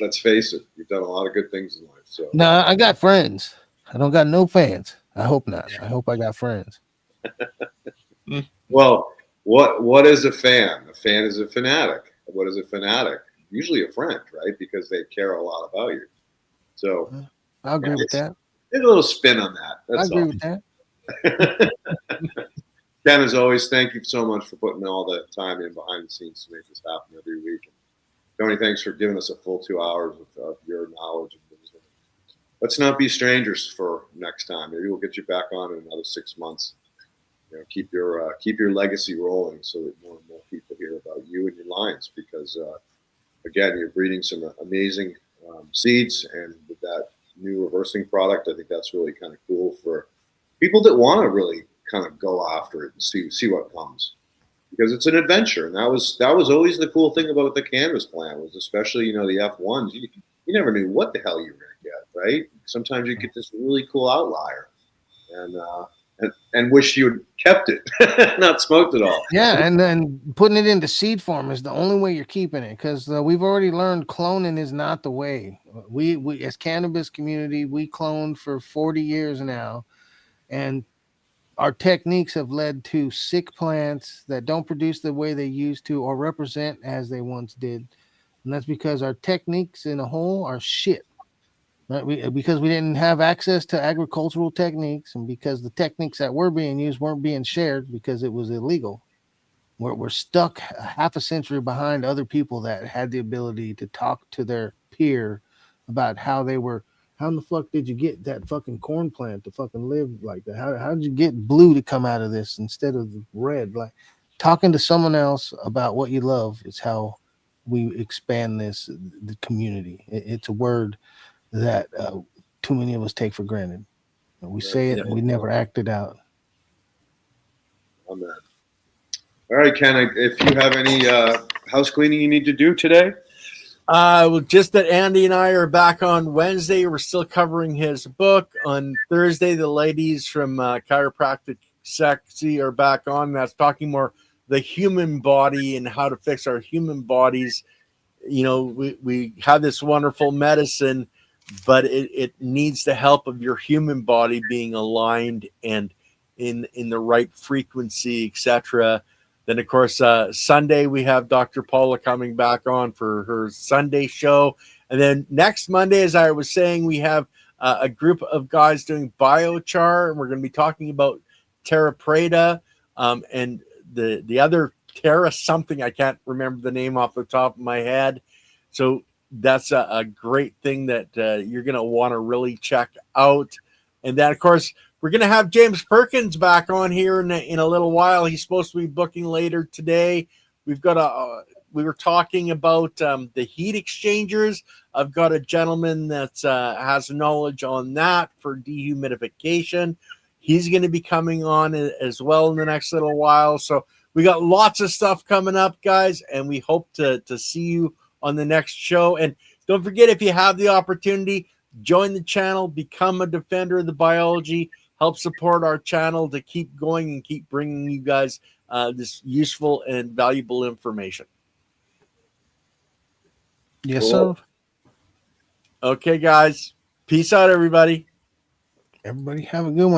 [SPEAKER 1] Let's face it, you've done a lot of good things in life. So
[SPEAKER 2] no, I got friends. I don't got no fans. I hope not. I hope I got friends.
[SPEAKER 1] Well, what is a fan? A fan is a fanatic. What is a fanatic? Usually a friend, right? Because they care a lot about you. So
[SPEAKER 2] I agree with that.
[SPEAKER 1] Get a little spin on that.
[SPEAKER 2] I agree with that.
[SPEAKER 1] Ken, as always, thank you so much for putting all the time in behind the scenes to make this happen every week. And Tony, thanks for giving us a full 2 hours of your knowledge and wisdom. Let's not be strangers for next time. Maybe we'll get you back on in another 6 months. Keep your legacy rolling so that more and more people hear about you and your lines, because again, you're breeding some amazing seeds, and with that new reversing product, I think that's really kind of cool for people that want to really kind of go after it and see what comes, because it's an adventure. And that was always the cool thing about the Canvas plant, was especially the F1s. You never knew what the hell you were going to get, right? Sometimes you get this really cool outlier, and wish you had kept it, not smoked it all.
[SPEAKER 2] Yeah, and then putting it into seed form is the only way you're keeping it, because we've already learned cloning is not the way. We as cannabis community, we cloned for 40 years now, and our techniques have led to sick plants that don't produce the way they used to or represent as they once did, and that's because our techniques in a whole are shit. Right? Because we didn't have access to agricultural techniques, and because the techniques that were being used weren't being shared because it was illegal. We're stuck half a century behind other people that had the ability to talk to their peer about how they were. How in the fuck did you get that fucking corn plant to fucking live like that? How did you get blue to come out of this instead of red? Like, talking to someone else about what you love is how we expand the community. It's a word that too many of us take for granted. We say it and we never act it out.
[SPEAKER 1] Amen. All right, Ken, if you have any house cleaning you need to do today.
[SPEAKER 3] Well, just that Andy and I are back on Wednesday. We're still covering his book. On Thursday, the ladies from Chiropractic Sexy are back on. That's talking more the human body and how to fix our human bodies. You know, we have this wonderful medicine, but it needs the help of your human body being aligned and in the right frequency, etc. Then, of course, Sunday we have Dr. Paula coming back on for her Sunday show. And then next Monday, as I was saying, we have a group of guys doing biochar, and we're going to be talking about Terra Preta and the other Terra something. I can't remember the name off the top of my head. So that's a great thing that you're going to want to really check out. And then, of course, we're going to have James Perkins back on here in a little while. He's supposed to be booking later today. We've got we were talking about the heat exchangers. I've got a gentleman that has knowledge on that for dehumidification. He's going to be coming on as well in the next little while. So we got lots of stuff coming up, guys, and we hope to see you on the next show. And don't forget, if you have the opportunity, join the channel, become a defender of the biology, help support our channel to keep going and keep bringing you guys this useful and valuable information.
[SPEAKER 2] Yes, sir.
[SPEAKER 3] Okay, guys. Peace out, everybody.
[SPEAKER 2] Everybody have a good one.